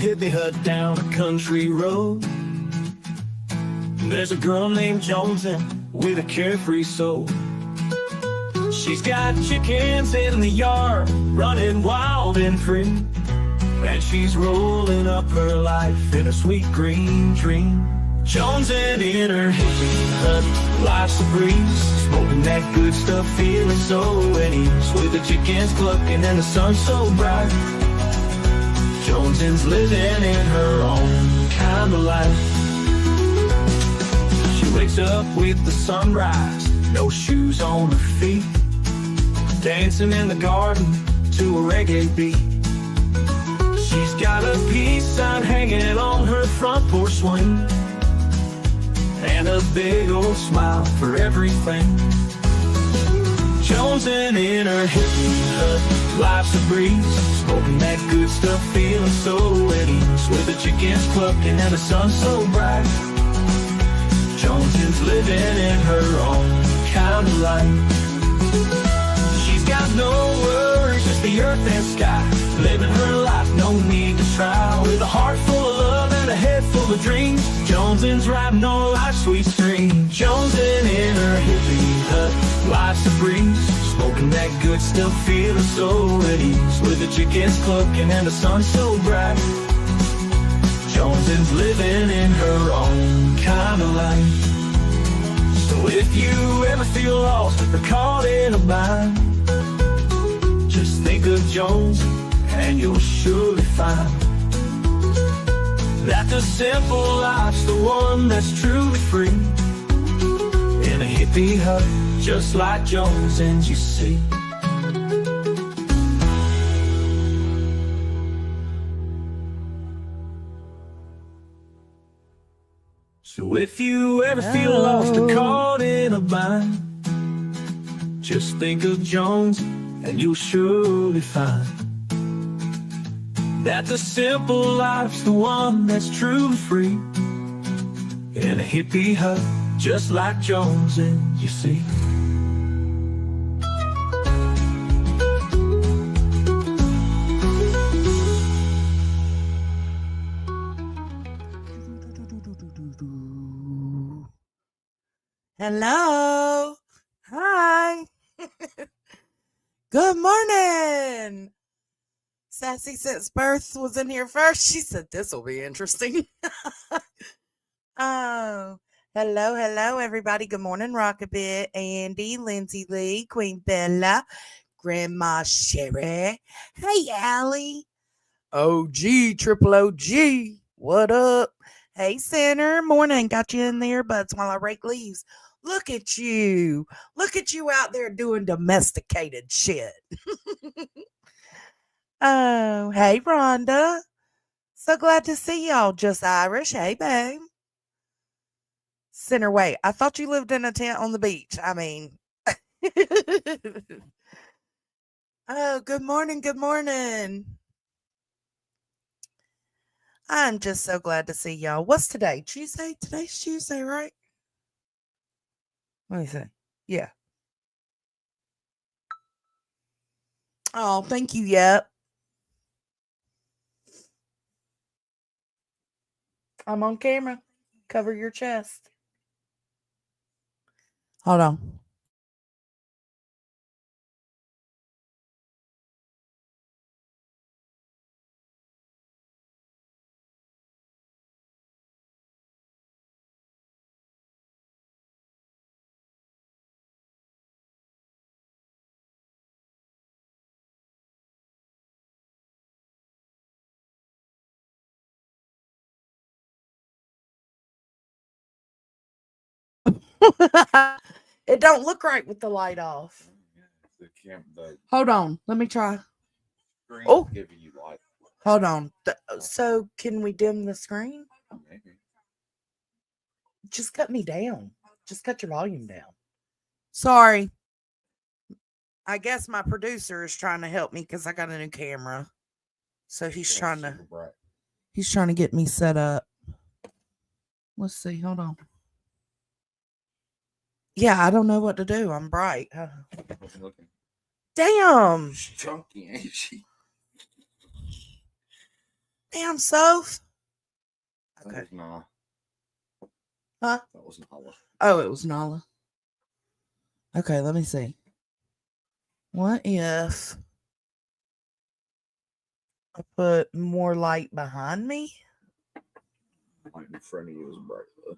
hippie hut down a country road. There's a girl named Jonesy with a carefree soul. She's got chickens in the yard, running wild and free, and she's rolling up her life in a sweet green dream. Jonesy in her hippie hut, life's a breeze, smoking that good stuff, feeling so at ease, with the chickens clucking and the sun so bright. Jonesy's living in her own kind of life. She wakes up with the sunrise, no shoes on her feet, dancing in the garden to a reggae beat. She's got a peace sign hanging on her front porch swing, and a big old smile for everything. Jonesing in her hippie hut, life's a breeze, smoking that good stuff, feeling so at ease, with the chickens clucking and the sun so bright. Jones's living in her own kind of life. She's got no worries, just the earth and sky, living her life, no need to try, with a heart full of love and a head full of dreams. Jones's riding on life's sweet stream. Jonesin' in her hippie hut, life's a breeze, smoking that good stuff, feeling so at ease, with the chickens clucking and the sun so bright. Jonesin's living in her own kind of life. So if you ever feel lost or caught in a bind, just think of Jones and you'll surely find that the simple life's the one that's truly free, in a hippie hut, just like Jones and you see. So if you ever feel lost or caught in a bind, just think of Jones and you'll surely find that the simple life's the one that's truly free, in a hippie hut, just like Jones and you see. Hello. Hi. Good morning. Sassy since birth was in here first. She said this will be interesting. Oh, hello, everybody. Good morning, Rockabit, Andy, Lindsay Lee, Queen Bella, Grandma Sherry. Hey, Allie. OG, triple OG. What up? Hey, Center. Morning. Got you in the earbuds while I rake leaves. Look at you. Look at you out there doing domesticated shit. Oh, hey, Rhonda. So glad to see y'all. Just Irish. Hey, babe. Center, wait. I thought you lived in a tent on the beach. I mean. Oh, good morning. Good morning. I'm just so glad to see y'all. What's today? Tuesday? Today's Tuesday, right? What do you say? Yeah. Oh, thank you. Yep. I'm on camera. Cover your chest. Hold on. It don't look right with the light off. Hold on. Let me try. Oh, hold on. So can we dim the screen? Maybe. Just cut me down. Just cut your volume down. Sorry. I guess my producer is trying to help me because I got a new camera. So he's trying to get me set up. Let's see. Hold on. Yeah, I don't know what to do. I'm bright. Damn. She's chunky, ain't she? Damn, Soph. That was Nala. Huh? That was Nala. Oh, it was Nala. Okay, let me see. What if I put more light behind me? Light in front of you is bright though.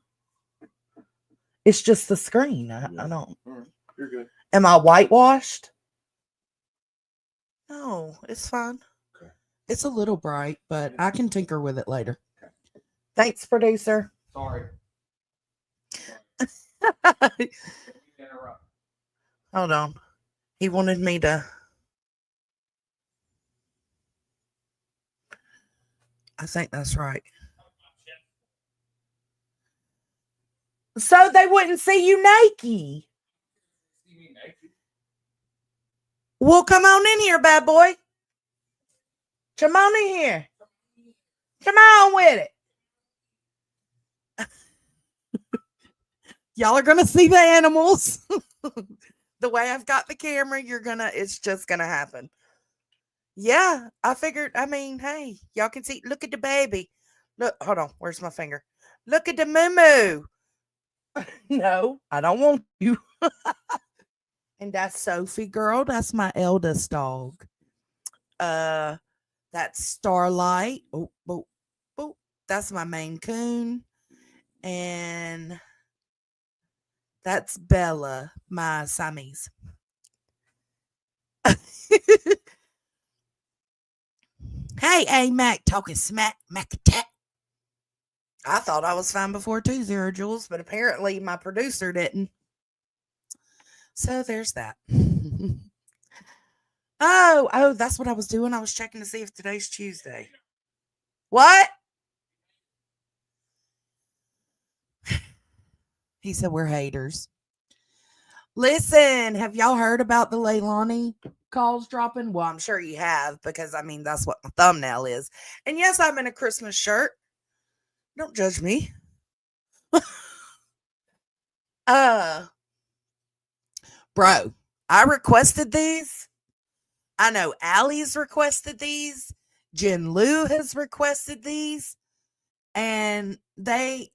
It's just the screen. I don't. All right, you're good. Am I whitewashed? No, it's fine. Okay. It's a little bright, but I can tinker with it later. Okay. Thanks, producer. Sorry. Hold on. He wanted me to. I think that's right. So they wouldn't see you naked. Well, come on in here, bad boy. Come on in here. Come on with it. Y'all are going to see the animals. The way I've got the camera, it's just going to happen. Yeah, I figured, hey, y'all can see, look at the baby. Look, hold on, where's my finger? Look at the moo. No, I don't want you. And that's Sophie, girl. That's my eldest dog. That's Starlight. Oh, boop, boop. That's my Maine Coon. And that's Bella, my Siamese. Hey, A-Mac, talking smack, Mac-a-tat. I thought I was fine before too, Zero Jules, but apparently my producer didn't. So there's that. Oh, that's what I was doing. I was checking to see if today's Tuesday. What? He said we're haters. Listen, have y'all heard about the Leilani calls dropping? Well, I'm sure you have because, that's what my thumbnail is. And yes, I'm in a Christmas shirt. Don't judge me. Bro, I requested these. I know Allie's requested these. Jen Lou has requested these. And they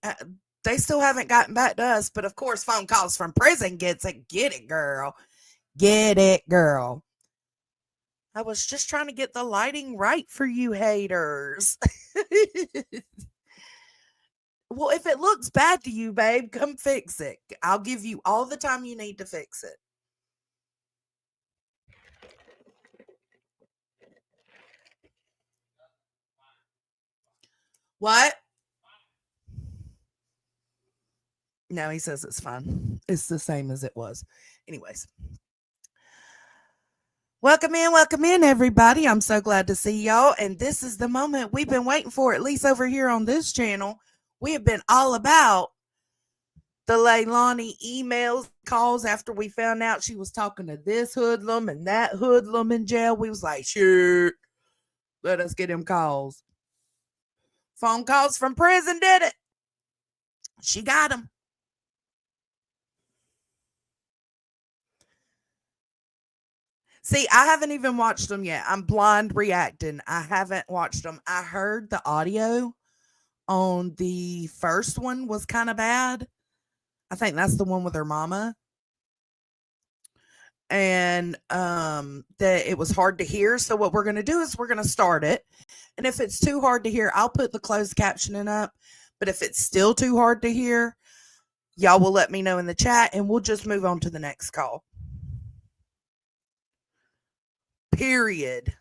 still haven't gotten back to us. But of course, phone calls from prison gets it. Get it, girl. Get it, girl. I was just trying to get the lighting right for you haters. Well, if it looks bad to you, babe, come fix it. I'll give you all the time you need to fix it. What? No, he says it's fine. It's the same as it was. Anyways. Welcome in, everybody. I'm so glad to see y'all. And this is the moment we've been waiting for, at least over here on this channel. We have been all about the Leilani emails, calls after we found out she was talking to this hoodlum and that hoodlum in jail. We was like, shoot, let us get him calls. Phone calls from prison did it. She got him. See, I haven't even watched them yet. I'm blind reacting. I haven't watched them. I heard the audio on the first one was kind of bad. I think that's the one with her mama. And that it was hard to hear. So what we're going to do is we're going to start it. And if it's too hard to hear, I'll put the closed captioning up. But if it's still too hard to hear, y'all will let me know in the chat and we'll just move on to the next call. Period.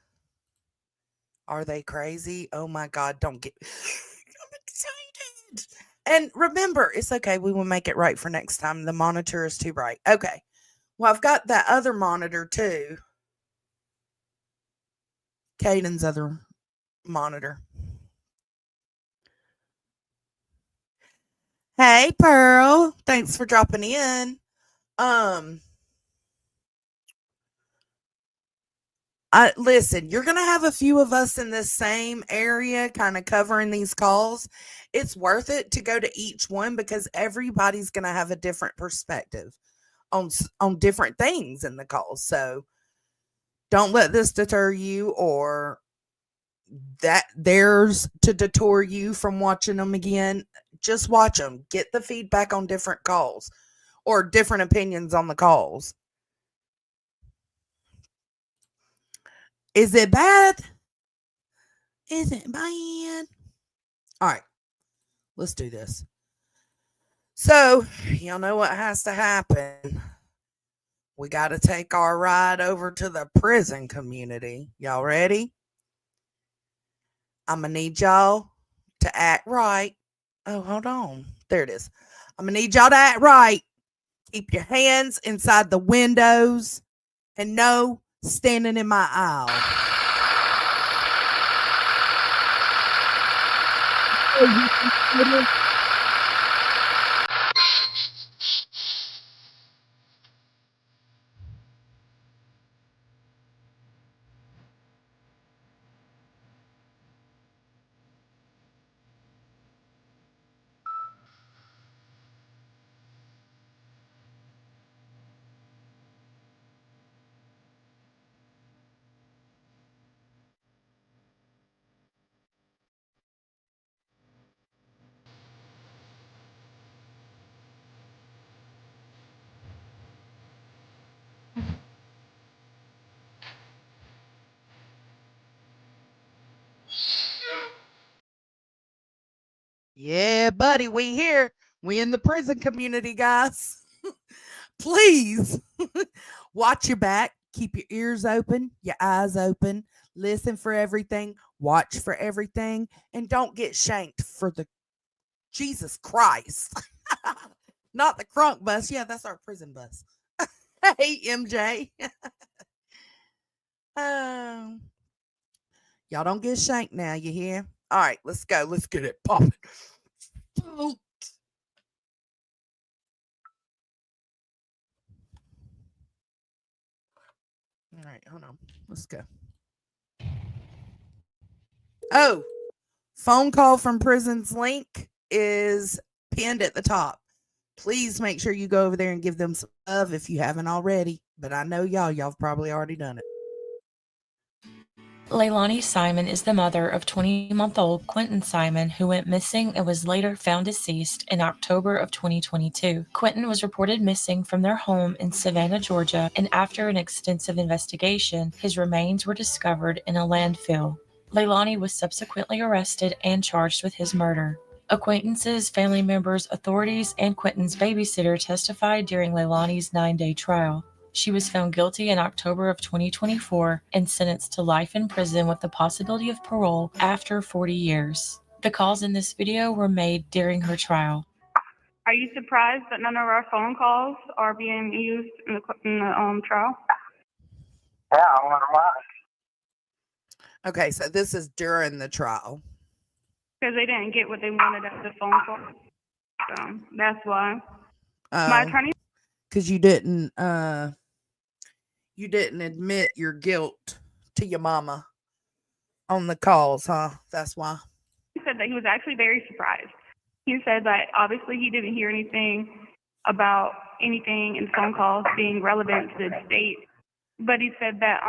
Are they crazy? Oh my God, don't get... I'm excited. And remember, it's okay. We will make it right for next time. The monitor is too bright. Okay. Well, I've got that other monitor too. Caden's other monitor. Hey, Pearl. Thanks for dropping in. Listen, you're going to have a few of us in the same area kind of covering these calls. It's worth it to go to each one because everybody's going to have a different perspective on different things in the calls. So don't let this deter you or that there's to deter you from watching them again. Just watch them. Get the feedback on different calls or different opinions on the calls. Is it bad? Is it bad? All right, let's do this. So, y'all know what has to happen. We got to take our ride over to the prison community. Y'all ready? I'm going to need y'all to act right. Oh, hold on. There it is. I'm going to need y'all to act right. Keep your hands inside the windows and no standing in my aisle. Yeah, buddy, we here. We in the prison community, guys. Please watch your back. Keep your ears open, your eyes open. Listen for everything. Watch for everything. And don't get shanked for the Jesus Christ. Not the crunk bus. Yeah, that's our prison bus. Hey, MJ. um, y'all don't get shanked now, you hear? All right, let's go. Let's get it popping. All right, hold on. Let's go. Oh, phone call from prison's link is pinned at the top. Please make sure you go over there and give them some love if you haven't already. But I know y'all have probably already done it. Leilani Simon is the mother of 20-month-old Quentin Simon, who went missing and was later found deceased in October of 2022. Quentin was reported missing from their home in Savannah, Georgia, and after an extensive investigation, his remains were discovered in a landfill. Leilani was subsequently arrested and charged with his murder. Acquaintances, family members, authorities, and Quentin's babysitter testified during Leilani's 9-day trial. She was found guilty in October of 2024 and sentenced to life in prison with the possibility of parole after 40 years. The calls in this video were made during her trial. Are you surprised that none of our phone calls are being used in the trial? Yeah, I wonder why. Okay, so this is during the trial. Because they didn't get what they wanted at the phone call. So that's why. My attorney. Because you didn't admit your guilt to your mama on the calls, huh? That's why. He said that he was actually very surprised. He said that obviously he didn't hear anything about anything in phone calls being relevant to the state. But he said that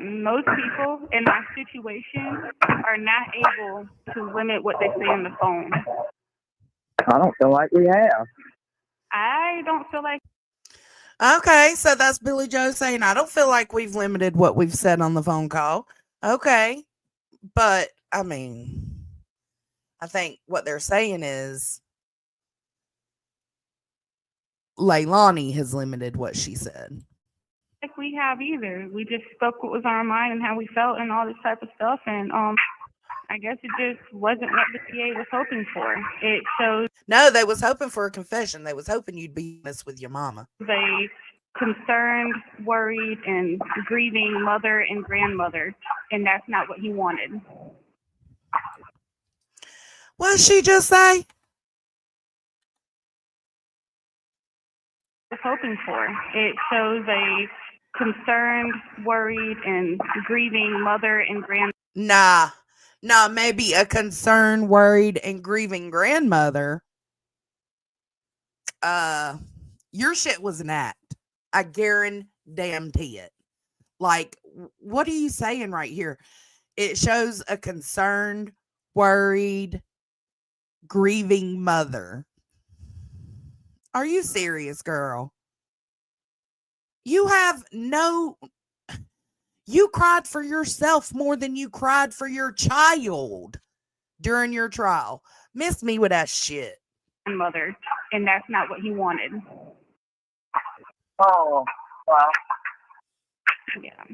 most people in my situation are not able to limit what they say on the phone. I don't feel like we have. I don't feel like. Okay, so that's Billy Joe saying, I don't feel like we've limited what we've said on the phone call. Okay, but I mean, I think what they're saying is Leilani has limited what she said. Like we have either. We just spoke what was on our mind and how we felt and all this type of stuff. And I guess it just wasn't what the PA was hoping for. It shows. No, they was hoping for a confession. They was hoping you'd be honest with your mama. A concerned, worried, and grieving mother and grandmother, and that's not what he wanted. What did she just say? Was hoping for. It shows a concerned, worried, and grieving mother and grandmother. Nah, maybe a concerned, worried, and grieving grandmother. Your shit was an act. I guarantee it. Like, what are you saying right here? It shows a concerned, worried, grieving mother. Are you serious, girl? You cried for yourself more than you cried for your child during your trial. Miss me with that shit. Mother, and that's not what he wanted. Oh, well, Yeah.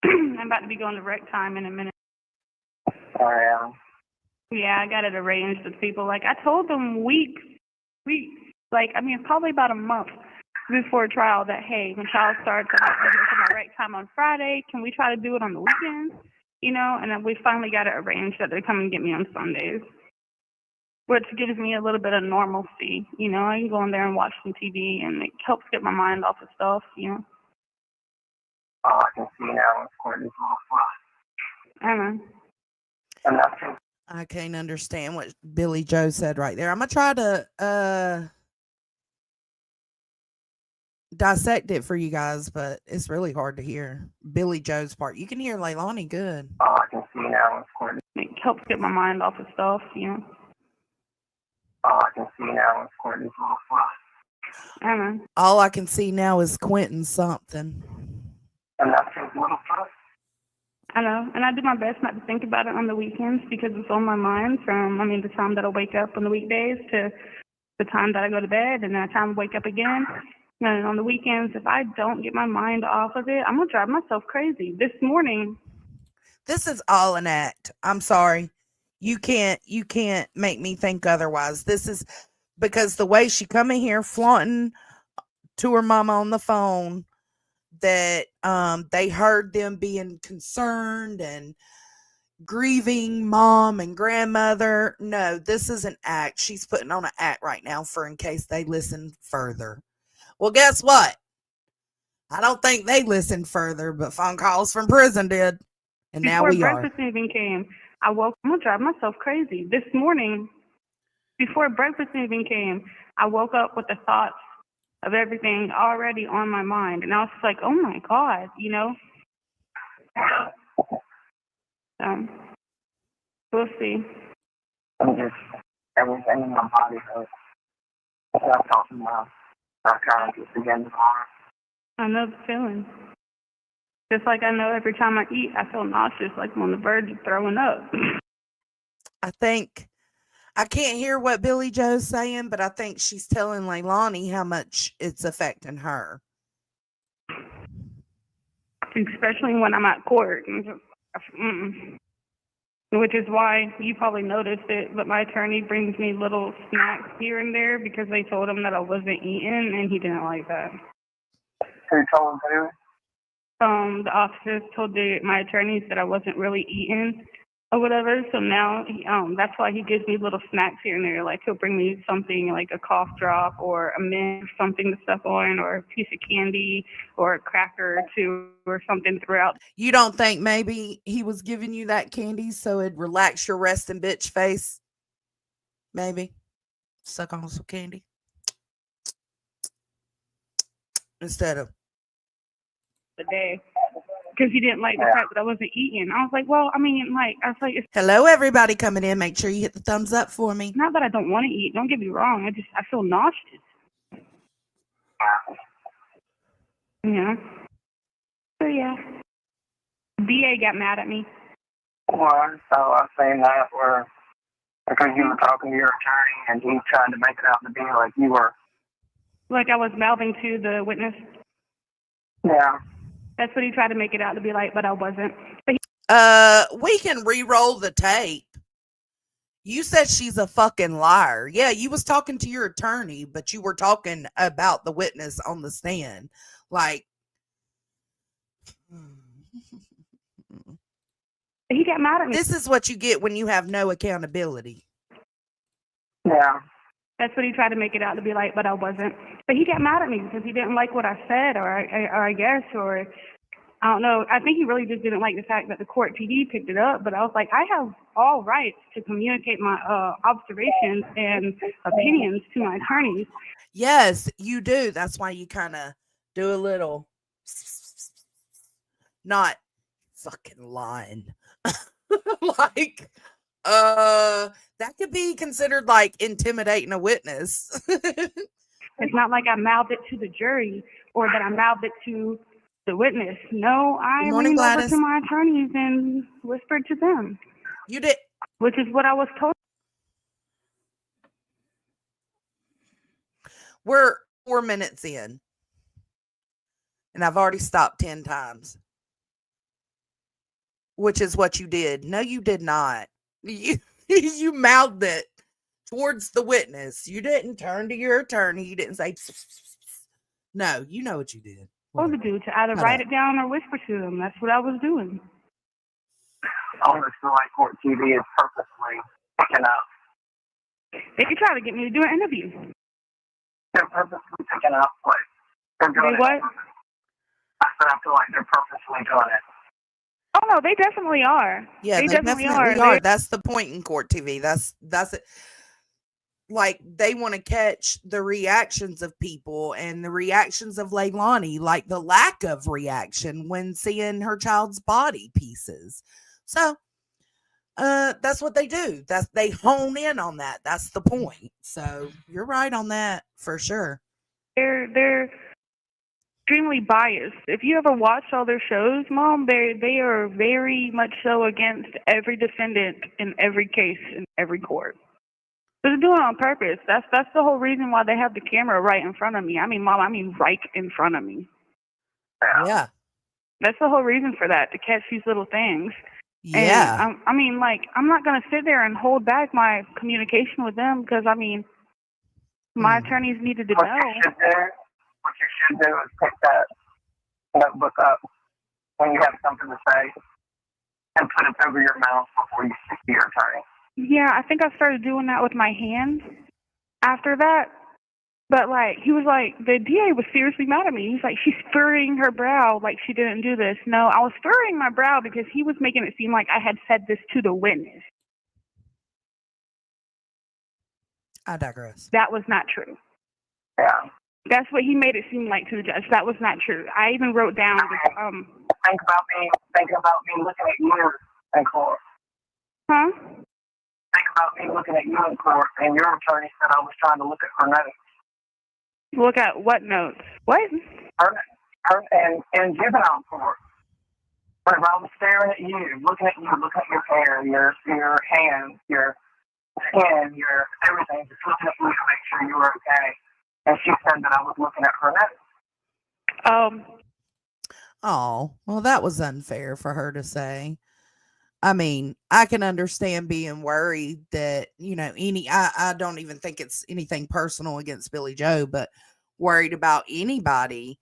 I'm about to be going to rec time in a minute. sorry, Yeah, I got it arranged with people. Like, I told them weeks, like, I mean, probably about a month before trial that, hey, when trial starts, I'm going to go for my rec time on Friday. Can we try to do it on the weekends? You know, and then we finally got it arranged that they come and get me on Sundays, which gives me a little bit of normalcy. You know, I can go in there and watch some TV, and it helps get my mind off of stuff, you know. all I can see now is Courtney's little fly. I don't know. And that's it. I can't understand what Billy Joe said right there. I'm gonna try to dissect it for you guys, but it's really hard to hear Billy Joe's part. You can hear Leilani good. All I can see now is Courtney. It helps get my mind off of stuff, you know. All I can see now is Courtney's little fly. I don't know. All I can see now is Quentin something. And that's his little foot. I know, and I do my best not to think about it on the weekends because it's on my mind from, the time that I wake up on the weekdays to the time that I go to bed and then the time I wake up again. And on the weekends, if I don't get my mind off of it, I'm going to drive myself crazy. This morning. This is all an act. I'm sorry. You can't make me think otherwise. This is because the way she come in here flaunting to her mama on the phone that they heard them being concerned and grieving mom and grandmother. No, this is an act. She's putting on an act right now for in case they listen further. Well, guess what? I don't think they listened further, but phone calls from prison did. And now we are. Before breakfast even came, I'm going to drive myself crazy. This morning, before breakfast even came, I woke up with the thoughts of everything already on my mind. And I was just like, oh my God, you know? We'll see. I'm just, everything in my body hurts. I'm talking about psychiatrist again tomorrow. I know the feeling. Just like I know every time I eat, I feel nauseous, like I'm on the verge of throwing up. I think I can't hear what Billy Joe's saying, but I think she's telling Leilani how much it's affecting her. Especially when I'm at court. Which is why you probably noticed it, but my attorney brings me little snacks here and there because they told him that I wasn't eating, and he didn't like that. Who told who? The officers told my attorneys that I wasn't really eating or whatever, so now that's why he gives me little snacks here and there. Like, he'll bring me something like a cough drop or a mint, something to stuff on, or a piece of candy or a cracker or two or something throughout. You don't think maybe he was giving you that candy so it'd relax your resting bitch face? Maybe. Suck on some candy. Instead of the day. Because he didn't like the fact that I wasn't eating. I was like, it's hello, everybody coming in. Make sure you hit the thumbs up for me. Not that I don't want to eat. Don't get me wrong. I feel nauseous. Yeah. So, yeah. DA got mad at me. Well, so I was saying that where because you were talking to your attorney and he tried to make it out to be like you were. Like I was mouthing to the witness. Yeah. That's what he tried to make it out to be like, but I wasn't. We can re-roll the tape. You said she's a fucking liar. Yeah, you was talking to your attorney, but you were talking about the witness on the stand. Like, he got mad at me. This is what you get when you have no accountability. Yeah. That's what he tried to make it out to be like, but I wasn't. But he got mad at me because he didn't like what I said, or I don't know. I think he really just didn't like the fact that the court PD picked it up. But I was like, I have all rights to communicate my observations and opinions to my attorneys. Yes, you do. That's why you kind of do a little not fucking lying. Like, that could be considered like intimidating a witness. It's not like I mouthed it to the jury or that I mouthed it to the witness. No, I Good morning, leaned over Gladys. to my attorneys and whispered to them, You did. which is what I was told. We're 4 minutes in, and I've already stopped 10 times, which is what you did. No, you did not. You mouthed it towards the witness. You didn't turn to your attorney. You didn't say, pss, pss, pss, pss. No, you know what you did. To do to either Shut write up. it down or whisper to them. That's what I was doing. I almost feel like court TV is purposely picking up. They could try to get me to do an interview. They're purposely picking up what they're doing. They what? I said I feel like they're purposely doing it. Oh no, they definitely are. Yeah, they definitely are. That's the point in court TV. That's it. Like, they want to catch the reactions of people and the reactions of Leilani, like the lack of reaction when seeing her child's body pieces. So that's what they do. They hone in on that. That's the point. So you're right on that for sure. They're extremely biased. If you ever watch all their shows, Mom, they are very much so against every defendant in every case in every court. They're doing it on purpose. That's the whole reason why they have the camera right in front of me. I mean, Mom, right in front of me. Yeah. That's the whole reason for that, to catch these little things. Yeah. And I mean, like, I'm not going to sit there and hold back my communication with them because, I mean, my attorneys needed to know. What you should do is pick that notebook up when you have something to say and put it over your mouth before you speak to your attorney. Yeah, I think I started doing that with my hands after that. But, like, he was like, the DA was seriously mad at me. He's like, she's furrowing her brow like she didn't do this. No, I was furrowing my brow because he was making it seem like I had said this to the witness. I digress. That was not true. Yeah. That's what he made it seem like to the judge. That was not true. I even wrote down Think about me looking at you in court. Huh? Think about me looking at you in court, and your attorney said I was trying to look at her notes. Look at what notes? What? Her in juvenile court. Whenever I was staring at you, looking at your hair, your hands, your skin, your everything, just looking at you to make sure you were okay. And she said that I was looking at her notes. Oh, well, that was unfair for her to say. I mean, I can understand being worried that, I don't even think it's anything personal against Billy Joe, but worried about anybody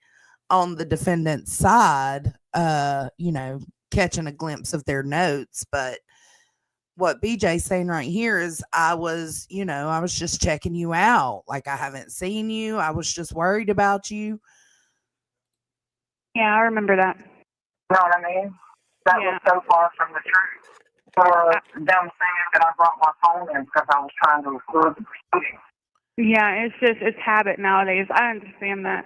on the defendant's side, catching a glimpse of their notes. But what BJ's saying right here is I was just checking you out. Like, I haven't seen you. I was just worried about you. Yeah, I remember that. You know what I mean? That was so far from the truth. For them saying that I brought my phone in because I was trying to record the proceedings. Yeah, it's habit nowadays. I understand that,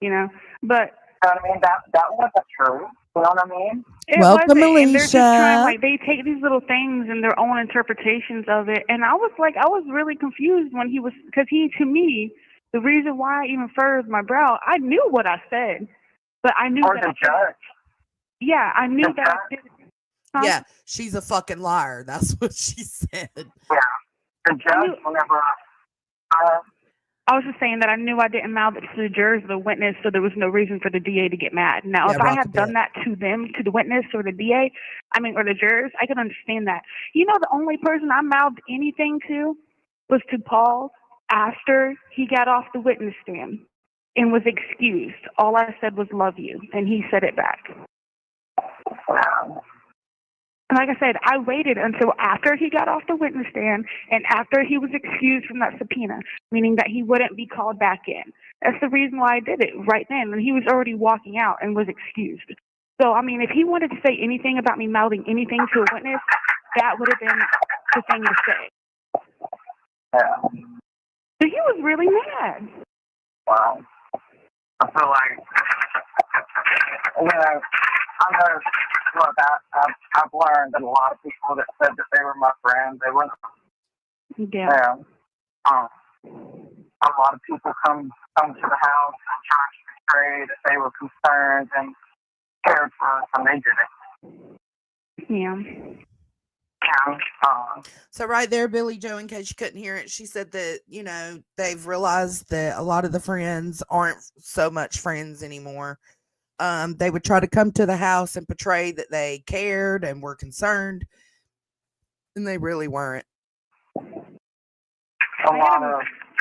But you know what I mean? That wasn't true. You know what I mean? Welcome, Alicia. And they're just trying, they take these little things and their own interpretations of it. And I was really confused when because to me, the reason why I even furrowed my brow, I knew what I said, but I knew that. Or the judge. Yeah, I knew that I did. Huh? Yeah, she's a fucking liar. That's what she said. Yeah, the judge, whenever I was just saying that I knew I didn't mouth it to the jurors or the witness, so there was no reason for the DA to get mad. Now, if I had done that to them, to the witness or the DA, or the jurors, I could understand that. The only person I mouthed anything to was to Paul after he got off the witness stand and was excused. All I said was, love you, and he said it back. Wow. And like I said, I waited until after he got off the witness stand and after he was excused from that subpoena, meaning that he wouldn't be called back in. That's the reason why I did it right then, when he was already walking out and was excused. So, if he wanted to say anything about me mouthing anything to a witness, that would have been the thing to say. Yeah. So he was really mad. Wow. I feel like, I know. Look, I've learned that a lot of people that said that they were my friends, they weren't. Yeah. Yeah. A lot of people come to the house and try to portray that they were concerned and cared for us, and they didn't. Yeah. So right there, Billy Joe, in case you couldn't hear it, she said that, you know, they've realized that a lot of the friends aren't so much friends anymore. They would try to come to the house and portray that they cared and were concerned, and they really weren't.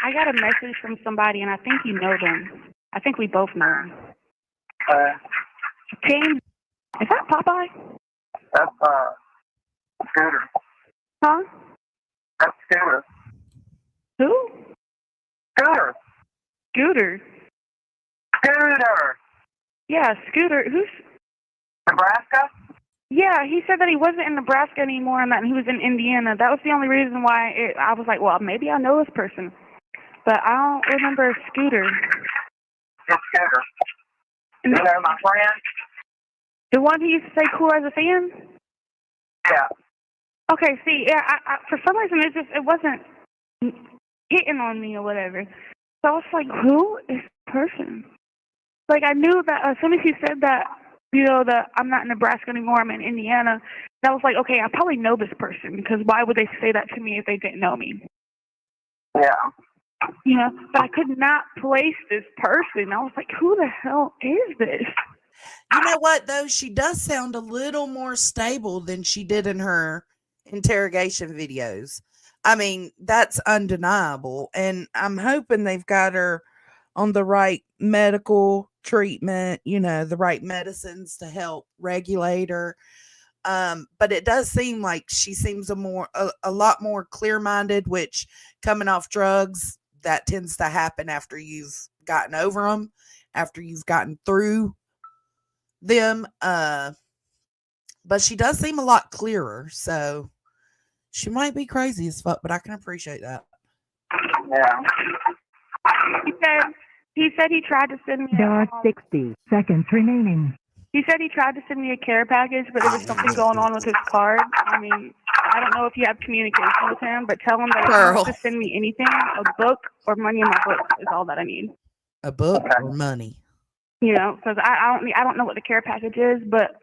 I got a message from somebody, and I think you know them. I think we both know them. James, is that Popeye? That's Scooter. Huh? That's Scooter. Who? Scooter. Scooter. Scooter. Yeah, Scooter. Who's? Nebraska? Yeah, he said that he wasn't in Nebraska anymore and that he was in Indiana. That was the only reason why I was like, well, maybe I know this person. But I don't remember Scooter. It's Scooter. You know my friend? The one who used to say cool as a fan? Yeah. Okay, see, yeah, I for some reason it wasn't hitting on me or whatever. So I was like, who is this person? Like, I knew that as soon as he said that, you know, that I'm not in Nebraska anymore, I'm in Indiana, I was like, okay, I probably know this person, because why would they say that to me if they didn't know me? Yeah. You know, but I could not place this person. I was like, who the hell is this? You know what, though? She does sound a little more stable than she did in her interrogation videos. I mean, that's undeniable. And I'm hoping they've got her on the right medical treatment, you know, the right medicines to help regulate her. But it does seem like she seems a lot more clear-minded, which coming off drugs, that tends to happen after you've gotten over them, after you've gotten through them. But she does seem a lot clearer, so she might be crazy as fuck, but I can appreciate that. Yeah. He said he tried to send me There are 60 seconds remaining. He said he tried to send me a care package, but there was something going on with his card. I mean, I don't know if you have communication with him, but tell him that if he wants to send me anything, a book or money in my book is all that I need. A book or money? You know, because I don't know what the care package is, but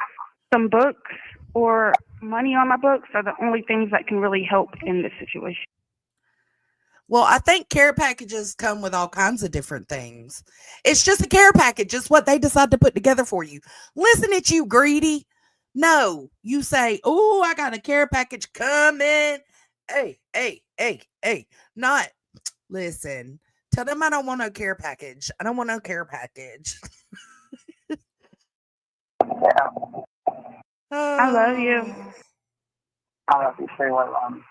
some books or money on my books are the only things that can really help in this situation. Well, I think care packages come with all kinds of different things. It's just a care package. It's what they decide to put together for you. Listen at you, greedy. No, you say, oh, I got a care package coming. Hey. Not, listen. Tell them I don't want no care package. I don't want no care package. Yeah. I love you. I love you too, Leilani.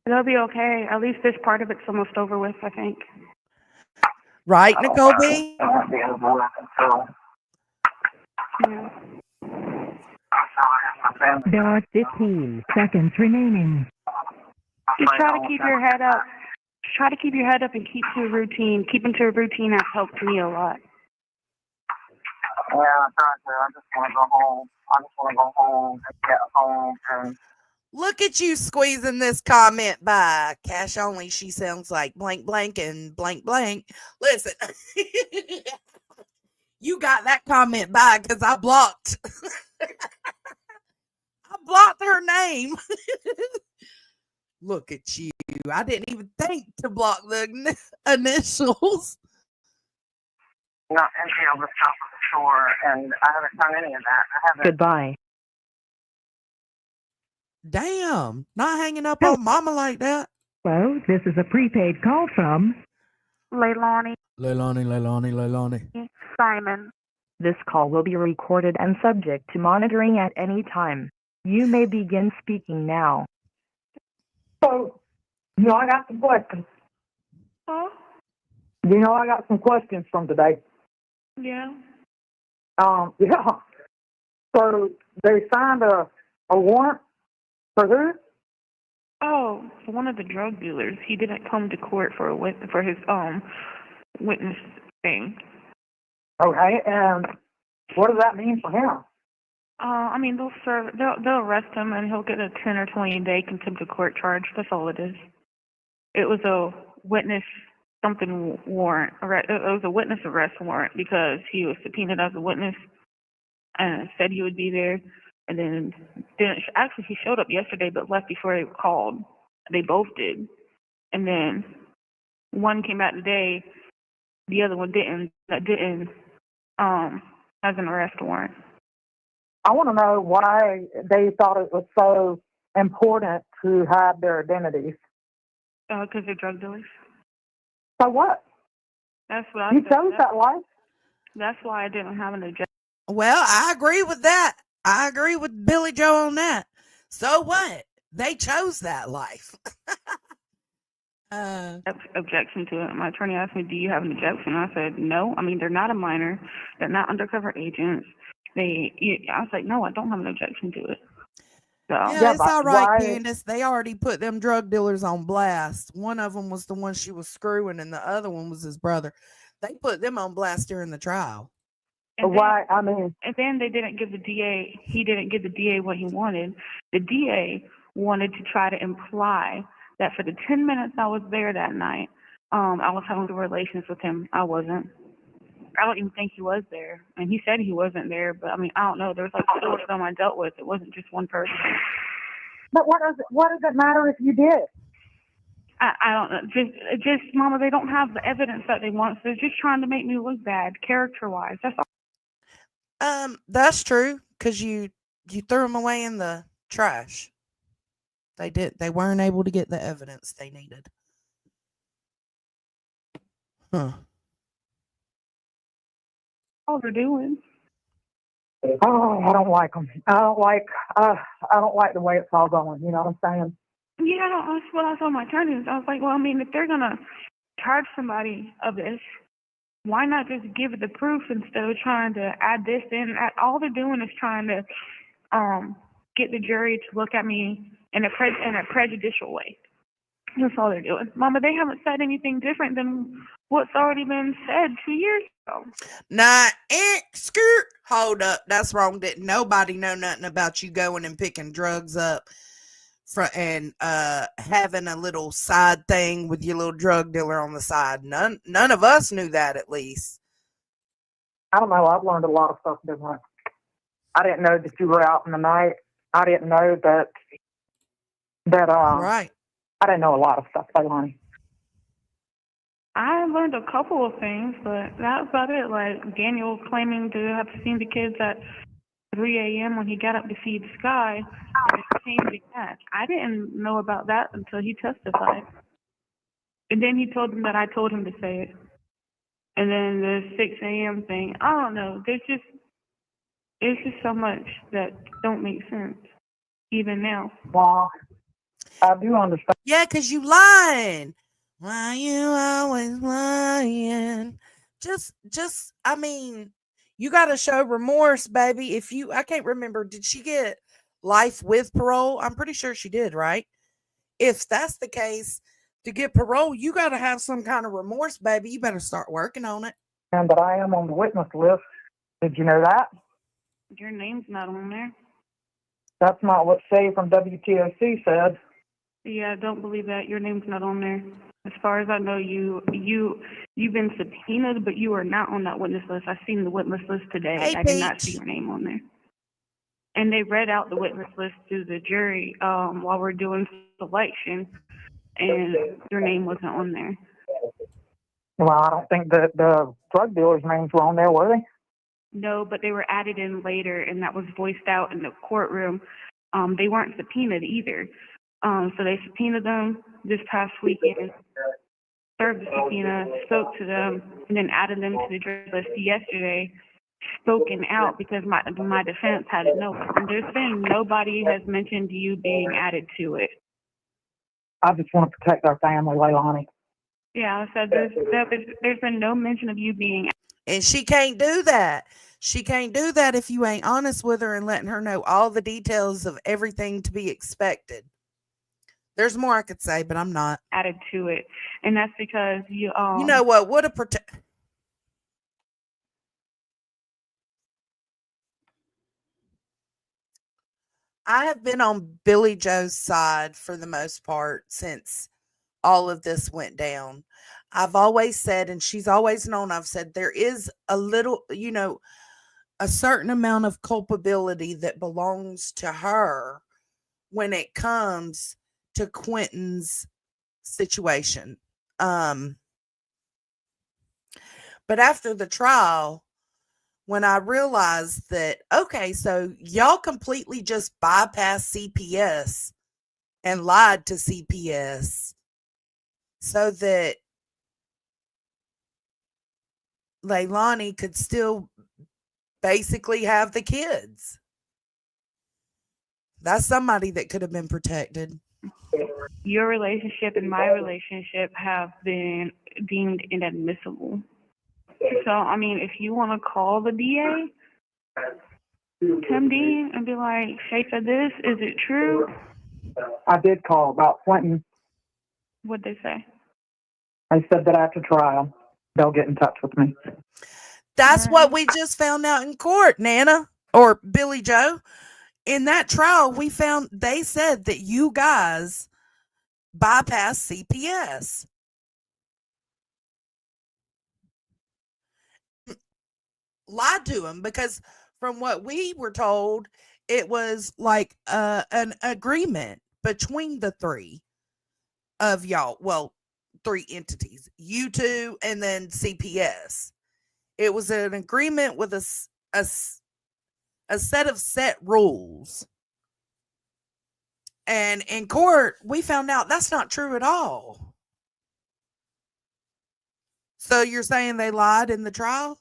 It'll be okay. At least this part of it's almost over with, I think. Right, Nicole B? It won't be over with until Yeah. my family. There are 15 seconds remaining. Just try to keep your head up. Try to keep your head up and keep to a routine. Keeping to a routine has helped me a lot. Yeah, I tried to. I just want to go home. I just want to go home and get home and Look at you squeezing this comment by. Cash only, she sounds like blank blank and blank blank. Listen, you got that comment by because I blocked. I blocked her name. Look at you. I didn't even think to block the initials. not empty all the stuff at the store, and I haven't done any of that. I haven't. Goodbye. Damn, not hanging up on mama like that. Hello, this is a prepaid call from Leilani. Leilani. Simon. This call will be recorded and subject to monitoring at any time. You may begin speaking now. So, I got some questions. Huh? I got some questions from today. Yeah. Yeah. So, they signed a warrant for who? Oh, for one of the drug dealers. He didn't come to court for his witness thing. Okay, and what does that mean for him? I mean, they'll arrest him and he'll get a 10 or 20-day contempt of court charge. That's all it is. It was a witness something warrant. It was a witness arrest warrant because he was subpoenaed as a witness and said he would be there, and then didn't. Actually, he showed up yesterday but left before they called. They both did, and then one came out today. The other one didn't. That didn't has an arrest warrant. I want to know why they thought it was so important to hide their identities. Because they're drug dealers. So what? That's what I You said. chose that life. That's why I didn't have an objection. Well, I agree with that. I agree with Billy Joe on that. So what? They chose that life. Objection to it. My attorney asked me, "Do you have an objection?" I said, "No. I mean, they're not a minor. They're not undercover agents. I was like, no, I don't have an objection to it." So yeah, it's all right, Candace. They already put them drug dealers on blast. One of them was the one she was screwing, and the other one was his brother. They put them on blast during the trial. And why? I mean, and then they didn't give the DA. He didn't give the DA what he wanted. The DA wanted to try to imply that for the 10 minutes I was there that night, I was having relations with him. I wasn't. I don't even think he was there. And he said he wasn't there, but I mean, I don't know. There was like 4 of them I dealt with. It wasn't just one person. but what does it matter if you did? I don't know. Just, Mama, they don't have the evidence that they want. So they're just trying to make me look bad, character-wise. That's all. That's true, because you threw them away in the trash. They did. They weren't able to get the evidence they needed. Huh. All they're doing. Oh, I don't like them. I don't like the way it's all going. You know what I'm saying? Yeah, that's what I told my attorneys. I was like, well, I mean, if they're gonna charge somebody of this, why not just give it the proof instead of trying to add this in? All they're doing is trying to get the jury to look at me in a prejudicial way. That's all they're doing. Mama, they haven't said anything different than what's already been said 2 years ago. Nah, skirt. Hold up. That's wrong. Didn't nobody know nothing about you going and picking drugs up and having a little side thing with your little drug dealer on the side. None of us knew that, at least. I don't know. I've learned a lot of stuff different. I didn't know that you were out in the night. I didn't know that Right. I didn't know a lot of stuff, Leilani. I learned a couple of things, but that's about it. Like Daniel claiming to have seen the kids at 3 a.m. when he got up to feed Sky, and changing that. I didn't know about that until he testified. And then he told them that I told him to say it. And then the 6 a.m. thing, I don't know. It's just so much that don't make sense, even now. Well, I do understand. Yeah, because you lying. Why you always lying? Just, I mean, you got to show remorse, baby. I can't remember, did she get life with parole? I'm pretty sure she did, right? If that's the case, to get parole, you got to have some kind of remorse, baby. You better start working on it. And that I am on the witness list. Did you know that? Your name's not on there. That's not what Shay from WTOC said. Yeah, I don't believe that. Your name's not on there. As far as I know, you've been subpoenaed, but you are not on that witness list. I've seen the witness list today. Hey, I did not Peach. see your name on there. And they read out the witness list to the jury while we're doing selection, and your name wasn't on there. Well, I don't think that the drug dealers' names were on there, were they? No, but they were added in later, and that was voiced out in the courtroom. They weren't subpoenaed either. So they subpoenaed them this past weekend, served the subpoena, spoke to them, and then added them to the jury list yesterday, spoken out because my defense had no. There's been nobody has mentioned you being added to it. I just want to protect our family, Leilani. Yeah, I said there's been no mention of you being. And she can't do that. She can't do that if you ain't honest with her and letting her know all the details of everything to be expected. There's more I could say, but I'm not. Added to it. And that's because you You know what? Would have I have been on Billy Joe's side for the most part since all of this went down. I've always said, and she's always known, I've said there is a little, a certain amount of culpability that belongs to her when it comes to Quentin's situation. Um, but after the trial, when I realized that, okay, so y'all completely just bypassed CPS and lied to CPS so that Leilani could still basically have the kids. That's somebody that could have been protected. Your relationship and my relationship have been deemed inadmissible. So, I mean, if you want to call the DA, Tim Dean, and be like, Shay said this, is it true? I did call about Clinton. What'd they say? They said that after trial, they'll get in touch with me. That's what we just found out in court, Nana, or Billy Joe. In that trial, they said that you guys bypassed CPS. Lied to him, because from what we were told, it was like an agreement between the three of y'all. Well, three entities, you two, and then CPS. It was an agreement with a set of set rules. And in court, we found out that's not true at all. So you're saying they lied in the trial?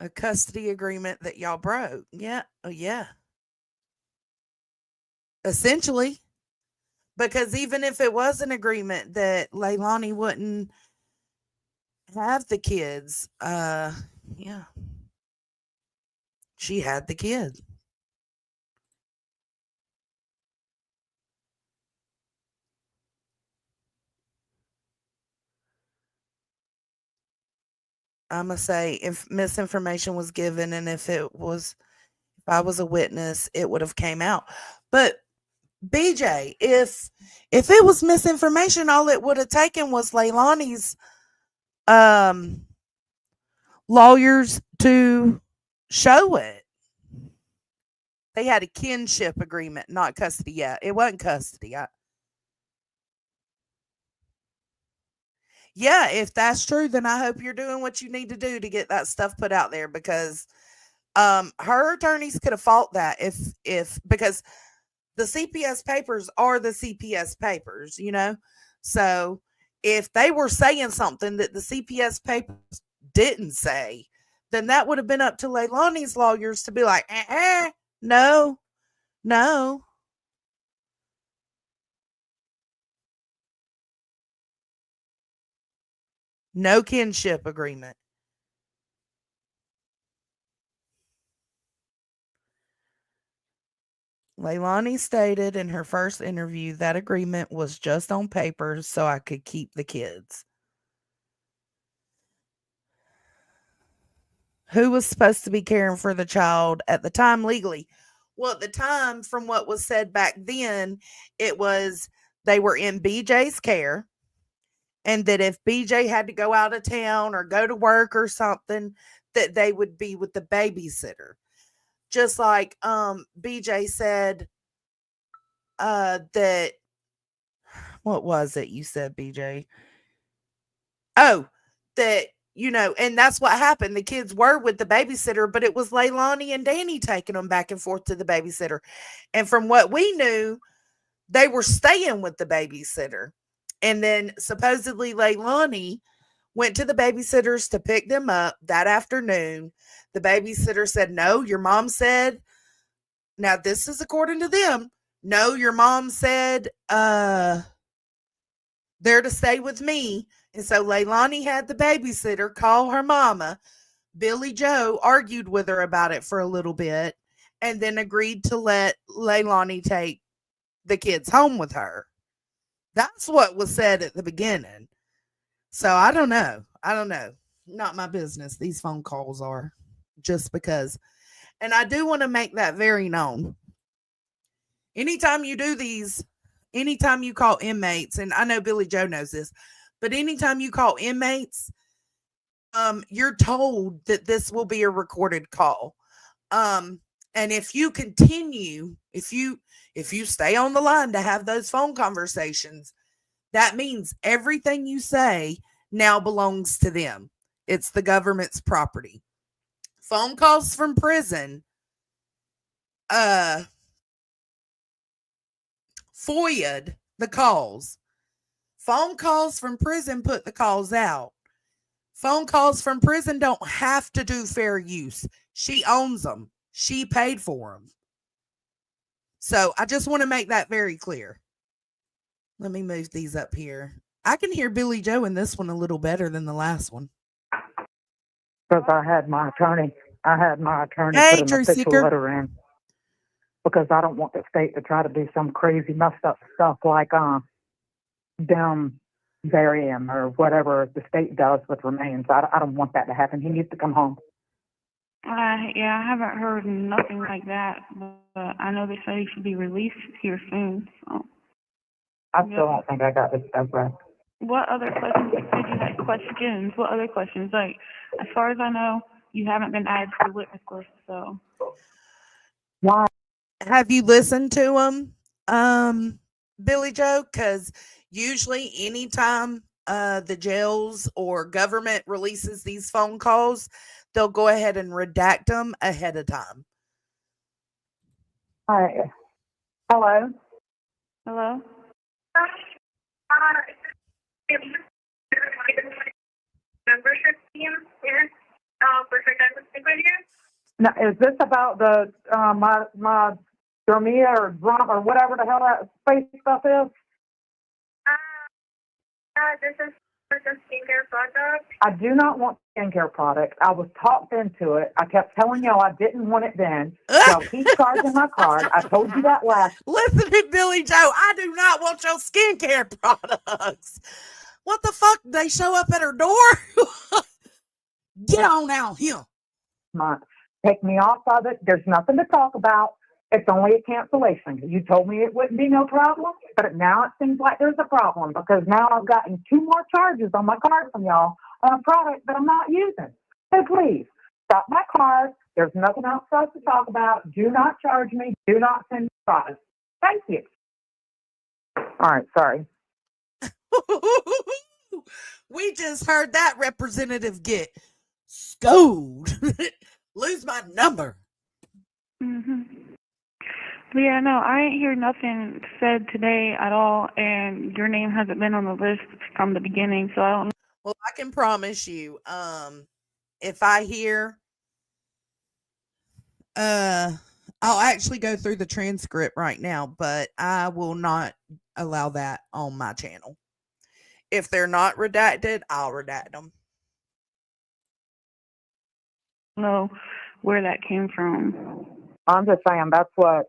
A custody agreement that y'all broke. Yeah. Oh, yeah. Essentially. Because even if it was an agreement that Leilani wouldn't have the kids, yeah. She had the kid. I'm going to say if misinformation was given and if I was a witness, it would have came out. But BJ, if it was misinformation, all it would have taken was Leilani's lawyers to show it. They had a kinship agreement, not custody. Yeah, it wasn't custody. Yeah, if that's true, then I hope you're doing what you need to do to get that stuff put out there, because her attorneys could have fought that if because the CPS papers are the CPS papers, So if they were saying something that the CPS papers didn't say, then that would have been up to Leilani's lawyers to be like, no. No kinship agreement. Leilani stated in her first interview that agreement was just on paper so I could keep the kids. Who was supposed to be caring for the child at the time legally? Well, at the time, from what was said back then, it was they were in BJ's care, and that if BJ had to go out of town or go to work or something, that they would be with the babysitter. Just like BJ said that, what was it you said, BJ? Oh, that, and that's what happened. The kids were with the babysitter, but it was Leilani and Danny taking them back and forth to the babysitter. And from what we knew, they were staying with the babysitter. And then supposedly Leilani went to the babysitters to pick them up that afternoon. The babysitter said, no, your mom said, now this is according to them, no, your mom said they're to stay with me. And so Leilani had the babysitter call her mama. Billy Joe argued with her about it for a little bit. and then agreed to let Leilani take the kids home with her. That's what was said at the beginning. So I don't know. I don't know. Not my business. These phone calls are just because. And I do want to make that very known. Anytime you do these, anytime you call inmates, and I know Billy Joe knows this, but anytime you call inmates, you're told that this will be a recorded call. And if you continue, if you stay on the line to have those phone conversations, that means everything you say now belongs to them. It's the government's property. Phone calls from prison, FOIA'd the calls. Phone calls from prison put the calls out. Phone calls from prison don't have to do fair use. She owns them. She paid for them. So I just want to make that very clear. Let me move these up here. I can hear Billy Joe in this one a little better than the last one. Because I had my attorney Hey, put an Truth official Seeker. letter in. Because I don't want the state to try to do some crazy messed up stuff like them burying or whatever the state does with remains. I don't want that to happen. He needs to come home. Yeah, I haven't heard nothing like that, but I know they say he should be released here soon. So. I still don't think I got this stuff right. What other questions? You said you had questions. What other questions? Like, as far as I know, you haven't been added to the witness list, so. Why? Have you listened to them, Billy Joe? Because usually anytime the jails or government releases these phone calls, they'll go ahead and redact them ahead of time. Hi. Hello? Hello? Membership team here. Perfect. I would speak with you. Now, is this about the my Dermia or Drum or whatever the hell that space stuff is? This is for the skincare product. I do not want skincare products. I was talked into it. I kept telling y'all I didn't want it then. Y'all keep charging my card. I told you that last. Listen to Billy Joe. I do not want your skincare products. What the fuck? They show up at her door? Get on out here. month. Take me off of it. There's nothing to talk about. It's only a cancellation. You told me it wouldn't be no problem, but now it seems like there's a problem because now I've gotten 2 more charges on my card from y'all on a product that I'm not using. So please, stop my card. There's nothing else for us to talk about. Do not charge me. Do not send me products. Thank you. All right, sorry. We just heard that representative get scolded. Lose my number. But yeah, no, I ain't hear nothing said today at all, and your name hasn't been on the list from the beginning, so I don't know. Well, I can promise you, if I hear, I'll actually go through the transcript right now, but I will not allow that on my channel. If they're not redacted, I'll redact them. Know where that came from. I'm just saying that's what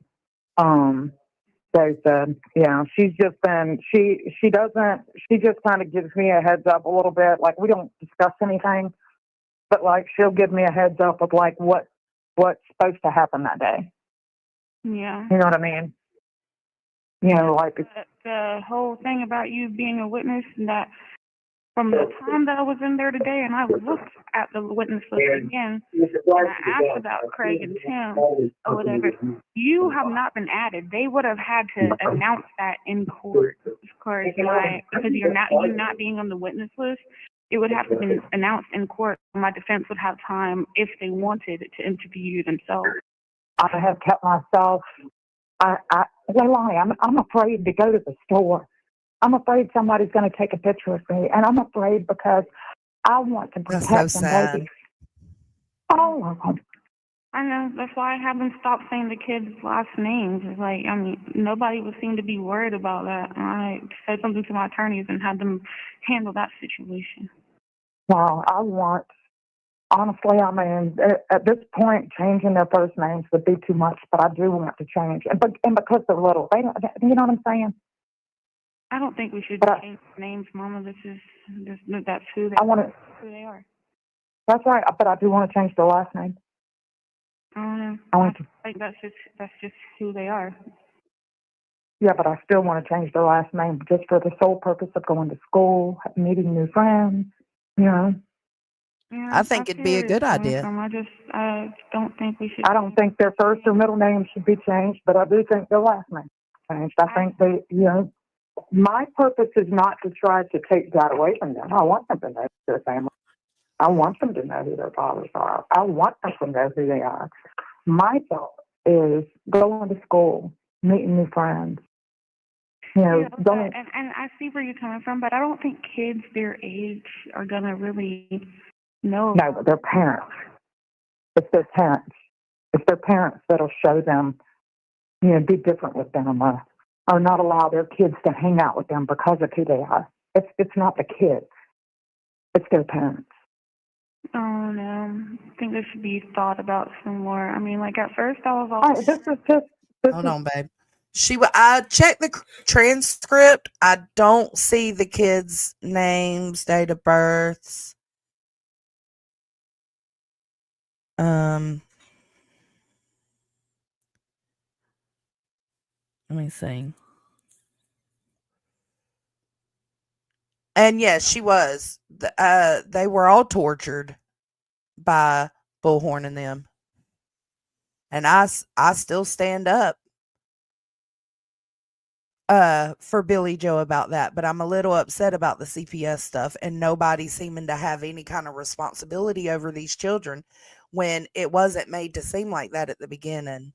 they said. Yeah, she's just been she just kind of gives me a heads up a little bit. Like we don't discuss anything, but like she'll give me a heads up of like what's supposed to happen that day. Yeah. You know what I mean? You know, like the whole thing about you being a witness, and that from the time that I was in there today and I looked at the witness list again and I asked about Craig and Tim or whatever, you have not been added. They would have had to announce that in court. Of course, because you're not being on the witness list, it would have to be announced in court. My defense would have time, if they wanted, to interview you themselves. I have kept myself. Leilani, I'm afraid to go to the store. I'm afraid somebody's going to take a picture of me, and I'm afraid because I want to protect That's so them, sad. baby. All of them. I know. That's why I haven't stopped saying the kids' last names. It's like, I mean, nobody would seem to be worried about that. I said something to my attorneys and had them handle that situation. Well, I want Honestly, I mean, at this point, changing their first names would be too much, but I do want to change. And because they're little, they don't, you know what I'm saying? I don't think we should But change names, Mama. That's who they I want to, who they are. that's right, but I do want to change their last name. I don't know. I want to, I think that's just who they are. yeah, but I still want to change their last name just for the sole purpose of going to school, meeting new friends, you know. Yeah, I think it'd be a good idea. I don't think we should. I don't think their first or middle name should be changed, but I do think their last name changed. I think they, you know, my purpose is not to try to take that away from them. I want them to know their family. I want them to know who their fathers are. I want them to know who they are. My thought is going to school, meeting new friends. You know, and I see where you're coming from, but I don't think kids their age are gonna really know. No, but their parents. It's their parents. It's their parents that'll show them, you know, be different with them or not allow their kids to hang out with them because of who they are. It's not the kids. It's their parents. Oh no, I think this should be thought about some more. I mean, like at first I was all. All right, this is just. Hold on, babe. I checked the transcript. I don't see the kids' names, date of births. Let me see. And yes, she was. They were all tortured by Bullhorn and them. And I still stand up for Billy Joe about that, but I'm a little upset about the CPS stuff and nobody seeming to have any kind of responsibility over these children when it wasn't made to seem like that at the beginning.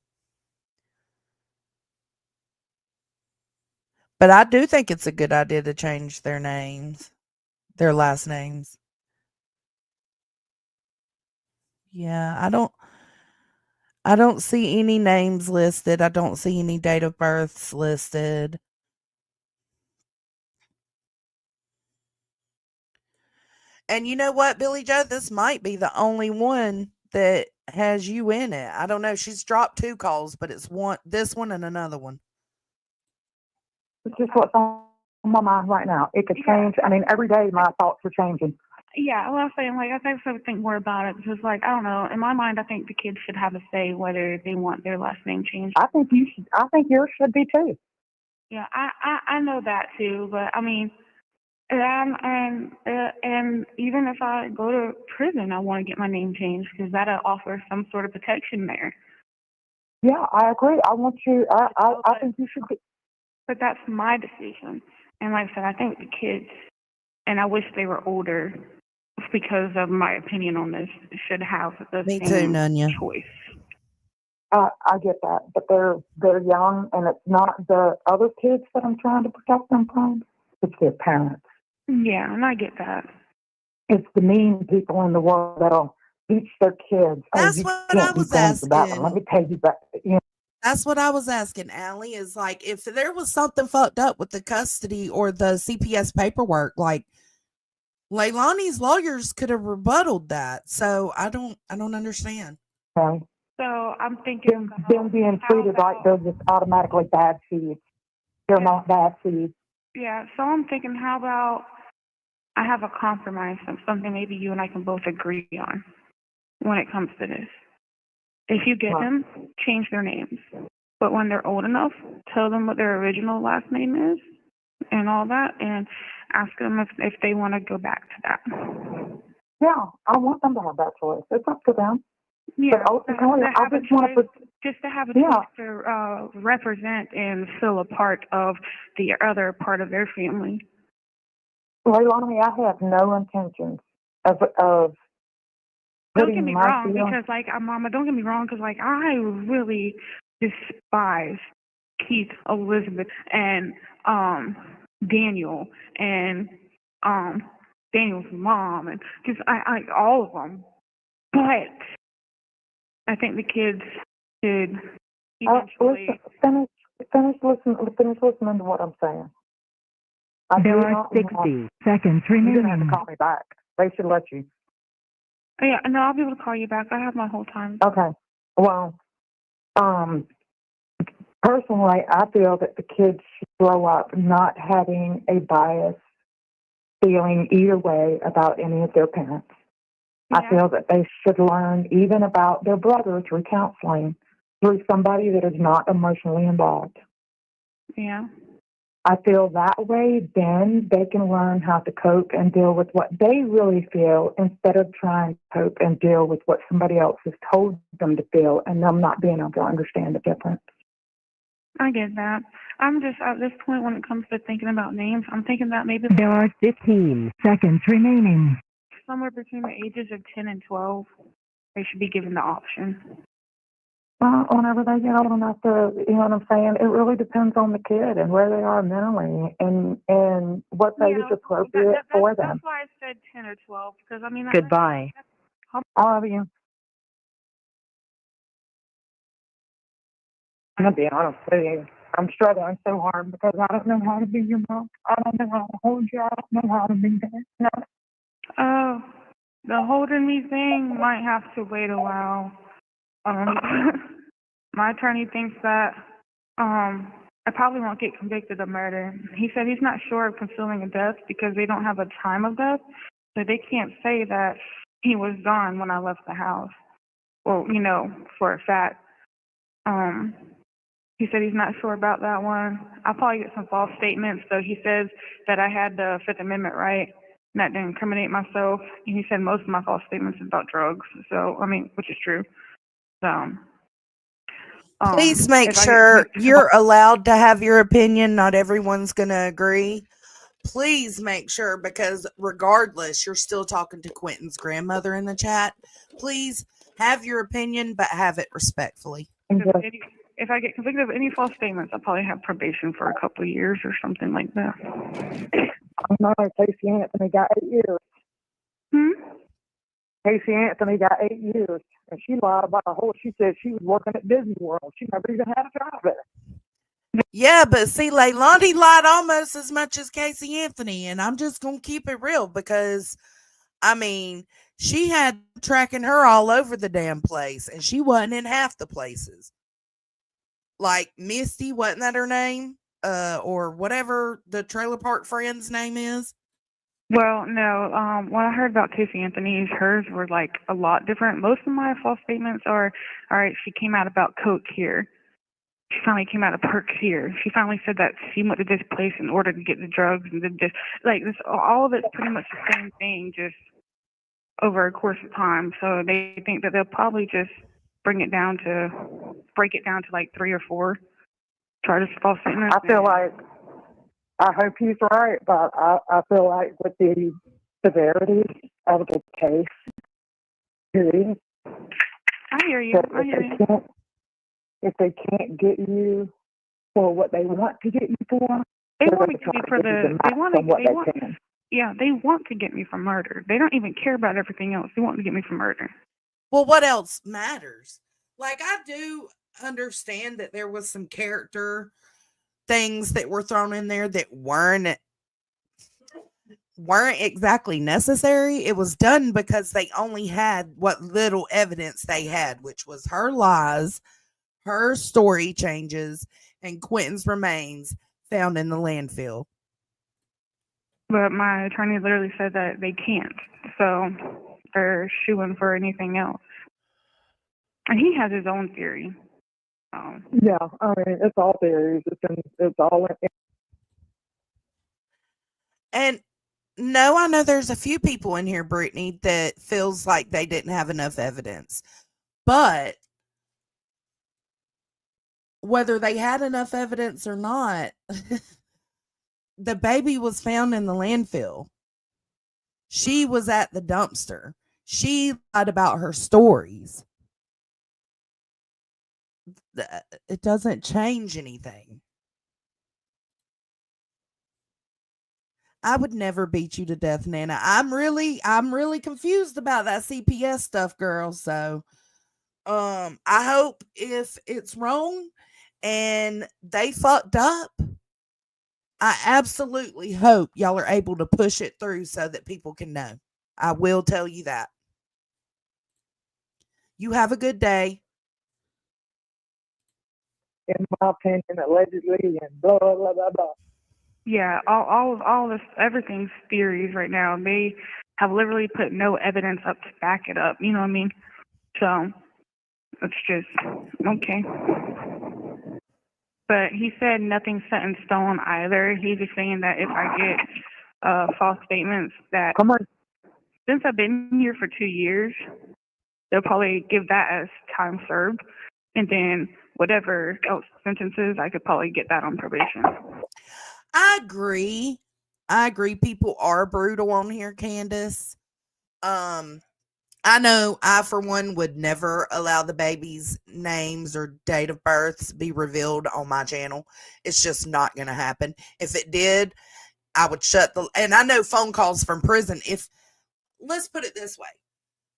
But I do think it's a good idea to change their names, their last names. Yeah, I don't see any names listed. I don't see any date of births listed. And you know what, Billy Joe? This might be the only one that has you in it. I don't know. She's dropped 2 calls, but it's this one and another one. It's just what's on my mind right now. It could change. I mean, every day my thoughts are changing. Yeah, well, I'm saying, like, I think to think more about it because, like, I don't know. In my mind, I think the kids should have a say whether they want their last name changed. I think you should. I think yours should be too. Yeah, I know that too, but I mean, and even if I go to prison, I want to get my name changed because that'll offer some sort of protection there. Yeah, I agree. I want you. I think you should be. But that's my decision. And like I said, I think the kids, and I wish they were older because of my opinion on this, should have the same choice. I get that, but they're young, and it's not the other kids that I'm trying to protect them from. It's their parents. Yeah, and I get that. It's the mean people in the world that'll teach their kids. That's what I was asking. Let me tell you that. You know, that's what I was asking, Allie, is like if there was something fucked up with the custody or the CPS paperwork, like Leilani's lawyers could have rebutted that. So I don't understand. okay. So I'm thinking them being treated like they're just automatically bad seeds. They're not bad seeds. Yeah, so I'm thinking, how about I have a compromise of something maybe you and I can both agree on when it comes to this. If you get them, change their names. But when they're old enough, tell them what their original last name is and all that, and ask them if they want to go back to that. Yeah, I want them to have that choice. It's up to them. Yeah, just to have a choice to represent and feel a part of the other part of their family. Leilani, I have no intentions of don't get me wrong, because like Mama, don't get me wrong, because like I really despise Keith, Elizabeth, and Daniel, and Daniel's mom, and just I all of them. But I think the kids should eventually finish listening to what I'm saying. There are 60 seconds remaining. You didn't have to call me back. They should let you. Oh, yeah, no, I'll be able to call you back. I have my whole time. Okay. Well, personally, I feel that the kids should grow up not having a bias feeling either way about any of their parents. I Yeah. feel that they should learn even about their brother through counseling, through somebody that is not emotionally involved. Yeah. I feel that way, then they can learn how to cope and deal with what they really feel instead of trying to cope and deal with what somebody else has told them to feel and them not being able to understand the difference. I get that. I'm just at this point when it comes to thinking about names, I'm thinking that maybe There are 15 seconds remaining. somewhere between the ages of 10 and 12, they should be given the option. Whenever they get old enough to, you know what I'm saying, it really depends on the kid and where they are mentally and what age is appropriate for them. That's why I said 10 or 12, because I mean, Goodbye. I love you. I'm going to be honest with you. I'm struggling so hard because I don't know how to be your mom. I don't know how to hold you. I don't know how to be there. No. Oh, the holding me thing might have to wait a while. My attorney thinks that I probably won't get convicted of murder. He said he's not sure of concealing a death because they don't have a time of death, so they can't say that he was gone when I left the house. Well, you know, for a fact. He said he's not sure about that one. I'll probably get some false statements. So he says that I had the Fifth Amendment right, and that didn't incriminate myself. And he said most of my false statements is about drugs. So, I mean, which is true. So, Please make if I sure get you're allowed to have your opinion. Not everyone's going to agree. Please make sure, because regardless, you're still talking to Quentin's grandmother in the chat. Please have your opinion, but have it respectfully. if I get convicted of any false statements, I'll probably have probation for a couple of years or something like that. I know Casey Anthony got 8 years. Casey Anthony got 8 years, and she lied about a whole. She said she was working at Disney World. She never even had a job there. Yeah, but see, Leilani lied almost as much as Casey Anthony, and I'm just gonna keep it real because, I mean, she had tracking her all over the damn place, and she wasn't in half the places. Like Misty, wasn't that her name? Or whatever the trailer park friend's name is. Well, no. What I heard about Casey Anthony's, hers were like a lot different. Most of my false statements are, all right, she came out about coke here. She finally came out of perks here. She finally said that she went to this place in order to get the drugs and did this. Like this, all of it's pretty much the same thing, just over a course of time. So they think that they'll probably just break it down to like 3 or 4 charges of false statements. I feel like, I hope he's right, but I feel like with the severity of the case, period, I hear you. I hear you. If they can't get you for what they want to get you for, They want to get me for they want to get me for murder. They don't even care about everything else. They want to get me for murder. Well, what else matters? Like, I do understand that there was some character things that were thrown in there that weren't exactly necessary. It was done because they only had what little evidence they had, which was her lies, her story changes, and Quentin's remains found in the landfill. But my attorney literally said that they can't. So they're shooing for anything else. And he has his own theory. Yeah, I mean, it's all theories. It's all. And no, I know there's a few people in here, Brittany, that feels like they didn't have enough evidence. But whether they had enough evidence or not, the baby was found in the landfill. She was at the dumpster. She lied about her stories. It doesn't change anything. I would never beat you to death, Nana. I'm really confused about that CPS stuff, girl. So, I hope if it's wrong and they fucked up, I absolutely hope y'all are able to push it through so that people can know. I will tell you that. You have a good day. In my opinion, allegedly, and blah, blah, blah, blah, blah. Yeah, all this, everything's theories right now. They have literally put no evidence up to back it up. You know what I mean? So it's just okay. But he said nothing's set in stone either. He's just saying that if I get false statements, that Come on. since I've been here for 2 years, they'll probably give that as time served, and then whatever else sentences, I could probably get that on probation. I agree. People are brutal on here, Candace. I know I, for one, would never allow the baby's names or date of births be revealed on my channel. It's just not going to happen. If it did, I would shut the, and I know phone calls from prison. Let's put it this way.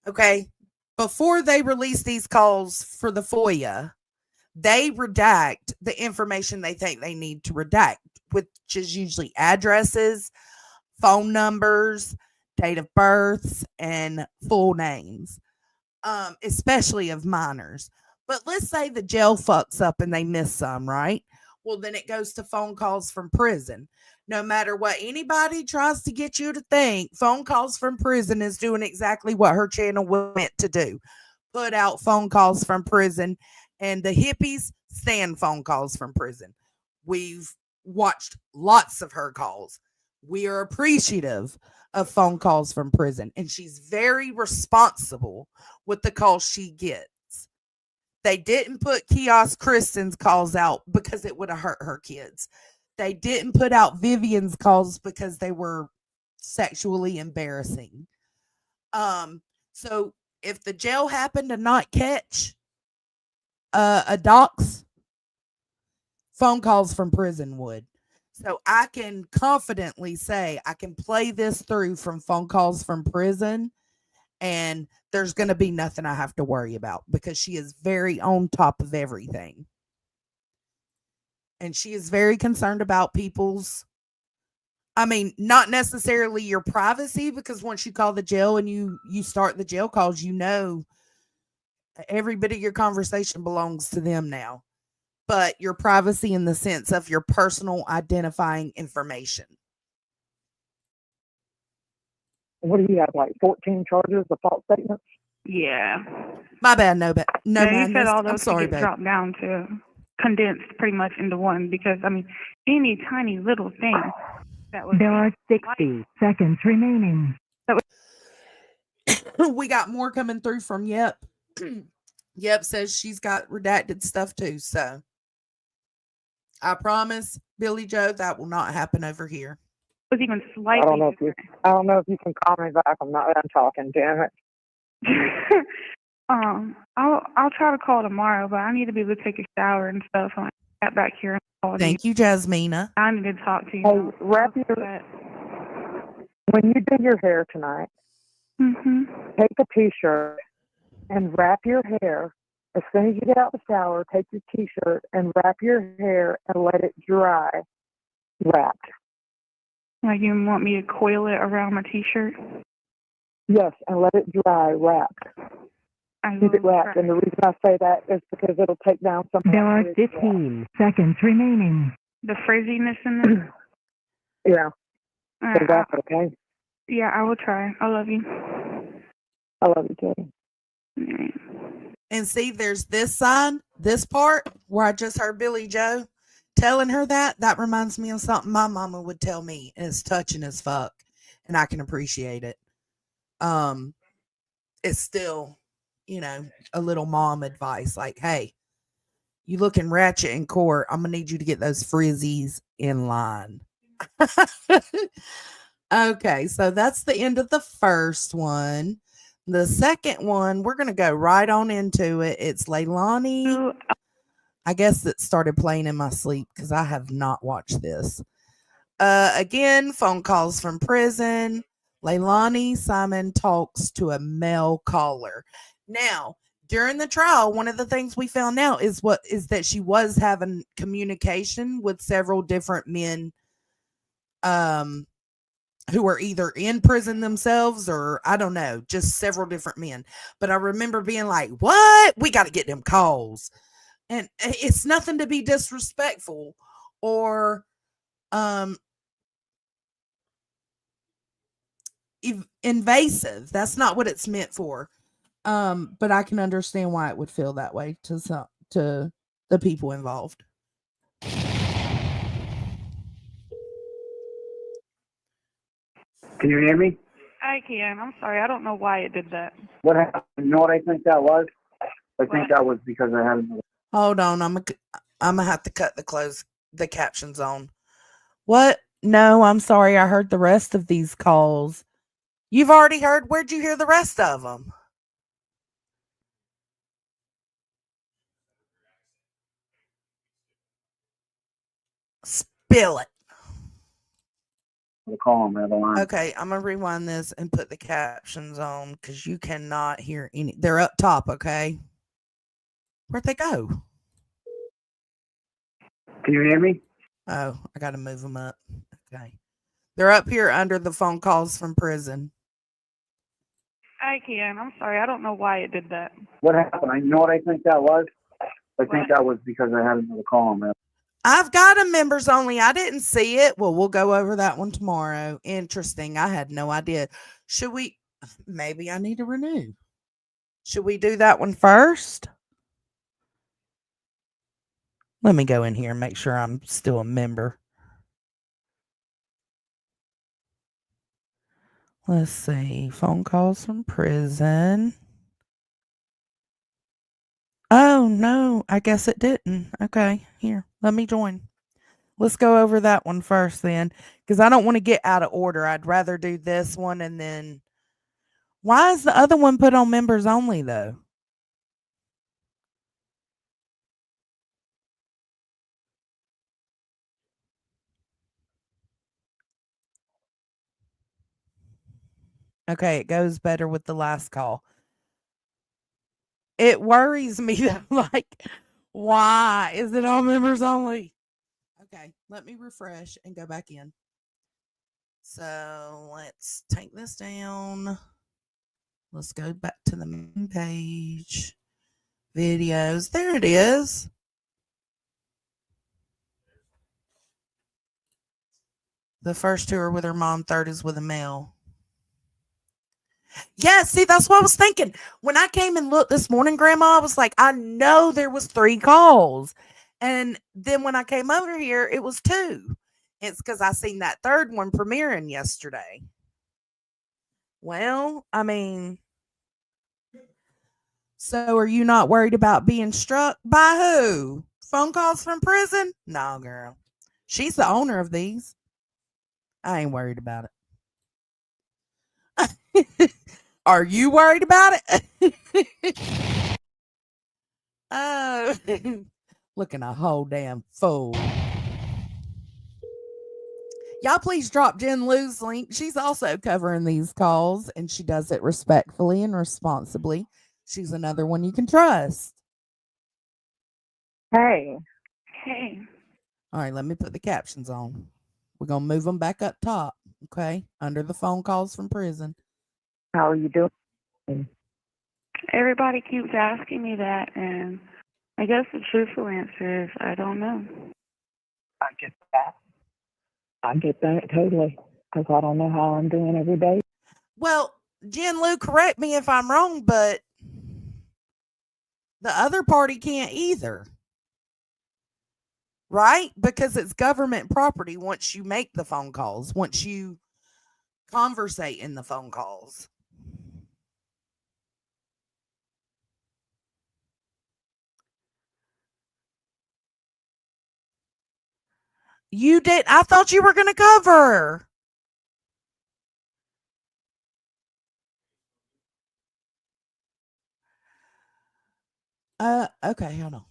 Okay. Before they release these calls for the FOIA, they redact the information they think they need to redact, which is usually addresses, phone numbers, date of births, and full names, especially of minors. But let's say the jail fucks up and they miss some, right? Well, then it goes to phone calls from prison. No matter what anybody tries to get you to think, phone calls from prison is doing exactly what her channel was meant to do. Put out phone calls from prison, and the hippies stand phone calls from prison. We've watched lots of her calls. We are appreciative of phone calls from prison, and she's very responsible with the calls she gets. They didn't put Kiosk Kristen's calls out because it would have hurt her kids. They didn't put out Vivian's calls because they were sexually embarrassing. So if the jail happened to not catch a dox, phone calls from prison would. So I can confidently say I can play this through from phone calls from prison, and there's going to be nothing I have to worry about because she is very on top of everything. And she is very concerned about people's, not necessarily your privacy, because once you call the jail and you start the jail calls, every bit of your conversation belongs to them now. But your privacy in the sense of your personal identifying information. What do you have, like 14 charges of false statements? Yeah. My bad, no, You madness. said all I'm those sorry, could get babe. dropped down to condensed pretty much into one, because any tiny little thing that was There are 60 seconds remaining. We got more coming through from Yep. Yep says she's got redacted stuff too, so I promise, Billy Joe, that will not happen over here. was even slightly I don't know if you can call me back. I'm not done talking, damn it. I'll try to call tomorrow, but I need to be able to take a shower and stuff. And I got back here and called Thank you, Jasmina. I need to talk to you. Hey, when you do your hair tonight, take a t-shirt and wrap your hair. As soon as you get out of the shower, take your t-shirt and wrap your hair and let it dry wrapped. Like you want me to coil it around my t-shirt? Yes, and let it dry wrapped. Keep it wrapped. And the reason I say that is because it'll take down some. There are 15 seconds remaining. The frizziness in it? Yeah. Right, Wrap it, okay? Yeah, I will try. I love you. I love you, too. And see, there's this sign, this part where I just heard Billy Joe telling her that reminds me of something my mama would tell me, and it's touching as fuck, and I can appreciate it. It's still, a little mom advice, like, hey, you looking ratchet in court, I'm gonna need you to get those frizzies in line. Okay, so that's the end of the first one. The second one, we're gonna go right on into it. It's Leilani. I guess it started playing in my sleep because I have not watched this. Again, phone calls from prison. Leilani Simon talks to a male caller. Now, during the trial, one of the things we found out is that she was having communication with several different men who are either in prison themselves or I don't know, just several different men. But I remember being like, what? We got to get them calls. And it's nothing to be disrespectful or um invasive. That's not what it's meant for. But I can understand why it would feel that way to the people involved. Can you hear me? I can. I'm sorry. I don't know why it did that. What happened? You know what I think that was? I think What? that was because I had another. Hold on, I'm gonna have to cut the captions on. What? No, I'm sorry. I heard the rest of these calls. You've already heard. Where'd you hear the rest of them? Spill it. The call on the other line. Okay, I'm gonna rewind this and put the captions on because you cannot hear any. They're up top. Okay, where'd they go? Can you hear me? Oh, I got to move them up. Okay, they're up here under the phone calls from prison. I can. I'm sorry. I don't know why it did that. What happened? You know what I think that was? I What? think that was because I had another call on that. I've got a members only. I didn't see it. Well, we'll go over that one tomorrow. Interesting. I had no idea. Should we? Maybe I need to renew. Should we do that one first? Let me go in here and make sure I'm still a member. Let's see. Phone calls from prison. Oh, no. I guess it didn't. Okay. Here. Let me join. Let's go over that one first then, because I don't want to get out of order. I'd rather do this one and then. Why is the other one put on members only, though? Okay, it goes better with the last call. It worries me though, like, why is it on members only? Okay, let me refresh and go back in. So let's take this down. Let's go back to the main page. Videos. There it is. The first two are with her mom, third is with a male. Yeah, see, that's what I was thinking. When I came and looked this morning, Grandma, I was like, I know there was 3 calls. And then when I came over here, it was 2. It's because I seen that third one premiering yesterday. Well, I mean, so are you not worried about being struck by who? Phone calls from prison? No, girl. She's the owner of these. I ain't worried about it. Are you worried about it? Oh, looking a whole damn fool. Y'all please drop Jen Lou's link. She's also covering these calls and she does it respectfully and responsibly. She's another one you can trust. Hey, Hey. All right, let me put the captions on. We're going to move them back up top, okay? Under the phone calls from prison. how are you doing? Everybody keeps asking me that, and I guess the truthful answer is I don't know. I get that. I get that totally, because I don't know how I'm doing every day. Well, Jen Lou, correct me if I'm wrong, but the other party can't either. Right? Because it's government property once you make the phone calls, once you conversate in the phone calls. You did. I thought you were going to cover. Okay, hold on.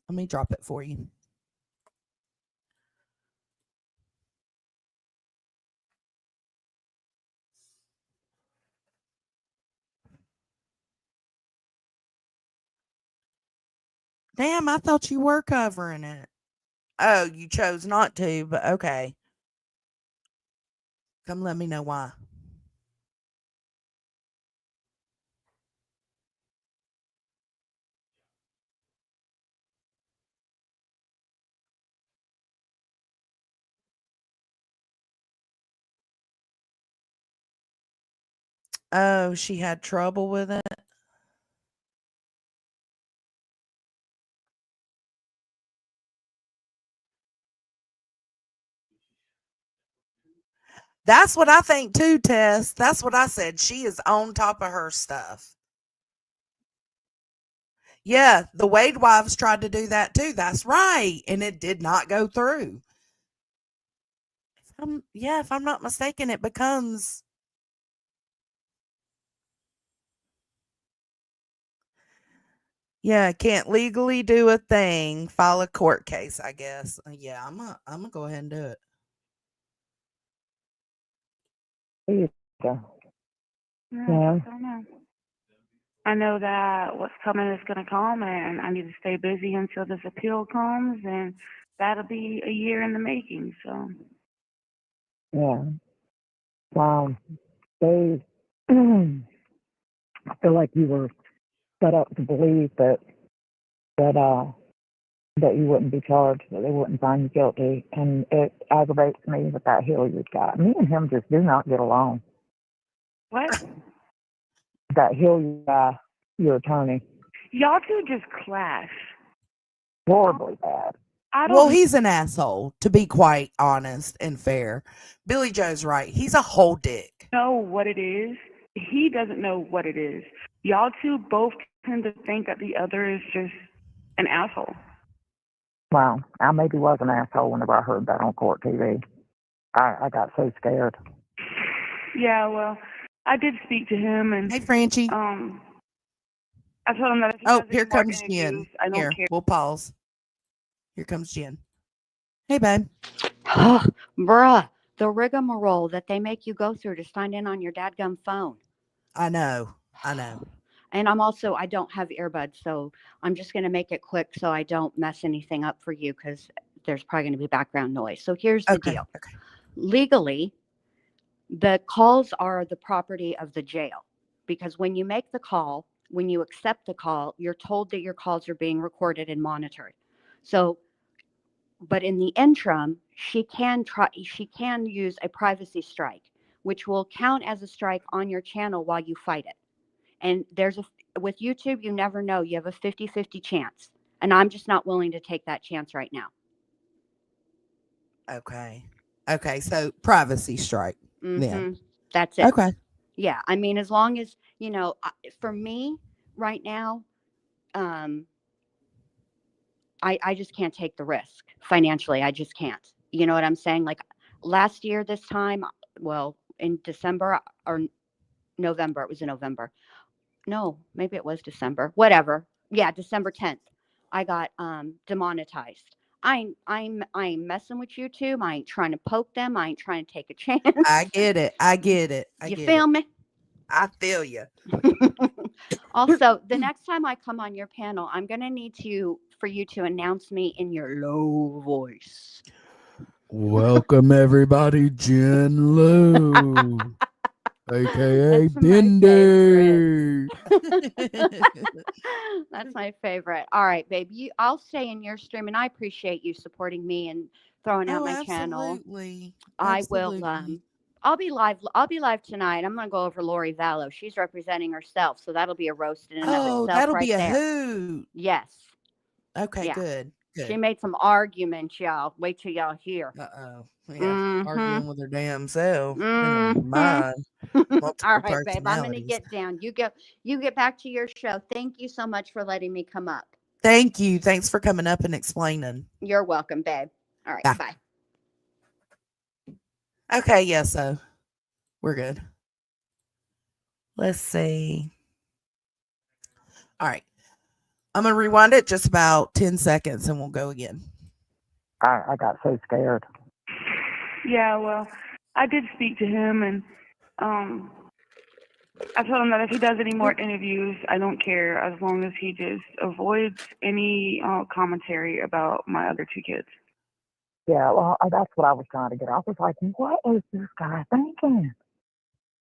Let me drop it for you. Damn, I thought you were covering it. Oh, you chose not to, but okay. Come let me know why. Oh, she had trouble with it. That's what I think too, Tess. That's what I said. She is on top of her stuff. Yeah, the Wade wives tried to do that too. That's right. And it did not go through. If I'm not mistaken, it becomes. Yeah, can't legally do a thing, file a court case, I guess. Yeah, I'm gonna go ahead and do it. There you go. No, Yeah. I don't know. I know that what's coming is going to come, and I need to stay busy until this appeal comes, and that'll be a year in the making. So, Yeah. Wow. They, I feel like you were set up to believe that you wouldn't be charged, that they wouldn't find you guilty, and it aggravates me with that Hilliard guy. Me and him just do not get along. what? That Hilliard guy, your attorney, Y'all two just clash. horribly bad. I Well, don't he's an asshole, to be quite honest and fair. Billy Joe's right. He's a whole dick. know what it is. He doesn't know what it is. Y'all two both tend to think that the other is just an asshole. Wow. I maybe was an asshole whenever I heard that on court TV. I got so scared. Yeah, well, I did speak to him, and Hey, Francie. I told him that if he Oh, does here any more comes Jen. interviews, I don't Here, care. we'll pause. Here comes Jen. Hey, babe. Bruh, the rigmarole that they make you go through to sign in on your dadgum phone. I know. And I don't have earbuds, so I'm just going to make it quick so I don't mess anything up for you because there's probably going to be background noise. So here's the deal. Okay. Legally, the calls are the property of the jail because when you make the call, when you accept the call, you're told that your calls are being recorded and monitored. So, but in the interim, she can use a privacy strike, which will count as a strike on your channel while you fight it. And with YouTube, you never know. You have a 50-50 chance. And I'm just not willing to take that chance right now. Okay. So privacy strike. Mm-hmm. Yeah. That's it. Okay. Yeah. I mean, as long as, for me right now, I just can't take the risk financially. I just can't. You know what I'm saying? Like last year, this time, well, in December or November, it was in November. No, maybe it was December. Whatever. Yeah, December 10th. I got demonetized. I ain't messing with YouTube. I ain't trying to poke them. I ain't trying to take a chance. I get it. You feel me? I feel you. Also, the next time I come on your panel, I'm going to need for you to announce me in your low voice. Welcome everybody, Jen Lou, aka Bindi. That's my favorite. All right, babe. I'll stay in your stream, and I appreciate you supporting me and throwing out my channel. Absolutely. I will. I'll be live. I'll be live tonight. I'm going to go over Lori Vallow. She's representing herself, so that'll be a roast in and of itself. That'll right be a there. hoot. Yes. Okay, Yeah. Good. She made some arguments, y'all. Wait till y'all hear. Yeah, arguing with her damn self. Mm-hmm. Mine. All right, babe. I'm gonna get down. You get back to your show. Thank you so much for letting me come up. Thank you. Thanks for coming up and explaining. You're welcome, babe. All right, bye. Okay, yeah, so we're good. Let's see. All right. I'm going to rewind it just about 10 seconds and we'll go again. I got so scared. Yeah, well, I did speak to him, and I told him that if he does any more interviews, I don't care as long as he just avoids any commentary about my other two kids. Yeah, well, that's what I was trying to get. I was like, what is this guy thinking?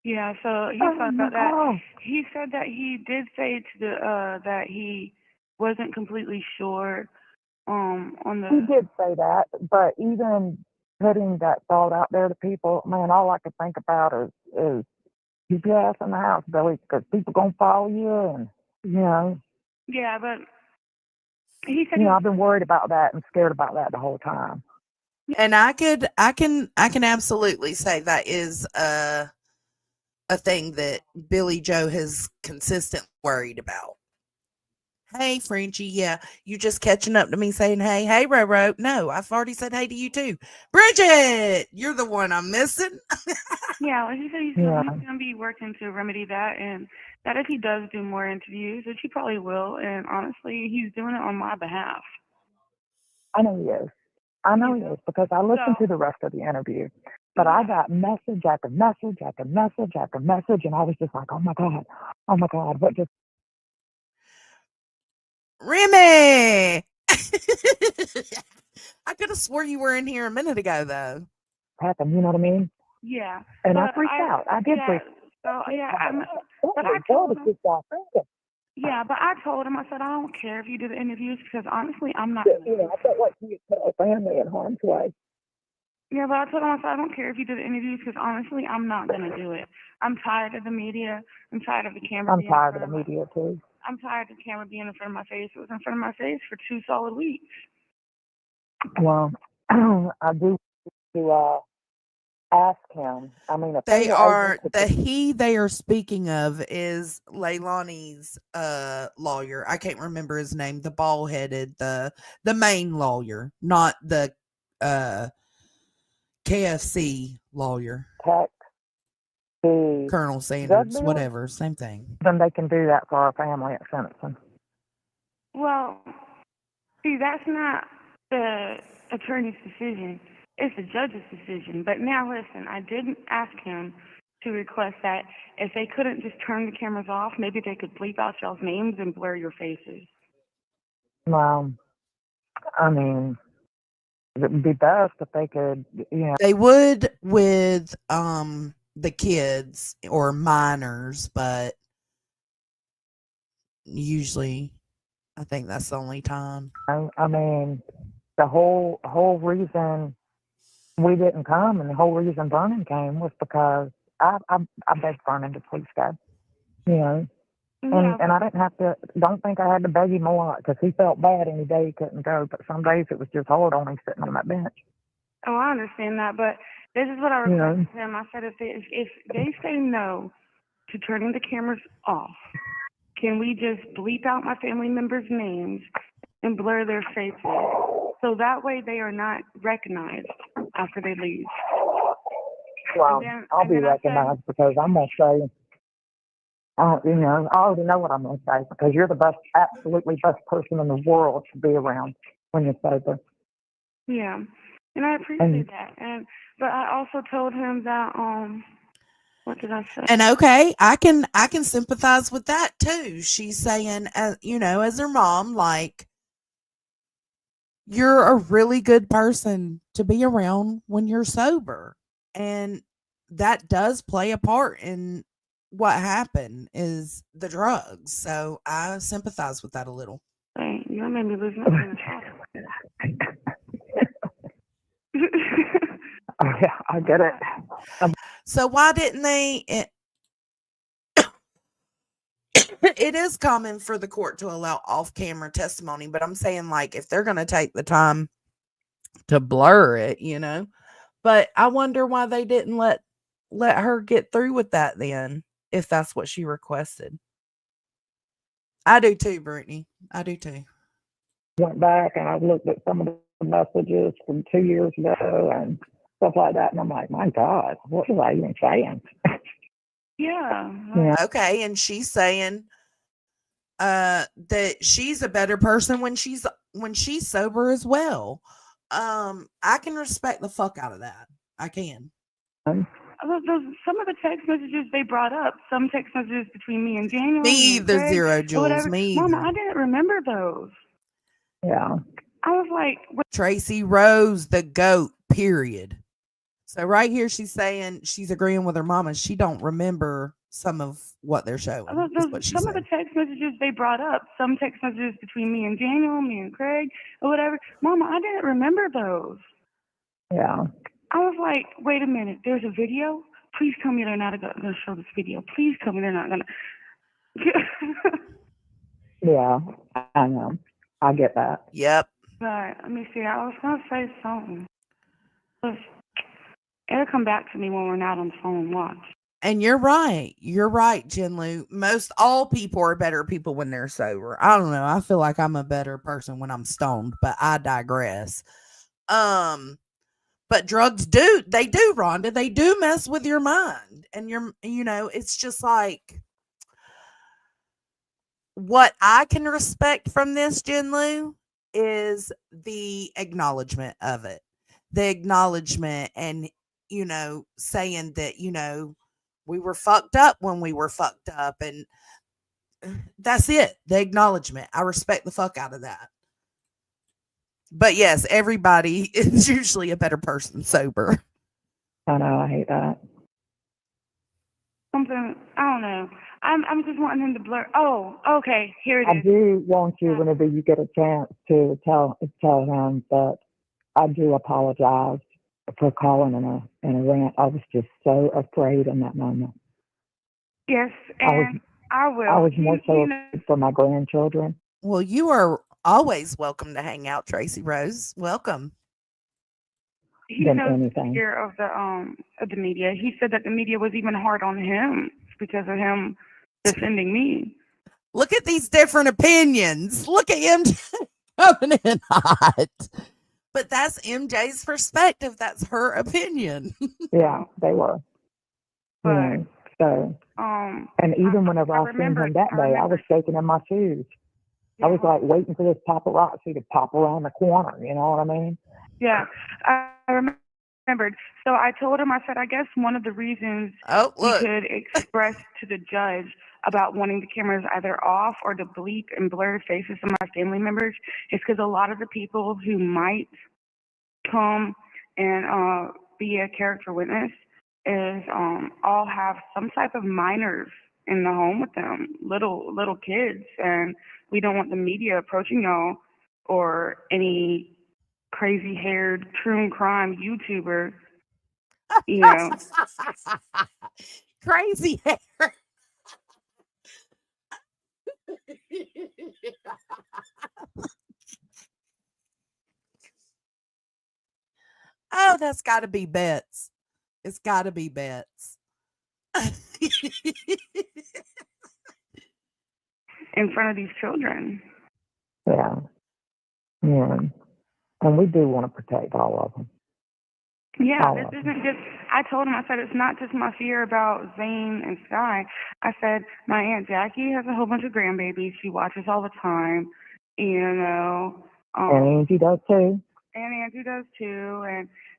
Yeah, so he Oh found my out that God. he said that he did say to the that he wasn't completely sure on He the did say that, but even putting that thought out there to people, man, all I could think about is keep your ass in the house, Billy, because people gonna follow you, and yeah, but he said he I've been worried about that and scared about that the whole time. And I can absolutely say that is a thing that Billy Joe has consistently worried about. Hey, Frenchie, yeah, you just catching up to me saying, hey, Roro. No, I've already said hey to you too. Bridget, you're the one I'm missing. yeah, well, he said he's gonna be working to remedy that, and that if he does do more interviews, which he probably will, and honestly, he's doing it on my behalf. I know he is. I know he is because I listened to the rest of the interview, but I got message after message after message after message, and I was just like, oh my God, what just Remy! I could have swore you were in here a minute ago, though. happened? You know what I mean? Yeah, And I freaked out. I did freak out. So yeah, but I told him. Yeah, but I told him, I said, I don't care if you do the interviews because honestly, I'm not. I felt like he had put our family in harm's way. Yeah, but I told him, I said, I don't care if you do the interviews because honestly, I'm not going to do it. I'm tired of the media. I'm tired of the camera. I'm tired of the media too. I'm tired of the camera being in front of my face. It was in front of my face for 2 solid weeks. Well, I do to ask him. I mean, if they are they are speaking of is Leilani's lawyer. I can't remember his name. The bald headed, the main lawyer, not the KFC lawyer. Colonel Sanders, whatever, same thing. Then they can do that for our family at sentencing. Well, see, that's not the attorney's decision. It's the judge's decision. But now listen, I didn't ask him to request that if they couldn't just turn the cameras off, maybe they could bleep out y'all's names and blur your faces. Well, I mean, it would be best if they could, They would with the kids or minors, but usually I think that's the only time. I mean, the whole reason we didn't come and the whole reason Vernon came was because I begged Vernon to please go, And I didn't have to, don't think I had to beg him a lot because he felt bad any day he couldn't go, but some days it was just hard on him sitting on that bench. Oh, I understand that, but this is what I requested him. I said if they say no to turning the cameras off, can we just bleep out my family members' names and blur their faces so that way they are not recognized after they leave? Well, I'll be recognized because I'm going to say, I already know what I'm going to say because you're the absolutely best person in the world to be around when you're sober. Yeah. And I appreciate that. But I also told him that what did I say? And okay, I can sympathize with that too. She's saying, as her mom, like, you're a really good person to be around when you're sober, and that does play a part in what happened is the drugs. So I sympathize with that a little. Hey, you made me lose my train of thought. Oh, yeah, I get it. So why didn't they? It is common for the court to allow off-camera testimony, but I'm saying, like, if they're going to take the time to blur it, But I wonder why they didn't let her get through with that then, if that's what she requested. I do too, Brittany. I do too. Went back and I looked at some of the messages from 2 years ago and stuff like that, and I'm like, my God, what was I even saying? Yeah. Okay, and she's saying that she's a better person when she's sober as well. I can respect the fuck out of that. I can. Some of the text messages they brought up, some text messages between me and Daniel. Me either, Zero Jules. Me either. Mama, I didn't remember those. Yeah. I was like, Tracy Rose, the GOAT, period. So right here, she's saying she's agreeing with her mama. She don't remember some of what they're showing. Is what she some of the said. text messages they brought up, some text messages between me and Daniel, me and Craig, or whatever. Mama, I didn't remember those. Yeah. I was like, wait a minute, there's a video? Please tell me they're not going to show this video. Please tell me they're not going to. Yeah, I know. I get that. Yep. But let me see, I was going to say something. It'll come back to me when we're not on the phone. Watch. And you're right. You're right, Jinlu. Most all people are better people when they're sober. I don't know. I feel like I'm a better person when I'm stoned, but I digress. But drugs do, Rhonda. They do mess with your mind. And it's just like what I can respect from this, Jinlu, is the acknowledgement of it. The acknowledgement and, saying that, we were fucked up when we were fucked up. And that's it. The acknowledgement. I respect the fuck out of that. But yes, everybody is usually a better person sober. I know. I hate that. Something, I don't know. I'm just wanting him to blur. Oh, okay. Here it I is. do want you, whenever you get a chance, to tell him that I do apologize for calling in a rant. I was just so afraid in that moment. Yes, and I will. I was more so afraid for my grandchildren. Well, you are always welcome to hang out, Tracy Rose. Welcome. He knows the fear of the media. He said that the media was even hard on him because of him defending me. Look at these different opinions. Look at MJ coming in hot. But that's MJ's perspective. That's her opinion. Yeah, they were. But and even whenever I seen him that day, I was shaking in my shoes. Yeah. I was like waiting for this paparazzi to pop around the corner. You know what I mean? Yeah, I remembered. So I told him, I said, I guess one of the reasons we could express to the judge about wanting the cameras either off or to bleep and blur faces of my family members is because a lot of the people who might come and be a character witness is all have some type of minors in the home with them, little kids, and we don't want the media approaching y'all or any crazy-haired true crime YouTuber, Crazy hair. Oh, that's got to be Bets. It's got to be Bets. in front of these children. Yeah. Yeah. And we do want to protect all of them. Yeah, this isn't just, I told him, I said, it's not just my fear about Zane and Sky. I said, my Aunt Jackie has a whole bunch of grandbabies. She watches all the time, and Angie does too. And Angie does too.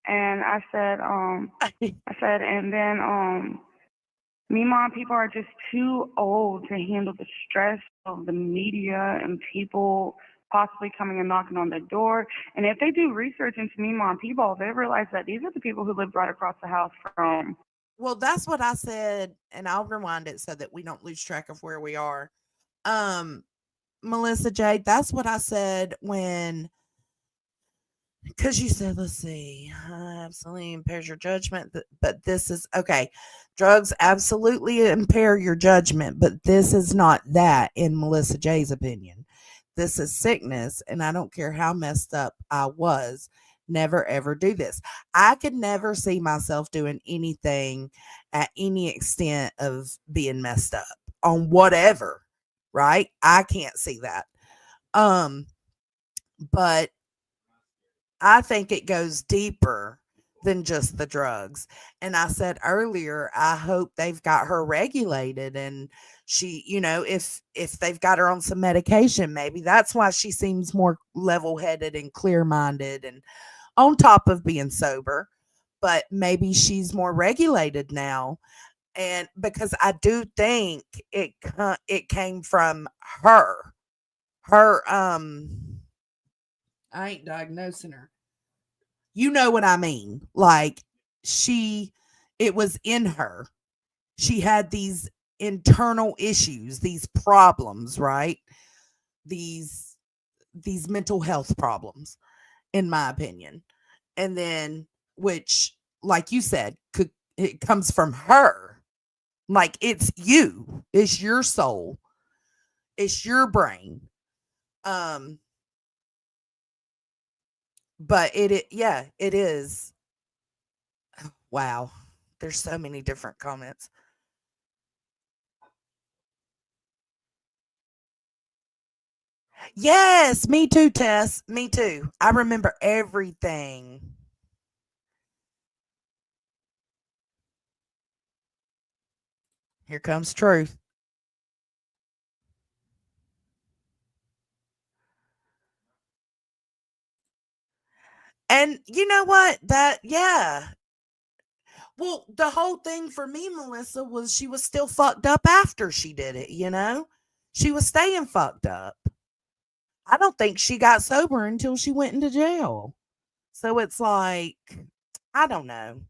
And I said, and then, Meemaw people are just too old to handle the stress of the media and people possibly coming and knocking on their door. And if they do research into Meemaw people, they realize that these are the people who live right across the house from. Well, that's what I said, and I'll rewind it so that we don't lose track of where we are. Melissa J, that's what I said when, because you said, let's see, absolutely impairs your judgment, but this is, okay, drugs absolutely impair your judgment, but this is not that in Melissa J's opinion. This is sickness, and I don't care how messed up I was, never ever do this. I could never see myself doing anything at any extent of being messed up on whatever, right? I can't see that. But I think it goes deeper than just the drugs. And I said earlier, I hope they've got her regulated, and she, if they've got her on some medication, maybe that's why she seems more level-headed and clear-minded and on top of being sober, but maybe she's more regulated now. And because I do think it came from her I ain't diagnosing her. You know what I mean? Like it was in her. She had these internal issues, these problems, right? These these mental health problems, in my opinion. And then, which, like you said, it comes from her. Like it's you, it's your soul, it's your brain. Um, but yeah, it is. Wow, there's so many different comments. Yes, me too, Tess. Me too. I remember everything. Here comes truth. And you know what? Yeah. Well, the whole thing for me, Melissa, was she was still fucked up after she did it, you know? She was staying fucked up. I don't think she got sober until she went into jail. So it's like, I don't know.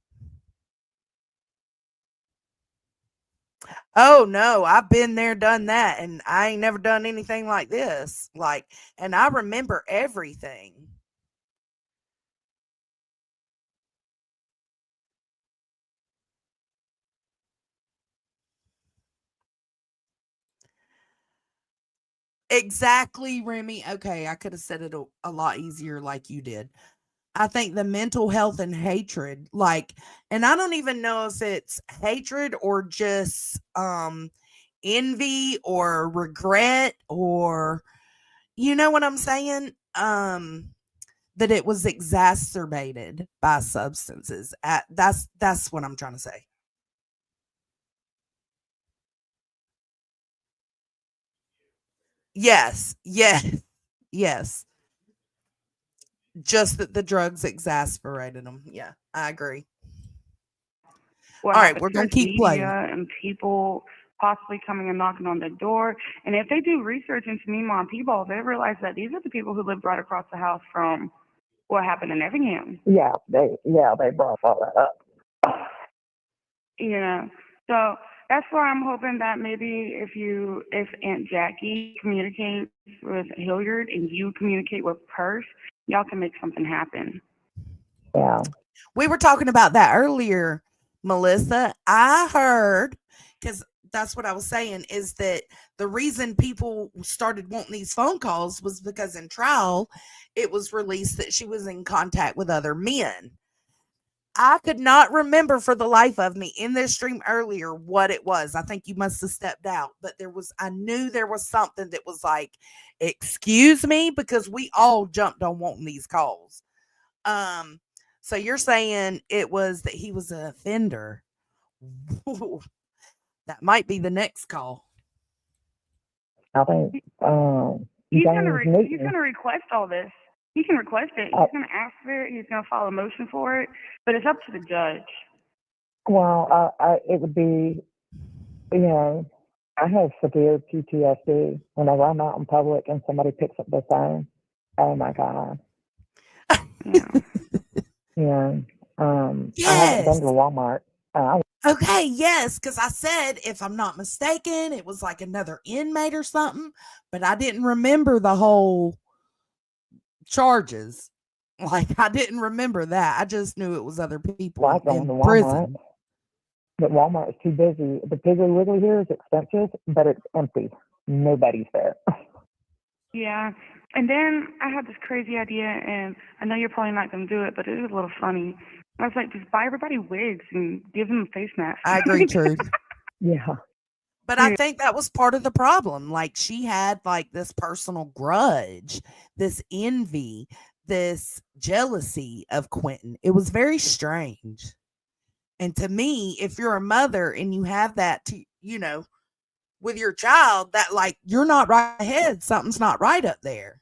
Oh no, I've been there, done that, and I ain't never done anything like this. Like, and I remember everything. Exactly, Remy. Okay, I could have said it a lot easier like you did. I think the mental health and hatred, like, and I don't even know if it's hatred or just envy or regret, or you know what I'm saying? That it was exacerbated by substances. That's what I'm trying to say. Yes, yes, yes. Just that the drugs exasperated them. Yeah, I agree. What All right, happens we're gonna with keep media playing. and people possibly coming and knocking on the door. And if they do research into Meemaw and Peebles, they realize that these are the people who lived right across the house from what happened in Effingham. They brought all that up. You know, so that's why I'm hoping that maybe if Aunt Jackie communicates with Hilliard and you communicate with Purse, y'all can make something happen. Yeah. We were talking about that earlier, Melissa. I heard, because that's what I was saying, is that the reason people started wanting these phone calls was because in trial, it was released that she was in contact with other men. I could not remember for the life of me in this stream earlier what it was. I think you must have stepped out, but I knew there was something that was like, excuse me, because we all jumped on wanting these calls. Um, so you're saying it was that he was an offender. That might be the next call. I think He's James gonna request all this. He can request it. He's gonna ask for it. He's gonna file a motion for it, but it's up to the judge. Well, it would be, I have severe PTSD. Whenever I'm out in public and somebody picks up their phone, oh my God. Yeah. Yeah. I haven't been Yes. to Walmart. Okay, yes, because I said, if I'm not mistaken, it was like another inmate or something, but I didn't remember the whole charges. Like, I didn't remember that. I just knew it was other people Like going in to Walmart, prison. but Walmart is too busy. The Piggly Wiggly here is expensive, but it's empty. Nobody's there. Yeah. And then I had this crazy idea, and I know you're probably not gonna do it, but it is a little funny. I was like, just buy everybody wigs and give them a face mask. I agree, Truth. Yeah. But I think that was part of the problem. Like, she had like this personal grudge, this envy, this jealousy of Quentin. It was very strange. And to me, if you're a mother and you have that to, with your child, that like you're not right ahead, something's not right up there.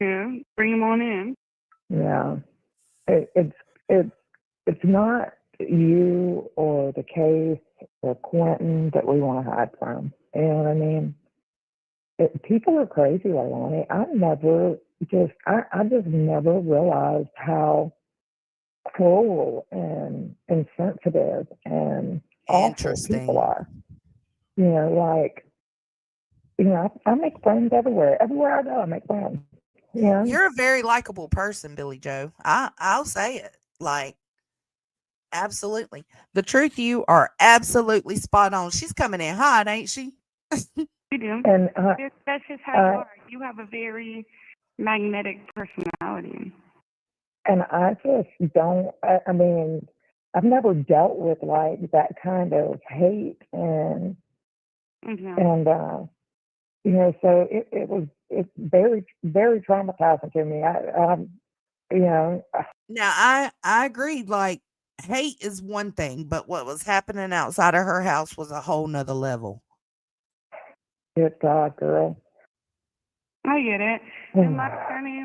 Yeah, bring them on in. Yeah. It's not you or the case or Quentin that we want to hide from. You know what I mean? People are crazy, Leilani. I never I just never realized how cruel and insensitive and awful people Interesting. are. You know, like, I make friends everywhere. Everywhere I go, I make friends. You know, You're a very likable person, Billy Joe. I'll say it. Like, absolutely. The truth, you are absolutely spot on. She's coming in hot, ain't she? You do. and That's just how you I are. You have a very magnetic personality. and I just don't. I mean, I've never dealt with like that kind of hate Yeah. and so it's very very traumatizing to me. You know, Now, I agree. Like, hate is one thing, but what was happening outside of her house was a whole nother level. good God, girl. I get it. And my attorney,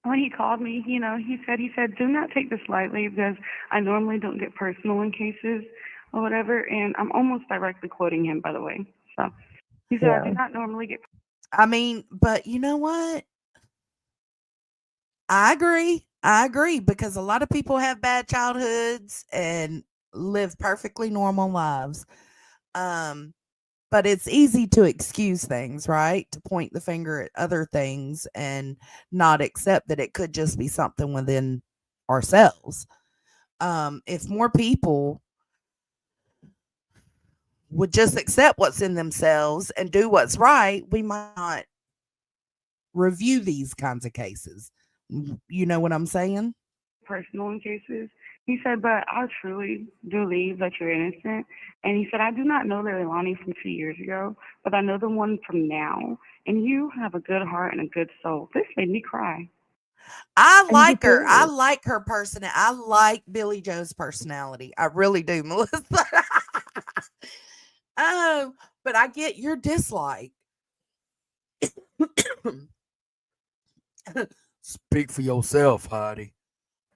when he called me, he said, do not take this lightly because I normally don't get personal in cases or whatever. And I'm almost directly quoting him, by the way. So he said, I do Yeah. not normally get. I mean, but you know what? I agree. I agree because a lot of people have bad childhoods and live perfectly normal lives. Um, but it's easy to excuse things, right? To point the finger at other things and not accept that it could just be something within ourselves. If more people would just accept what's in themselves and do what's right, we might not review these kinds of cases. You know what I'm saying? Personal in cases. He said, but I truly believe that you're innocent. And he said, I do not know the Leilani from 2 years ago, but I know the one from now. And you have a good heart and a good soul. This made me cry. I And you like her. I do. like her person. I like Billy Joe's personality. I really do, Melissa. Oh, but I get your dislike. Speak for yourself, Heidi.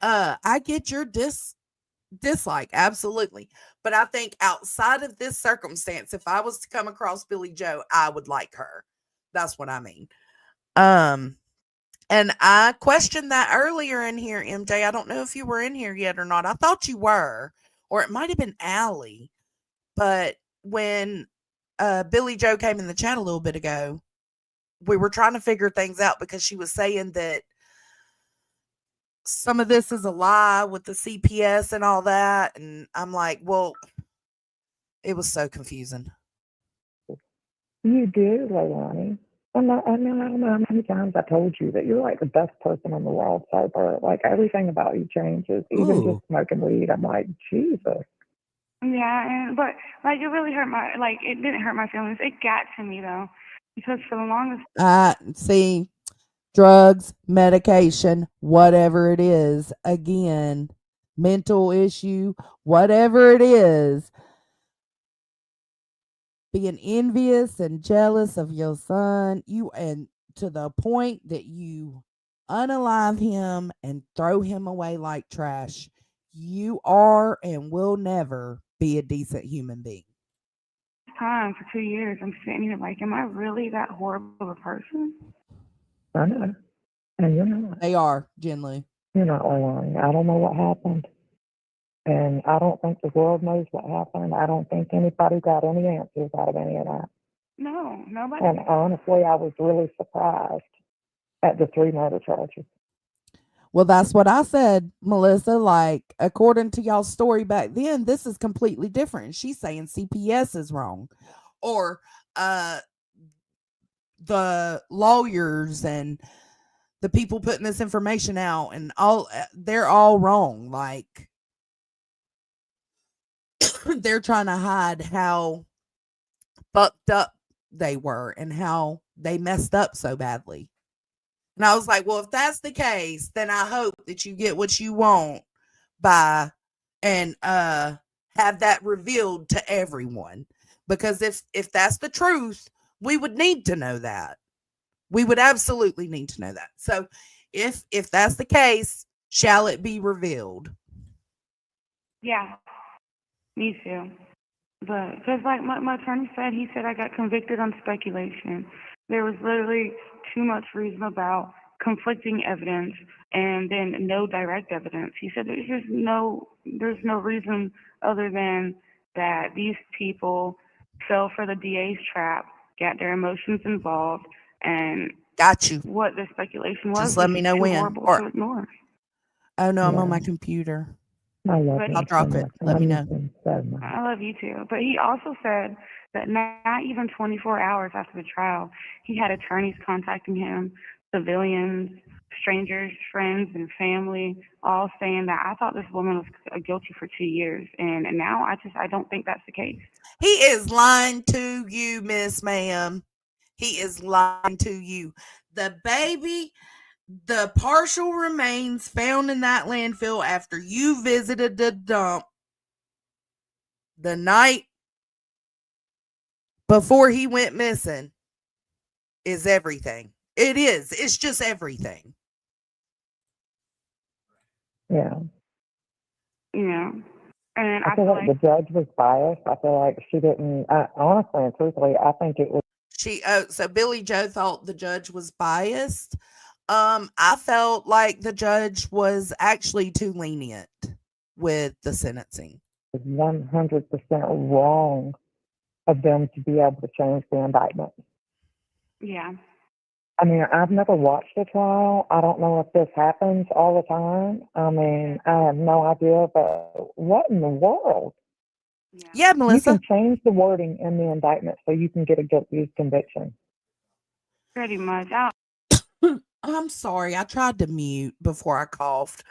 I get your dislike, absolutely. But I think outside of this circumstance, if I was to come across Billy Joe, I would like her. That's what I mean. Um, and I questioned that earlier in here, MJ. I don't know if you were in here yet or not. I thought you were, or it might have been Allie. But when Billy Joe came in the chat a little bit ago, we were trying to figure things out because she was saying that some of this is a lie with the CPS and all that. And I'm like, well, it was so confusing. You do, Leilani. I mean, I don't know how many times I told you that you're like the best person in the world sober. Like everything about you changes, even just Ooh. smoking weed. I'm like, Jesus. Yeah, but like it really hurt it didn't hurt my feelings. It got to me though, because for the longest. See, drugs, medication, whatever it is, again, mental issue, whatever it is, being envious and jealous of your son, you and to the point that you unalive him and throw him away like trash. You are and will never be a decent human being. Time for 2 years, I'm sitting here like, am I really that horrible of a person? I know. And you're not. They are, Jen. You're not lying. I don't know what happened. And I don't think the world knows what happened. I don't think anybody got any answers out of any of that. No, nobody. And honestly, I was really surprised at the 3 murder charges. Well, that's what I said, Melissa. Like, according to y'all's story back then, this is completely different. She's saying CPS is wrong. Or the lawyers and the people putting this information out and all they're all wrong. Like they're trying to hide how fucked up they were and how they messed up so badly. And I was like, well, if that's the case, then I hope that you get what you want by and have that revealed to everyone. Because if that's the truth, we would need to know that. We would absolutely need to know that. So if that's the case, shall it be revealed? Yeah, me too. But because like my attorney said, he said I got convicted on speculation. There was literally too much reason about conflicting evidence and then no direct evidence. He said there's no reason other than that these people fell for the DA's trap, got their emotions involved, and Got you. what the speculation was Just let was me just know too when. horrible Or to ignore. oh no, I'm on Yeah. my computer. I love But him I'll drop so it. much. Let I me miss know. him so much. I love you too. But he also said that not even 24 hours after the trial, he had attorneys contacting him, civilians, strangers, friends, and family, all saying that I thought this woman was guilty for 2 years, and now I don't think that's the case. He is lying to you, Miss Ma'am. He is lying to you. The baby, the partial remains found in that landfill after you visited the dump the night before he went missing is everything. It is. It's just everything. Yeah. Yeah. And I feel like the judge was biased. I feel like she didn't, honestly and truthfully, I think it was. So Billy Joe thought the judge was biased. I felt like the judge was actually too lenient with the sentencing. 100% wrong of them to be able to change the indictment. yeah. I mean, I've never watched a trial. I don't know if this happens all the time. I mean, I have no idea, but what in the world? Yeah, You Melissa. can change the wording in the indictment so you can get a guilty conviction. Pretty much. I'm sorry. I tried to mute before I coughed.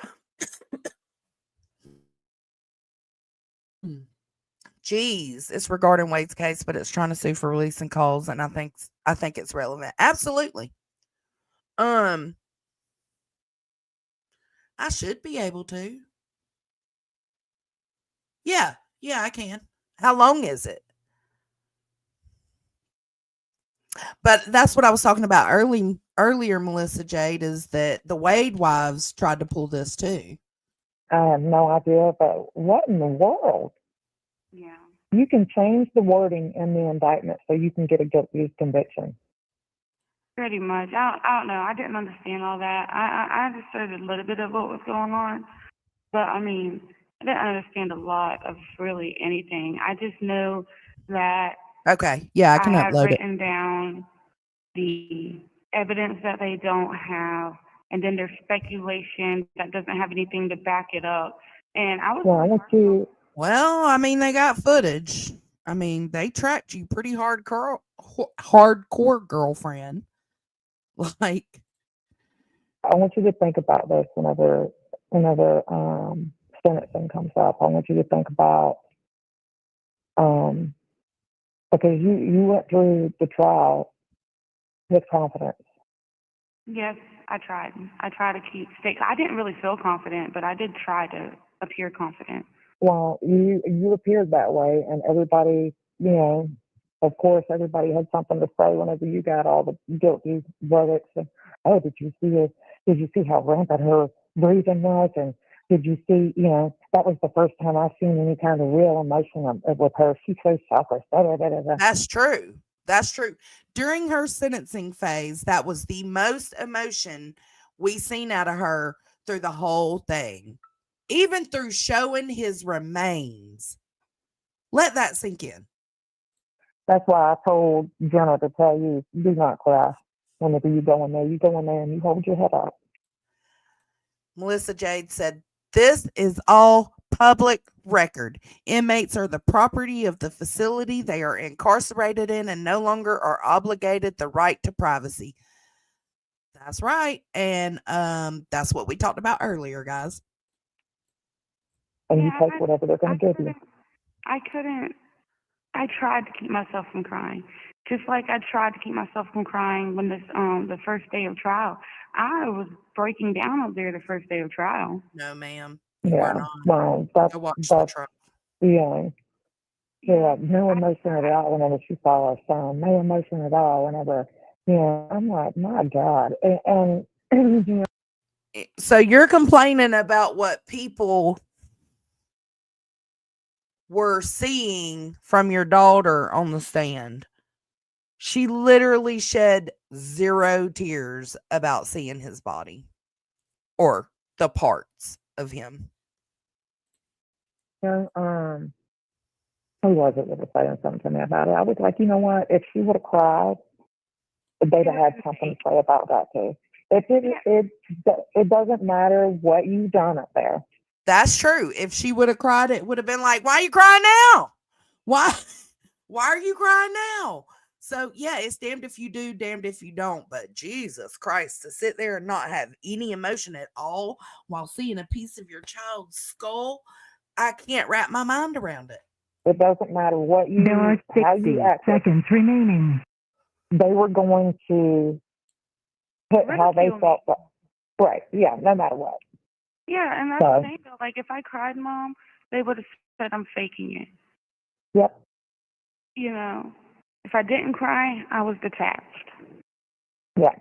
Jeez, it's regarding Wade's case, but it's trying to sue for releasing calls, and I think it's relevant. Absolutely. I should be able to. Yeah, I can. How long is it? But that's what I was talking about earlier, Melissa Jade, is that the Wade wives tried to pull this too. I have no idea, but what in the world? Yeah. You can change the wording in the indictment so you can get a guilty conviction. Pretty much. I don't know. I didn't understand all that. I understood a little bit of what was going on, but I mean, I didn't understand a lot of really anything. I just know that Okay, yeah, I can had upload it. written down the evidence that they don't have, and then there's speculation that doesn't have anything to back it up. And I was Yeah, I want you. Well, I mean, they got footage. I mean, they tracked you pretty hardcore, girlfriend. Like, I want you to think about this whenever sentencing comes up. I want you to think about because you went through the trial with confidence. yes, I tried. I tried to I didn't really feel confident, but I did try to appear confident. Well, you appeared that way, and everybody, of course, everybody had something to say whenever you got all the guilty verdicts. And, oh, did you see how rampant her breathing was? And did you see, that was the first time I've seen any kind of real emotion with her. She's so selfish. that's true. That's true. During her sentencing phase, that was the most emotion we seen out of her through the whole thing. Even through showing his remains. Let that sink in. That's why I told Jenna to tell you, do not cry whenever you go in there. You go in there and you hold your head up. Melissa Jade said, this is all public record. Inmates are the property of the facility they are incarcerated in and no longer are obligated the right to privacy. That's right. And that's what we talked about earlier, guys. And you take whatever they're going to give you. I tried to keep myself from crying. Just like I tried to keep myself from crying when the first day of trial. I was breaking down up there the first day of trial. No, ma'am. Yeah. Well, that's yeah. Yeah, no emotion at all whenever she saw her son. No emotion at all whenever, I'm like, my God. And so you're complaining about what people were seeing from your daughter on the stand. She literally shed 0 tears about seeing his body or the parts of him. You know, who was it that was saying something to me about it? I was like, you know what? If she would have cried, they'd have had something to say about that too. It doesn't matter what you've done up there. That's true. If she would have cried, it would have been like, why are you crying now? Why are you crying now? So yeah, it's damned if you do, damned if you don't. But Jesus Christ, to sit there and not have any emotion at all while seeing a piece of your child's skull, I can't wrap my mind around it. It doesn't matter what you, There are how 60 you act. seconds remaining. They were going to put how they Ridicule me. felt. Right. Yeah. No matter what. Yeah, and that's So, the thing though. Like if I cried, Mom, they would have said I'm faking it. yep. You know, if I didn't cry, I was detached. Yeah.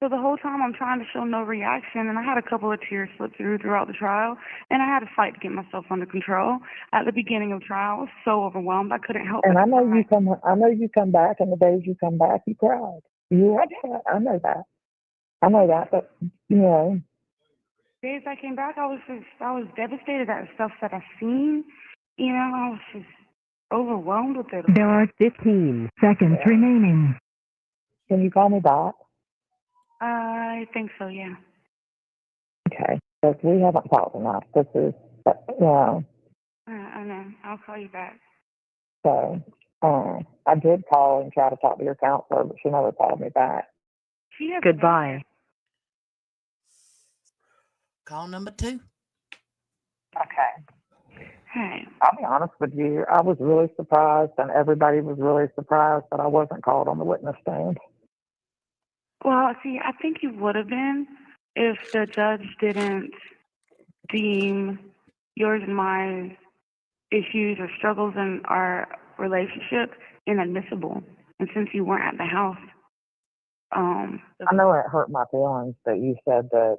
So the whole time I'm trying to show no reaction, and I had a couple of tears slip throughout the trial, and I had to fight to get myself under control. At the beginning of trial, I was so overwhelmed I couldn't help And but I know cry. you come back, and the days you come back, you cried. You had that. I know that. But you know, Days I came back, I was devastated at the stuff that I seen. You know, I was just overwhelmed with it. There are 15 seconds remaining. can you call me back? I think so, yeah. Okay. Because we haven't talked enough. This is, I know. I'll call you back. so. I did call and try to talk to your counselor, but she never called me back. She has Goodbye. Call number 2. Okay. Hey. I'll be honest with you. I was really surprised, and everybody was really surprised that I wasn't called on the witness stand. Well, see, I think you would have been if the judge didn't deem yours and my issues or struggles in our relationship inadmissible. And since you weren't at the house, I know it hurt my feelings that you said that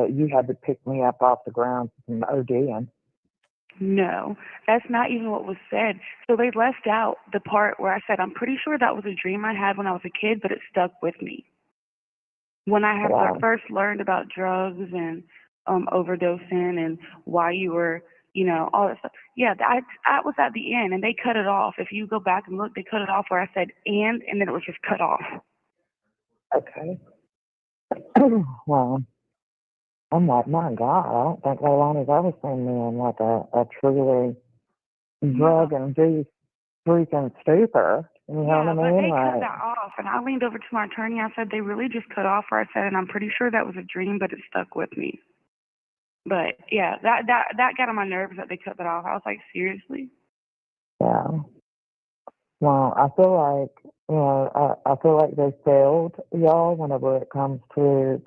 you had to pick me up off the ground from ODing. no, that's not even what was said. So they left out the part where I said, I'm pretty sure that was a dream I had when I was a kid, but it stuck with me. When I had Wow. first learned about drugs and overdosing and why you were, you know, all that stuff. Yeah, I was at the end, and they cut it off. If you go back and look, they cut it off where I said and then it was just cut off. Okay. Well, I'm like, my God, I don't think Leilani's ever seen me in like a truly drug-induced freaking stupor. You know Yeah, what I but mean? they cut Like, that off, and I leaned over to my attorney. I said they really just cut off where I said, and I'm pretty sure that was a dream, but it stuck with me. But yeah, that got on my nerves that they cut that off. I was like, seriously? yeah. Well, I feel like, I feel like they failed y'all whenever it comes to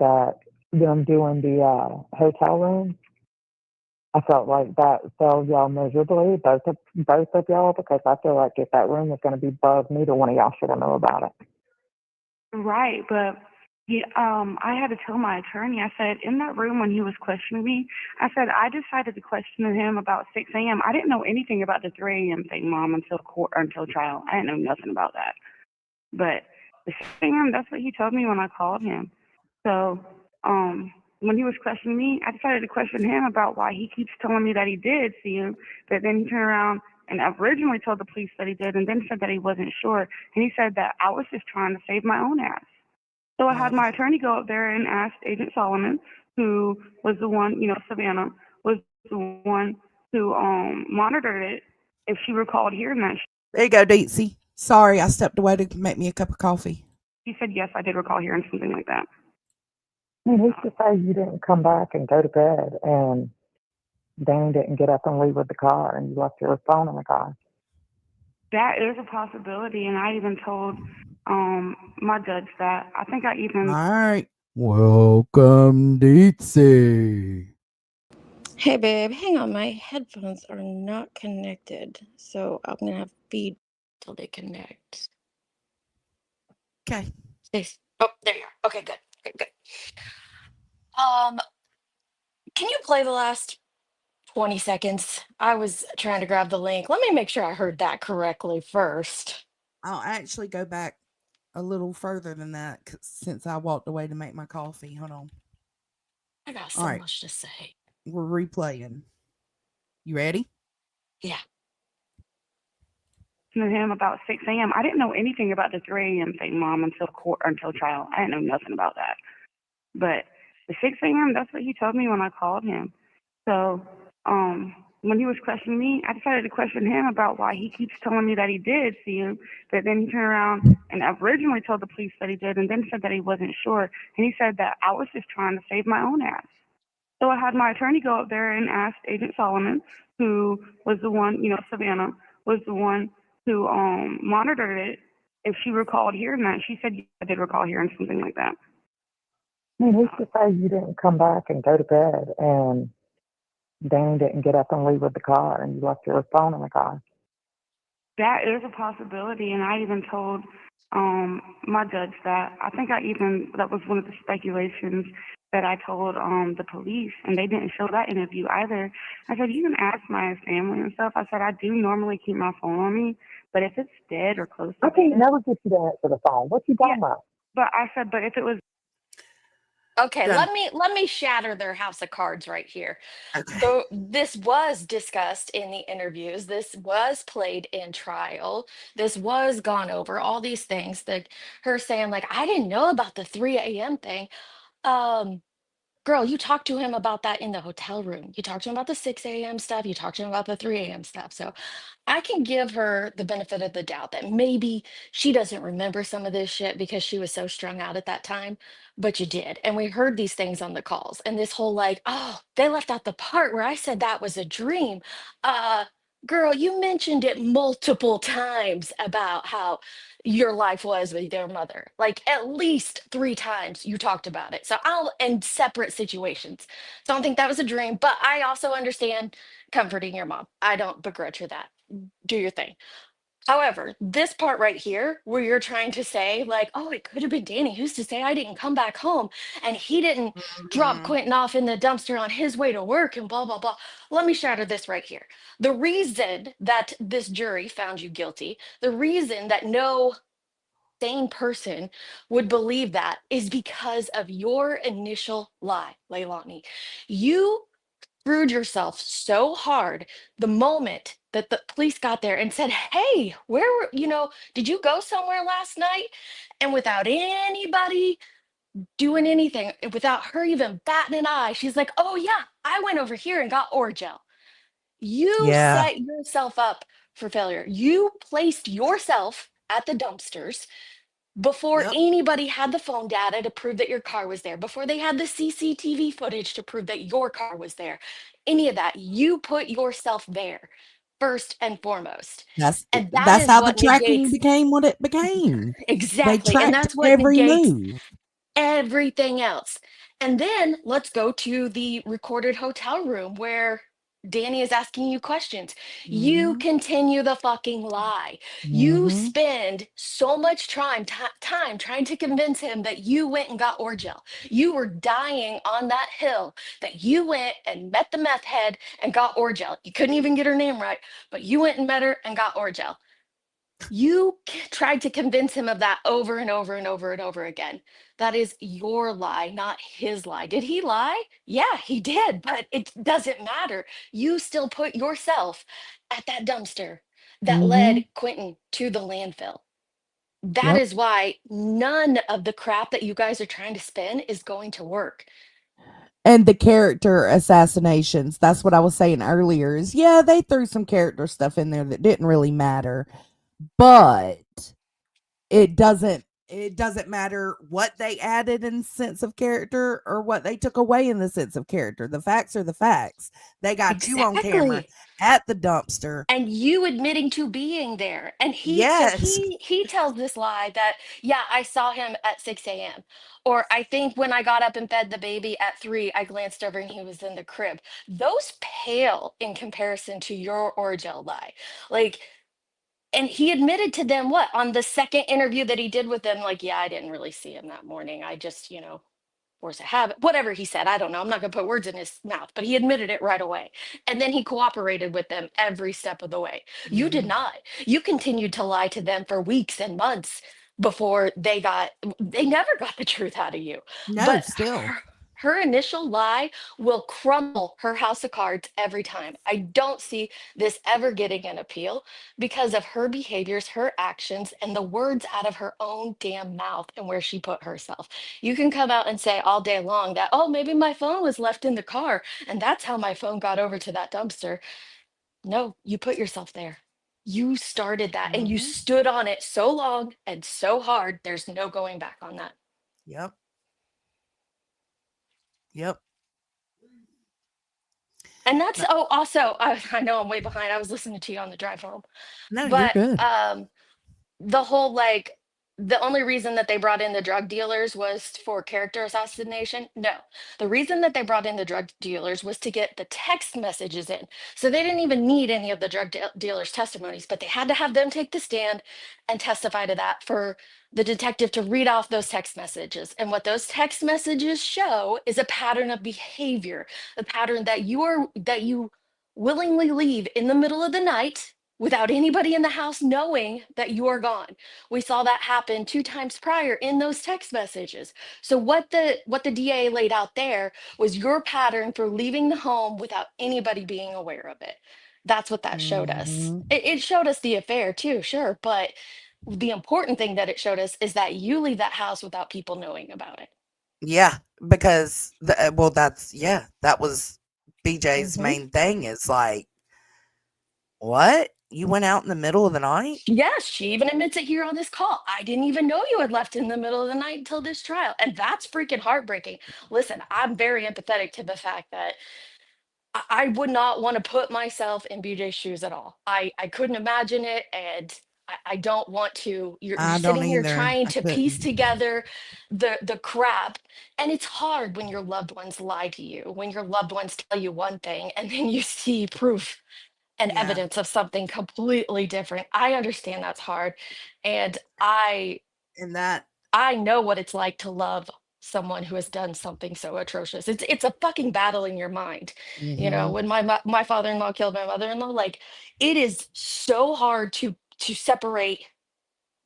them doing the hotel room. I felt like that failed y'all miserably, both of y'all, because I feel like if that room was going to be bugged, neither one of y'all should have known about it. Right, but yeah, I had to tell my attorney. I said in that room when he was questioning me, I said I decided to question him about 6 a.m. I didn't know anything about the 3 a.m. thing, Mom, until trial. I didn't know nothing about that. But the 6 a.m. that's what he told me when I called him. So when he was questioning me, I decided to question him about why he keeps telling me that he did see him, but then he turned around and originally told the police that he did, and then said that he wasn't sure, and he said that I was just trying to save my own ass. So I had my attorney go up there and ask Agent Solomon, who was the one, Savannah was the one who monitored it, if she recalled hearing that. There you go, Deetsy. Sorry, I stepped away to make me a cup of coffee. She said, yes, I did recall hearing something like that. Who's to say you didn't come back and go to bed and Danny didn't get up and leave with the car and you left your phone in the car? That is a possibility, and I even told my judge that. I think I even... All right. Welcome, Deetsy. Hey babe, hang on, my headphones are not connected, so I'm gonna have to feed till they connect. Okay. Oh, there you are. Okay, good. Good. Can you play the last 20 seconds? I was trying to grab the link. Let me make sure I heard that correctly first. I'll actually go back a little further than that since I walked away to make my coffee. Hold on. I got All so right, much to say. we're replaying. You ready? Yeah. To him about 6 a.m. I didn't know anything about the 3 a.m. thing, Mom, until court, until trial. I didn't know nothing about that. But the 6 a.m., that's what he told me when I called him. So when he was questioning me, I decided to question him about why he keeps telling me that he did see him, but then he turned around and originally told the police that he did and then said that he wasn't sure. And he said that I was just trying to save my own ass. So I had my attorney go up there and ask Agent Solomon, who was the one, Savannah, was the one who monitored it, if she recalled hearing that. She said, yeah, I did recall hearing something like that. I mean, who's to say you didn't come back and go to bed and Danny didn't get up and leave with the car and you left your phone in the car? That is a possibility, and I even told my judge that. I think that was one of the speculations that I told the police, and they didn't show that interview either. I said, you can ask my family and stuff. I said, I do normally keep my phone on me, but if it's dead or close to I can't dead, never get you to answer the phone. What you talking about? but I said, but if it was Okay, Done. let me shatter their house of cards right here. Okay. So this was discussed in the interviews. This was played in trial. This was gone over. All these things that her saying like, I didn't know about the 3 a.m. thing. Um, Girl, you talked to him about that in the hotel room. You talked to him about the 6 a.m. stuff. You talked to him about the 3 a.m. stuff. So I can give her the benefit of the doubt that maybe she doesn't remember some of this shit because she was so strung out at that time, but you did. And we heard these things on the calls and this whole like, oh, they left out the part where I said that was a dream. Uh, Girl, you mentioned it multiple times about how your life was with your mother. Like at least 3 times you talked about it. So I'll in separate situations. So I don't think that was a dream, but I also understand comforting your mom. I don't begrudge her that. Do your thing. However, this part right here, where you're trying to say, like, oh, it could have been Danny. Who's to say I didn't come back home and he didn't drop Mhm. Quentin off in the dumpster on his way to work and blah, blah, blah. Let me shatter this right here. The reason that this jury found you guilty, the reason that no sane person would believe that is because of your initial lie, Leilani. You screwed yourself so hard the moment that the police got there and said, hey, where were, did you go somewhere last night? And without anybody doing anything, without her even batting an eye, she's like, oh, yeah, I went over here and got Orgel. You Yeah. set yourself up for failure. You placed yourself at the dumpsters before Yep. anybody had the phone data to prove that your car was there, before they had the CCTV footage to prove that your car was there, any of that, you put yourself there first and foremost. And that That's is how the what tracking negates became what it became. They exactly. And tracked that's what every negates move. everything else. And then let's go to the recorded hotel room where Danny is asking you questions. You Mhm. continue the fucking lie. You Mhm. spend so much time trying to convince him that you went and got Orgel. You were dying on that hill that you went and met the meth head and got Orgel. You couldn't even get her name right, but you went and met her and got Orgel. You tried to convince him of that over and over and over and over again. That is your lie, not his lie. Did he lie? Yeah, he did, but it doesn't matter. You still put yourself at that dumpster that led Mhm. Quentin to the landfill. That Yep. is why none of the crap that you guys are trying to spin is going to work. And the character assassinations, that's what I was saying earlier, is yeah, they threw some character stuff in there that didn't really matter, but it doesn't matter what they added in sense of character or what they took away in the sense of character. The facts are the facts. They got you on camera Exactly. at the dumpster. And you admitting to being there, and Yes. he tells this lie that, yeah, I saw him at 6 a.m., or I think when I got up and fed the baby at 3, I glanced over and he was in the crib. Those pale in comparison to your orgel lie. Like, and he admitted to them, what, on the second interview that he did with them, like, yeah, I didn't really see him that morning, I just force of habit, whatever he said. I don't know. I'm not going to put words in his mouth, but he admitted it right away. And then he cooperated with them every step of the way. You did Mhm. not. You continued to lie to them for weeks and months before they never got the truth out of you. No, But still. her initial lie will crumble her house of cards every time. I don't see this ever getting an appeal because of her behaviors, her actions, and the words out of her own damn mouth and where she put herself. You can come out and say all day long that, oh, maybe my phone was left in the car and that's how my phone got over to that dumpster. No, you put yourself there. You started that and you Mhm. stood on it so long and so hard. There's no going back on that. Yep. Yep. And that's, No, oh, also, I know I'm way behind. I was listening to you on the drive home, no, you're but good. the whole like the only reason that they brought in the drug dealers was for character assassination. No, the reason that they brought in the drug dealers was to get the text messages in. So they didn't even need any of the dealers' testimonies, but they had to have them take the stand and testify to that for the detective to read off those text messages. And what those text messages show is a pattern of behavior, a pattern that you willingly leave in the middle of the night without anybody in the house knowing that you are gone. We saw that happen 2 times prior in those text messages. So what the DA laid out there was your pattern for leaving the home without anybody being aware of it. That's what that showed us. Mhm. It showed us the affair too, sure, but the important thing that it showed us is that you leave that house without people knowing about it. Yeah, because well, that was BJ's Mhm. main thing is like, what? You went out in the middle of the night? Yes, she even admits it here on this call. I didn't even know you had left in the middle of the night until this trial. And that's freaking heartbreaking. Listen, I'm very empathetic to the fact that I would not want to put myself in BJ's shoes at all. I couldn't imagine it. And I don't want to. You're I don't sitting here either. trying I to piece couldn't. together the crap. And it's hard when your loved ones lie to you, when your loved ones tell you one thing and then you see proof and Yeah. evidence of something completely different. I understand that's hard. And And that I know what it's like to love someone who has done something so atrocious. It's a fucking battle in your mind. You know, mhm. when my father-in-law killed my mother-in-law, like it is so hard to separate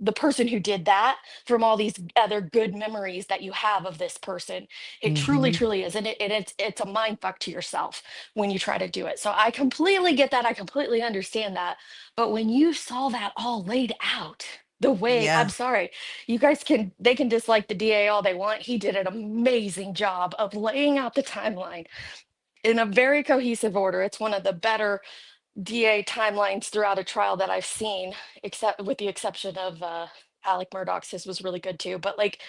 the person who did that from all these other good memories that you have of this person. It truly, Mhm. truly is. And it's a mind fuck to yourself when you try to do it. So I completely get that. I completely understand that. But when you saw that all laid out, the way, I'm Yeah. sorry, they can dislike the DA all they want. He did an amazing job of laying out the timeline in a very cohesive order. It's one of the better DA timelines throughout a trial that I've seen, except with the exception of Alec Murdoch's. His was really good too. But like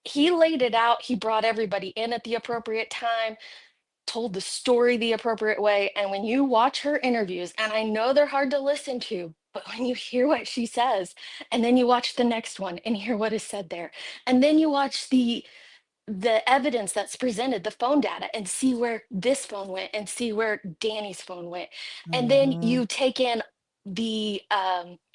he laid it out, he brought everybody in at the appropriate time, told the story the appropriate way. And when you watch her interviews, and I know they're hard to listen to, but when you hear what she says, and then you watch the next one and hear what is said there, and then you watch the evidence that's presented, the phone data, and see where this phone went and see where Danny's phone went. And then Mhm. you take in the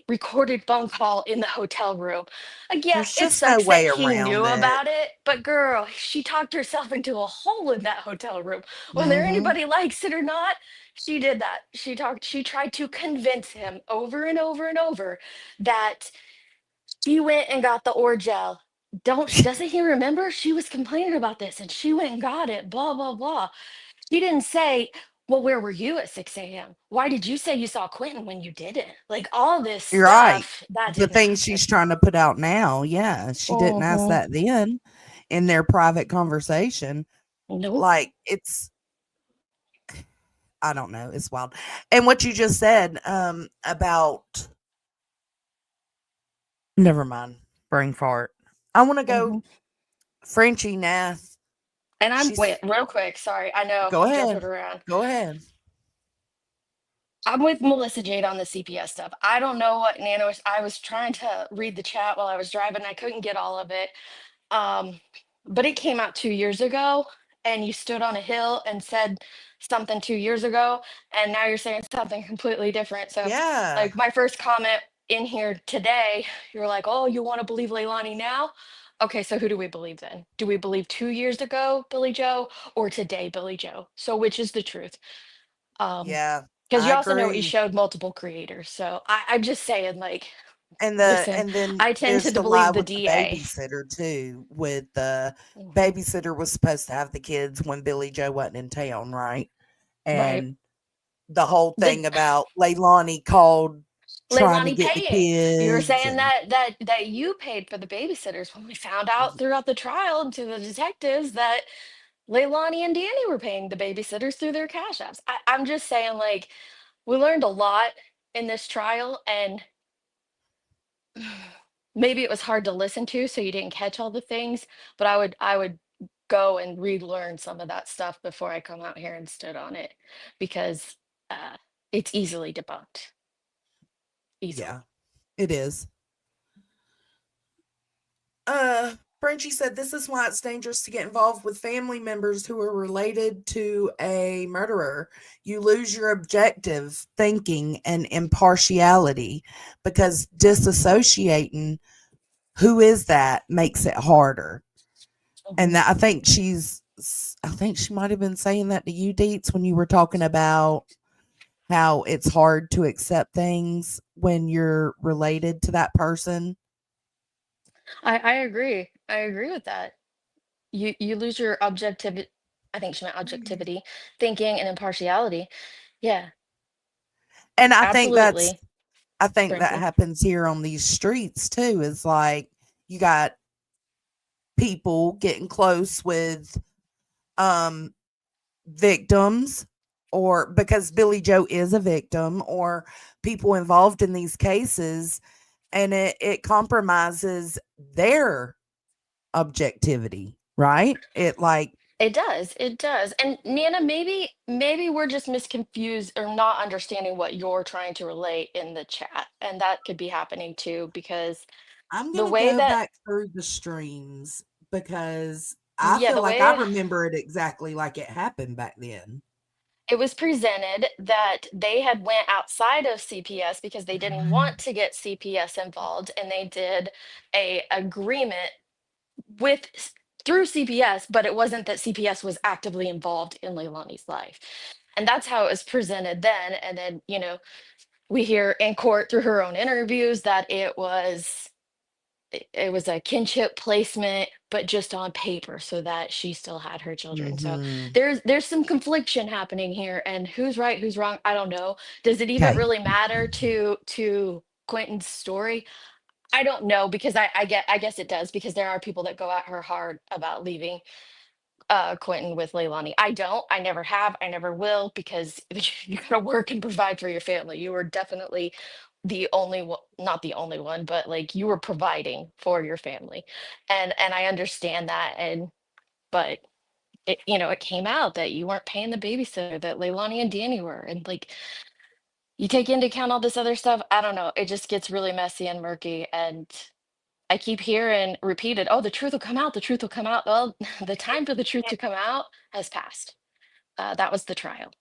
recorded phone call in the hotel room. Like, yeah, There's it just no sucks that way he around knew it. about it, but girl, she talked herself into a hole in that hotel room. Whether Mhm. anybody likes it or not, she did that. She tried to convince him over and over and over that she went and got the Orgel. Doesn't he remember? She was complaining about this and she went and got it, blah, blah, blah. She didn't say, well, where were you at 6 a.m.? Why did you say you saw Quentin when you didn't? Like all this You're right. stuff, that The didn't thing happen. she's trying to put out now, yeah, she didn't ask Mm-hmm. that then in their private conversation. Nope. Like, it's I don't know, it's wild. And what you just said, about never mind, brain fart. I wanna go Mm-hmm. Frenchie Nath. And wait, She's real quick, sorry, I know Go I'm jumping ahead. around. Go ahead. I'm with Melissa Jade on the CPS stuff. I don't know what Nano was. I was trying to read the chat while I was driving. I couldn't get all of it. Um, but it came out 2 years ago, and you stood on a hill and said something 2 years ago, and now you're saying something completely different. So, Yeah. like, my first comment in here today, you're like, oh, you want to believe Leilani now? Okay, so who do we believe then? Do we believe 2 years ago, Billy Joe, or today, Billy Joe? So which is the truth? Yeah, Because you I also know he agree. showed multiple creators. So I'm just saying, like, listen, And then I tend there's to the lie believe the with the DA. babysitter too. With the Mhm. babysitter was supposed to have the kids when Billy Joe wasn't in town, right? Right. And the whole The thing about Leilani called trying to Leilani get the paying. You were kids saying and that you paid for the babysitters when we found out throughout the trial and to the detectives that Leilani and Danny were paying the babysitters through their cash apps. I'm just saying, like, we learned a lot in this trial, and maybe it was hard to listen to, so you didn't catch all the things. But I would go and relearn some of that stuff before I come out here and stood on it, because it's easily debunked, easily. yeah, it is. Frenchie said this is why it's dangerous to get involved with family members who are related to a murderer. You lose your objective thinking and impartiality because disassociating who is that makes it harder. And Mhm. that, I think she might have been saying that to you, Deets, when you were talking about how it's hard to accept things when you're related to that person. I agree. I agree with that. You lose your objectivity. I think she meant objectivity, thinking, and impartiality. Yeah, And absolutely, I think that Francie. happens here on these streets too. Is like you got people getting close with um victims, or because Billy Joe is a victim, or people involved in these cases, and it compromises their objectivity, right? It like It does. It does. And Nana, maybe we're just misconfused or not understanding what you're trying to relate in the chat, and that could be happening too, because I'm the gonna way go that back through the streams because I yeah, feel the like I way remember it exactly like it happened back then. it was presented that they had went outside of CPS because they didn't want to get CPS involved, and they did a agreement with through CPS, but it wasn't that CPS was actively involved in Leilani's life. And that's how it was presented then. And then, we hear in court through her own interviews that it was a kinship placement, but just on paper so that she still had her children. So Mhm. there's some confliction happening here, and who's right, who's wrong, I don't know. Does it even Okay. really matter to Quentin's story? I don't know, because I guess it does, because there are people that go at her hard about leaving Quentin with Leilani. I don't. I never have. I never will, because you gotta work and provide for your family. You were definitely the only one, not the only one, but like you were providing for your family, and I understand that. And but it came out that you weren't paying the babysitter, that Leilani and Danny were, and like you take into account all this other stuff. I don't know. It just gets really messy and murky, and I keep hearing repeated, "Oh, the truth will come out. The truth will come out." Well, the time for the truth to come out has passed. That was the trial.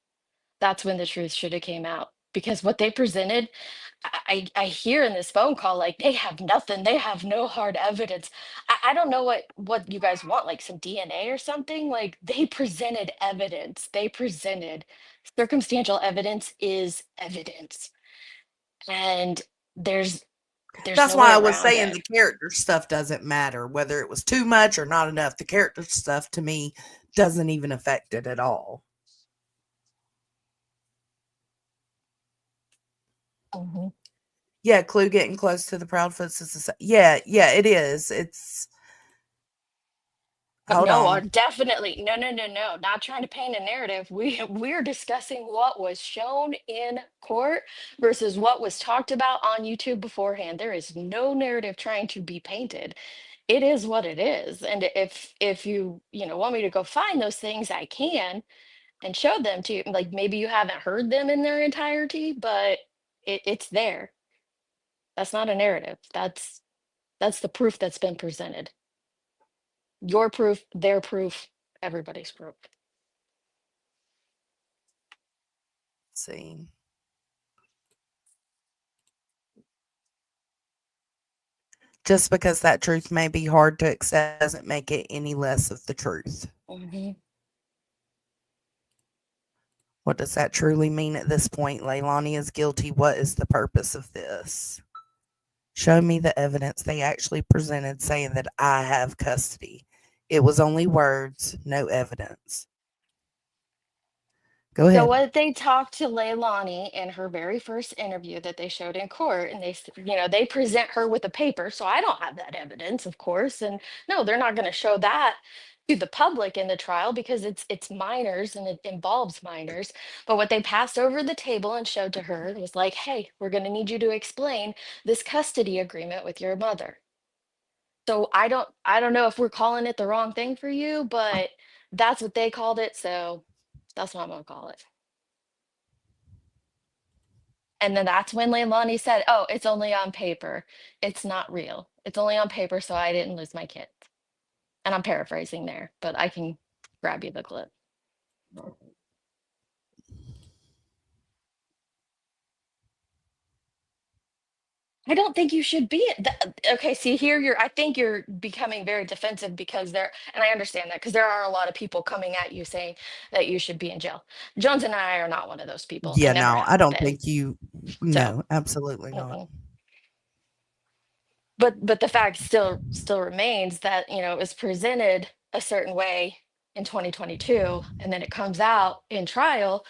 That's when the truth should have came out, because what they presented, I hear in this phone call, like, they have nothing. They have no hard evidence. I don't know what you guys want, like some DNA or something. Like, they presented evidence. They presented circumstantial evidence is evidence, and there's there's That's no way why I was around saying it. the character stuff doesn't matter, whether it was too much or not enough. The character stuff to me doesn't even affect it at all. Mhm. Yeah, Clue getting close to the Proudfoots is yeah, yeah, it is. It's hold No, on. definitely. No, no, no, no. Not trying to paint a narrative. We're discussing what was shown in court versus what was talked about on YouTube beforehand. There is no narrative trying to be painted. It is what it is. And if you want me to go find those things, I can and show them to you. Like, maybe you haven't heard them in their entirety, but it's there. That's not a narrative. That's the proof that's been presented. Your proof, their proof, everybody's proof. Let's see. Just because that truth may be hard to accept doesn't make it any less of the truth. Hmm. What does that truly mean at this point? Leilani is guilty. What is the purpose of this? Show me the evidence they actually presented saying that I have custody. It was only words, no evidence. Go So ahead. what they talked to Leilani in her very first interview that they showed in court, and they present her with a paper. So I don't have that evidence, of course, and no, they're not going to show that to the public in the trial because it's minors and it involves minors. But what they passed over the table and showed to her was like, hey, we're going to need you to explain this custody agreement with your mother. So I don't know if we're calling it the wrong thing for you, but that's what they called it, so that's what I'm gonna call it. And then that's when Leilani said, "Oh, it's only on paper. It's not real. It's only on paper, so I didn't lose my kids." And I'm paraphrasing there, but I can grab you the clip. I don't think you should be okay. See here, I think you're becoming very defensive because and I understand that because there are a lot of people coming at you saying that you should be in jail. Jones and I are not one of those people Yeah, and never no, I have don't been. think you. So, No, absolutely not. but the fact still remains that it was presented a certain way in 2022, and then it comes out in trial,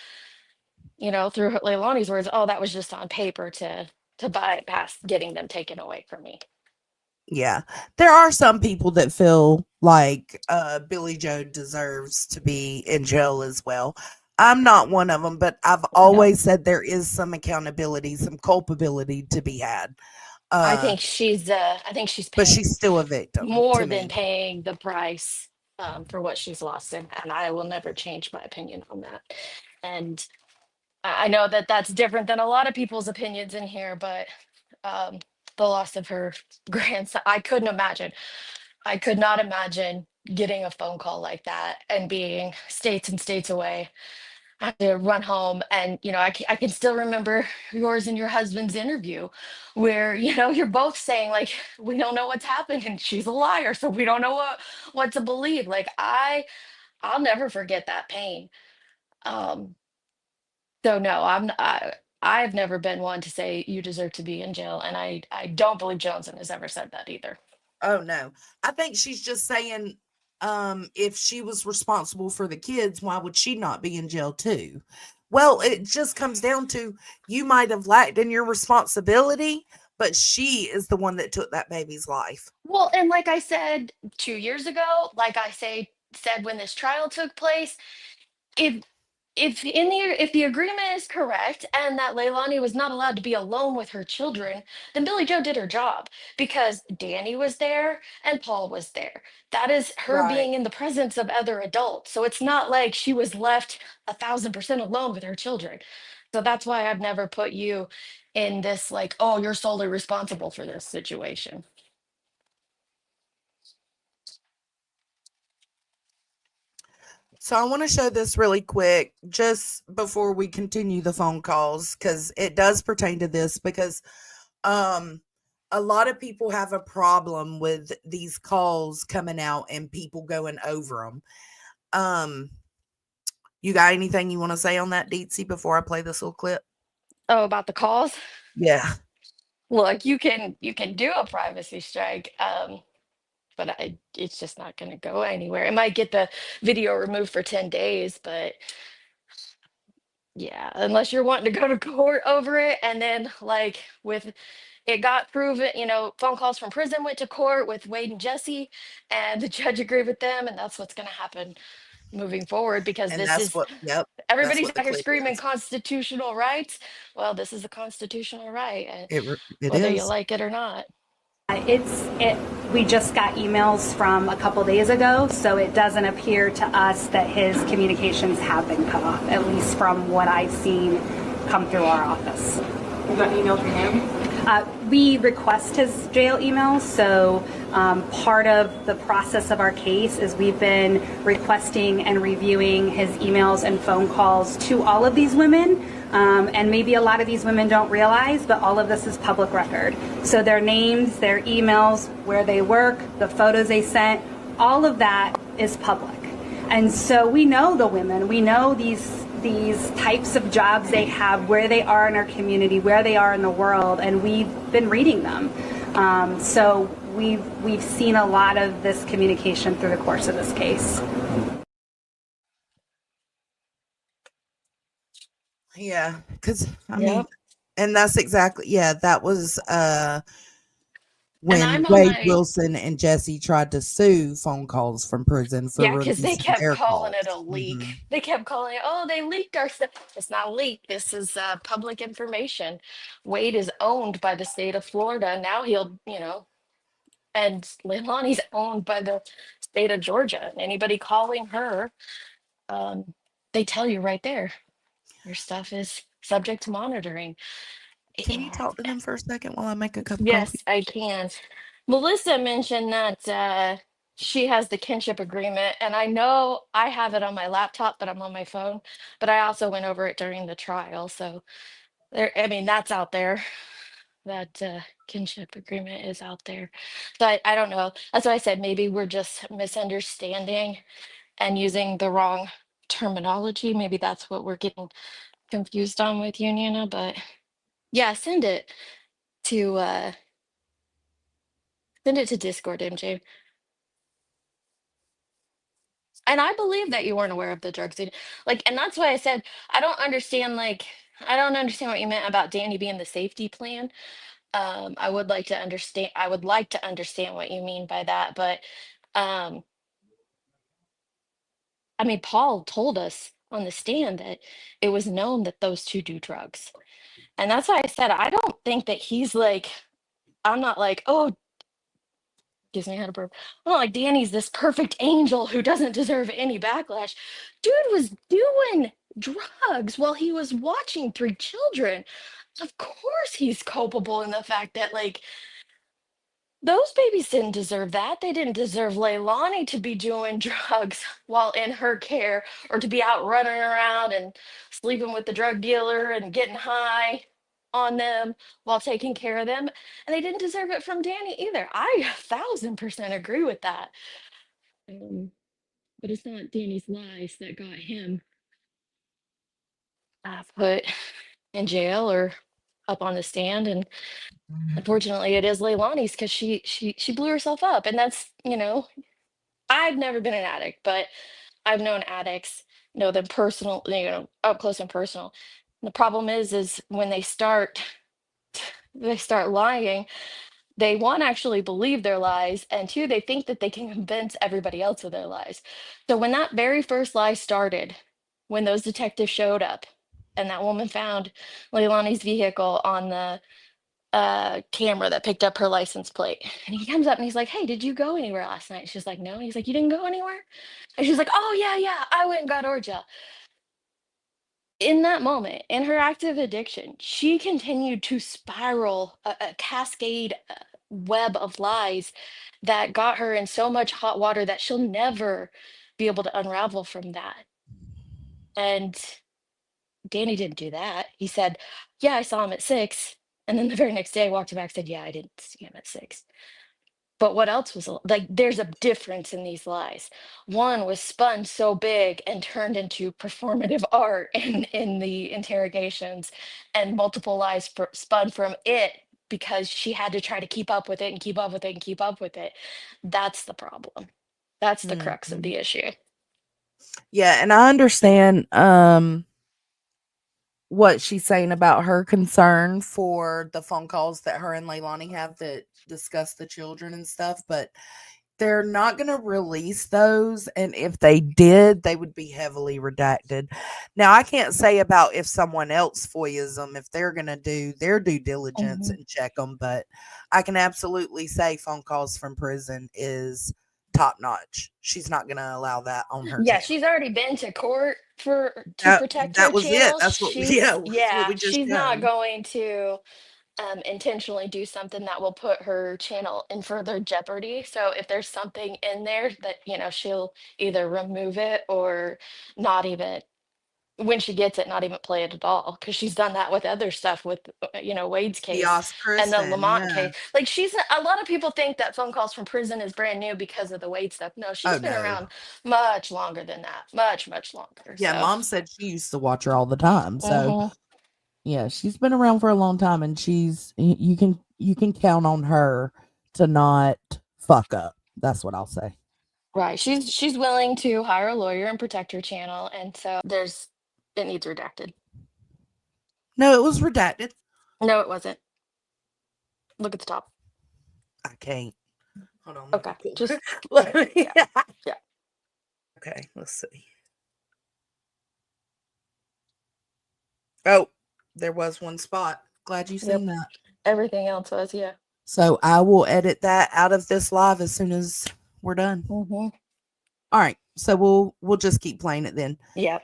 through Leilani's words, oh, that was just on paper to bypass getting them taken away from me. Yeah, there are some people that feel like Billy Joe deserves to be in jail as well. I'm not one of them, but I've always said there is some accountability, some culpability to be had. I think she's But paying she's still a victim more to than me. paying the price for what she's lost, and I will never change my opinion on that. And I know that that's different than a lot of people's opinions in here, but um, the loss of her grandson, I couldn't imagine. I could not imagine getting a phone call like that and being states and states away. I had to run home, and I can still remember yours and your husband's interview where you're both saying like we don't know what's happened and she's a liar, so we don't know what to believe. Like I'll never forget that pain. um so no, I've never been one to say you deserve to be in jail, and I don't believe Johnson has ever said that either. Oh no. I think she's just saying if she was responsible for the kids, why would she not be in jail too? Well, it just comes down to you might have lacked in your responsibility, but she is the one that took that baby's life. Well, and like I said 2 years ago, like said when this trial took place, if if the agreement is correct and that Leilani was not allowed to be alone with her children, then Billy Joe did her job because Danny was there and Paul was there. That is her Right. being in the presence of other adults. So it's not like she was left 1,000% alone with her children. So that's why I've never put you in this like, oh, you're solely responsible for this situation. So I want to show this really quick just before we continue the phone calls because it does pertain to this because um a lot of people have a problem with these calls coming out and people going over them. You got anything you want to say on that, Deetsy, before I play this little clip? Oh, about the calls? Yeah. Look, you can do a privacy strike, but it's just not going to go anywhere. It might get the video removed for 10 days, but yeah, unless you're wanting to go to court over it, and then like with it got proven, phone calls from prison went to court with Wade and Jesse, and the judge agreed with them, and that's what's going to happen moving forward because And this that's is what, yep, that's everybody's what the out here clip screaming is. constitutional rights. Well, this is a constitutional right, It whether you is. like it or not. We just got emails from a couple days ago, so it doesn't appear to us that his communications have been cut off, at least from what I've seen come through our office. You got emails from him? We request his jail emails, so part of the process of our case is we've been requesting and reviewing his emails and phone calls to all of these women. And maybe a lot of these women don't realize, but all of this is public record. So their names, their emails, where they work, the photos they sent, all of that is public. And so we know the women, we know these types of jobs they have, where they are in our community, where they are in the world, and we've been reading them. So we've seen a lot of this communication through the course of this case. Yeah, because I mean, Yep. and that's exactly, that was And when I'm on Wade my Wilson and Jesse tried to sue phone calls from prison for Yeah, because they releasing kept their calling calls. it a leak. They kept calling it, oh, they leaked our stuff. It's not leaked. This is public information. Wade is owned by the state of Florida. Now he'll, and Leilani's owned by the state of Georgia. And anybody calling her, um, they tell you right there, your stuff is subject to monitoring. Can you talk to them for a second while I make a cup of coffee? Yes, I can. Melissa mentioned that she has the kinship agreement, and I know I have it on my laptop, but I'm on my phone. But I also went over it during the trial, so I mean, that's out there. That kinship agreement is out there. So I don't know. That's why I said maybe we're just misunderstanding and using the wrong terminology. Maybe that's what we're getting confused on with Uniona. But yeah, to send it to Discord, MJ. And I believe that you weren't aware of the drug scene. Like, and that's why I said I don't understand what you meant about Danny being the safety plan. I would like to understand what you mean by that. But um, I mean, Paul told us on the stand that it was known that those two do drugs. And that's why I said I don't think that he's like, I'm not like, oh, gives me a head of burp. I'm not like Danny's this perfect angel who doesn't deserve any backlash. Dude was doing drugs while he was watching three children. Of course he's culpable in the fact that like those babies didn't deserve that. They didn't deserve Leilani to be doing drugs while in her care or to be out running around and sleeping with the drug dealer and getting high on them while taking care of them. And they didn't deserve it from Danny either. I 1000% agree with that. But it's not Danny's lies that got him put in jail or up on the stand. And unfortunately, it is Leilani's because she blew herself up. And that's, I've never been an addict, but I've known addicts, know them personal, up close and personal. And the problem is when they start lying, they one actually believe their lies, and two, they think that they can convince everybody else of their lies. So when that very first lie started, when those detectives showed up, and that woman found Leilani's vehicle on the camera that picked up her license plate. And he comes up and he's like, hey, did you go anywhere last night? She's like, no. He's like, you didn't go anywhere? And she's like, oh, yeah, I went and got Orja. In that moment, in her active addiction, she continued to spiral a cascade web of lies that got her in so much hot water that she'll never be able to unravel from that. And Danny didn't do that. He said, yeah, I saw him at 6. And then the very next day I walked him back and said, yeah, I didn't see him at 6. But what else was like, there's a difference in these lies. One was spun so big and turned into performative art in the interrogations, and multiple lies spun from it because she had to try to keep up with it and keep up with it and keep up with it. That's the problem. That's the crux of the issue. Yeah, and I understand what she's saying about her concern for the phone calls that her and Leilani have that discuss the children and stuff, but they're not going to release those. And if they did, they would be heavily redacted. Now, I can't say about if someone else FOIAs them, if they're going to do their due diligence and check them, but I can absolutely say phone calls from prison is top notch. She's not going to allow that on her Yeah, channel. she's already been to court to protect her That was it. channel. That's what we She's just not done. going to intentionally do something that will put her channel in further jeopardy. So if there's something in there that, she'll either remove it or not even, when she gets it, not even play it at all. Because she's done that with other stuff with, Wade's The case and the Kristen, Lamont yeah. case. Like a lot of people think that phone calls from prison is brand new because of the Wade stuff. No, she's Oh been no. around much longer than that. Much, much longer. Yeah, So, mom said she used to watch her all the time. So mhm. yeah, she's been around for a long time, and you can count on her to not fuck up. That's what I'll say. Right. She's willing to hire a lawyer and protect her channel. And so it needs redacted. No, it was redacted. No, it wasn't. Look at the top. I can't. Hold on. Okay. Just Let me. yeah. Yeah. Okay, let's see. Oh, there was one spot. Glad you Yep. seen that. Everything else was, yeah. So I will edit that out of this live as soon as we're done. Mm-hmm. All right. So we'll just keep playing it then. Yep.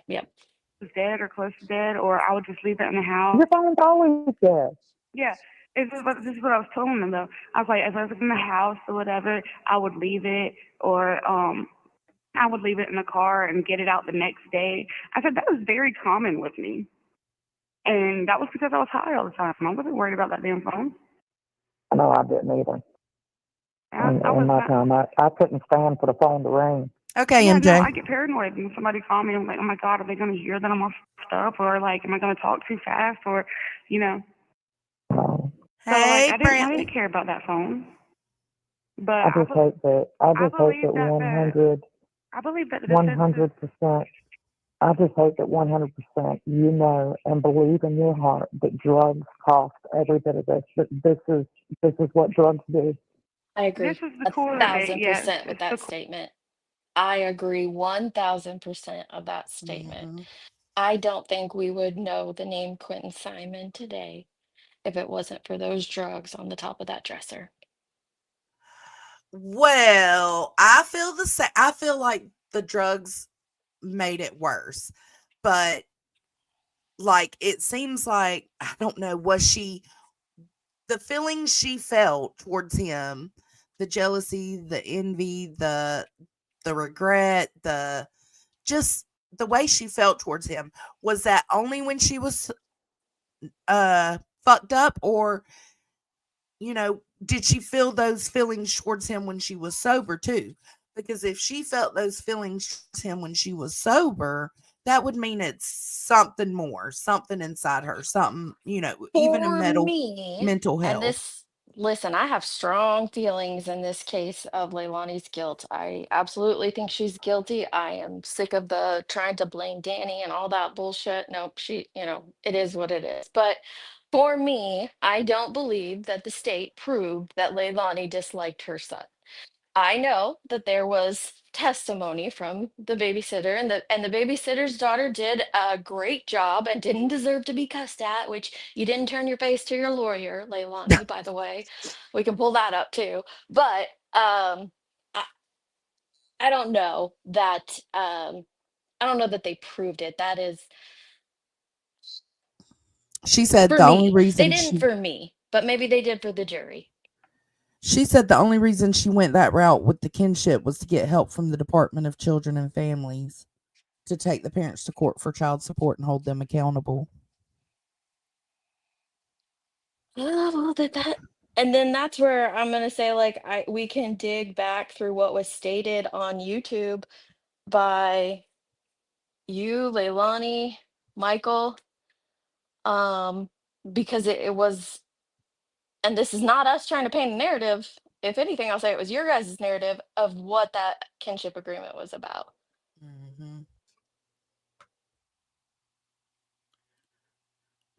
Was dead or close to dead, or I would just leave it in the house. Your phone's always dead. Yeah, this is what I was telling them though. I was like, if I was in the house or whatever, I would leave it, or I would leave it in the car and get it out the next day. I said that was very common with me, and that was because I was high all the time. I wasn't worried about that damn phone. No, I didn't either. I In was my not. time, I couldn't stand for the phone to ring. Okay, Yeah, MJ. no, I get paranoid when somebody call me. I'm like, oh my god, are they going to hear that I'm off stuff, or like, am I going to talk too fast, or, you know? No. So like, Hey, I Brantley. didn't care about that phone. But I just hate that. I just hate that 100. I believe that the defense is 100%. I just hate that 100% you know and believe in your heart that drugs cost every bit of this. That this is what drugs do. I agree. This is the core of it. Yeah, 1,000% with that statement. I agree 1,000% of that statement. Mhm. I don't think we would know the name Quentin Simon today if it wasn't for those drugs on the top of that dresser. Well, I feel the same. I feel like the drugs made it worse, but like it seems like I don't know. Was she the feelings she felt towards him, the jealousy, the envy, the regret, just the way she felt towards him, was that only when she was fucked up, or did she feel those feelings towards him when she was sober too? Because if she felt those feelings towards him when she was sober, that would mean it's something more, something inside her, something, even a For me, mental and health. listen, I have strong feelings in this case of Leilani's guilt. I absolutely think she's guilty. I am sick of the trying to blame Danny and all that bullshit. Nope, it is what it is. But for me, I don't believe that the state proved that Leilani disliked her son. I know that there was testimony from the babysitter, and the babysitter's daughter did a great job and didn't deserve to be cussed at, which you didn't turn your face to your lawyer, Leilani, by the way. We can pull that up too. But I, I don't know that they proved it. That is She said for the only me. They reason didn't for me, but maybe they did for the jury. she said the only reason she went that route with the kinship was to get help from the Department of Children and Families to take the parents to court for child support and hold them accountable. Oh, well, and then that's where I'm gonna say, like, we can dig back through what was stated on YouTube by you, Leilani, Michael, um, because it was, and this is not us trying to paint a narrative. If anything, I'll say it was your guys' narrative of what that kinship agreement was about. Mm-hmm.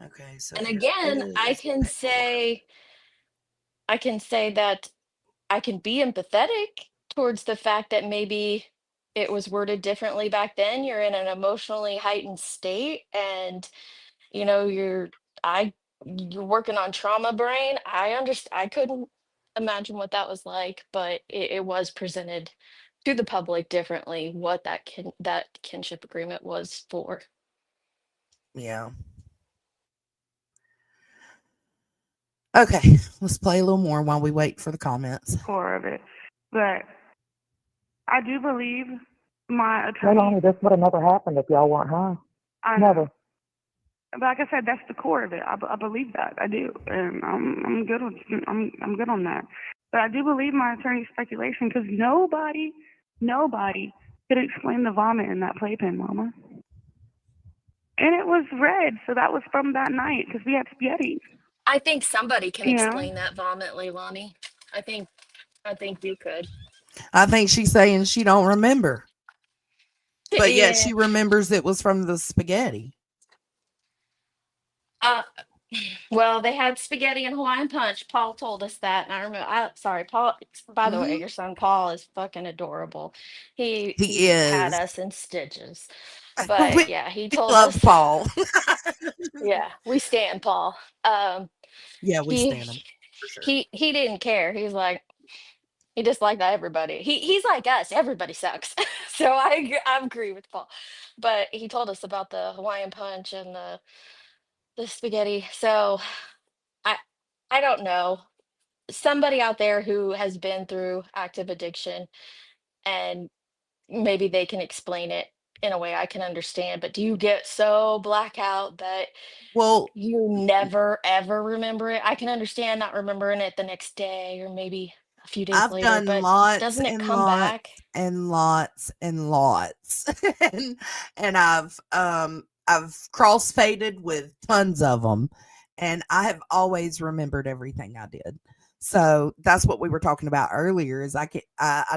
Okay, so And here again, is I can say that I can be empathetic towards the fact that maybe it was worded differently back then. You're in an emotionally heightened state, and you're I you're working on trauma brain. I understand. I couldn't imagine what that was like, but it was presented to the public differently what that kinship agreement was for. yeah. Okay, let's play a little more while we wait for the comments. core of it. But I do believe my attorney. Leilani, this would have never happened if y'all weren't high. I know. Never. But like I said, that's the core of it. I believe that. I do, and I'm good with I'm good on that. But I do believe my attorney's speculation because nobody could explain the vomit in that playpen, Mama. And it was red, so that was from that night because we had spaghetti. I think somebody can You know? explain that vomit, Leilani. I think you could. I think she's saying she don't remember, but yet Yeah. she remembers it was from the spaghetti. Uh, well, they had spaghetti and Hawaiian punch. Paul told us that, and I remember. Sorry, Paul. By the way, Mhm. your son Paul is fucking adorable. He He had is. us in stitches, but We yeah, he told love us. Paul. Yeah, we stand Paul. Yeah, we He stand him for sure. he didn't care. He just liked everybody. He's like us. Everybody sucks. So I agree with Paul, but he told us about the Hawaiian punch and the spaghetti. So I I don't know. Somebody out there who has been through active addiction and maybe they can explain it in a way I can understand. But do you get so blackout that Well, you never ever remember it? I can understand not remembering it the next day or maybe a few days I've later, done but lots doesn't it and come lots back? and lots and lots. and and I've cross-faded with tons of them, and I have always remembered everything I did. So that's what we were talking about earlier is I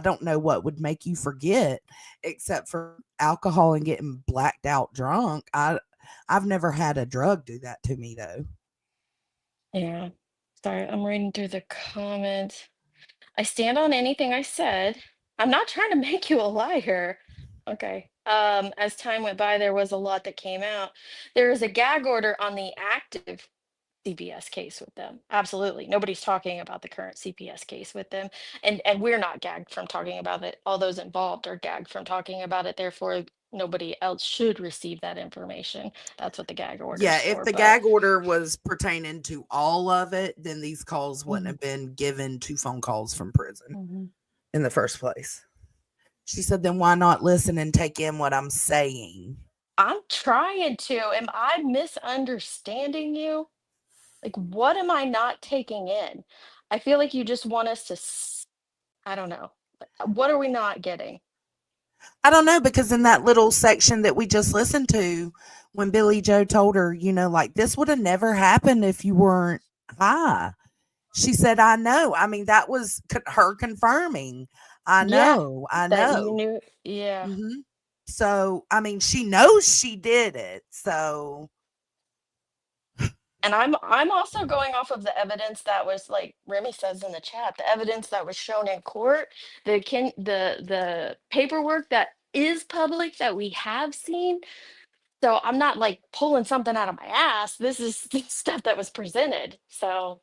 don't know what would make you forget except for alcohol and getting blacked out drunk. I've never had a drug do that to me though. Yeah. Sorry, I'm reading through the comments. I stand on anything I said. I'm not trying to make you a liar. Okay. As time went by, there was a lot that came out. There is a gag order on the active CPS case with them. Absolutely. Nobody's talking about the current CPS case with them. And we're not gagged from talking about it. All those involved are gagged from talking about it. Therefore, nobody else should receive that information. That's what the gag order Yeah, is if for. the But gag order was pertaining to all of it, then these calls wouldn't Mhm, have been given to phone calls from prison mhm. in the first place. She said, then why not listen and take in what I'm saying? I'm trying to. Am I misunderstanding you? Like, what am I not taking in? I feel like you just want us to, I don't know. What are we not getting? I don't know, because in that little section that we just listened to, when Billy Joe told her, like this would have never happened if you weren't high. She said, I know. I mean, that was her confirming. I Yeah, know. I that you know. knew. Yeah. hmm So, I mean, she knows she did it. So, And I'm also going off of the evidence that was like Remy says in the chat, the evidence that was shown in court, the paperwork that is public that we have seen. So I'm not like pulling something out of my ass. This is stuff that was presented. So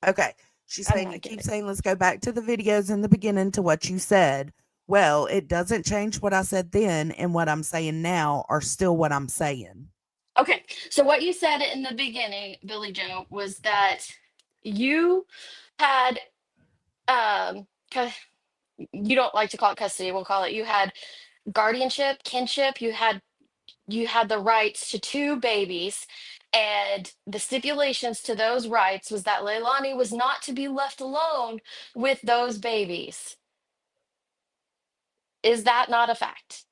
okay. She's I'm saying, you not keep getting. saying, let's go back to the videos in the beginning to what you said. Well, it doesn't change what I said then, and what I'm saying now are still what I'm saying. Okay, so what you said in the beginning, Billy Joe, was that you had cu- you don't like to call it custody, we'll call it you had guardianship, kinship, you had the rights to two babies, and the stipulations to those rights was that Leilani was not to be left alone with those babies. Is that not a fact?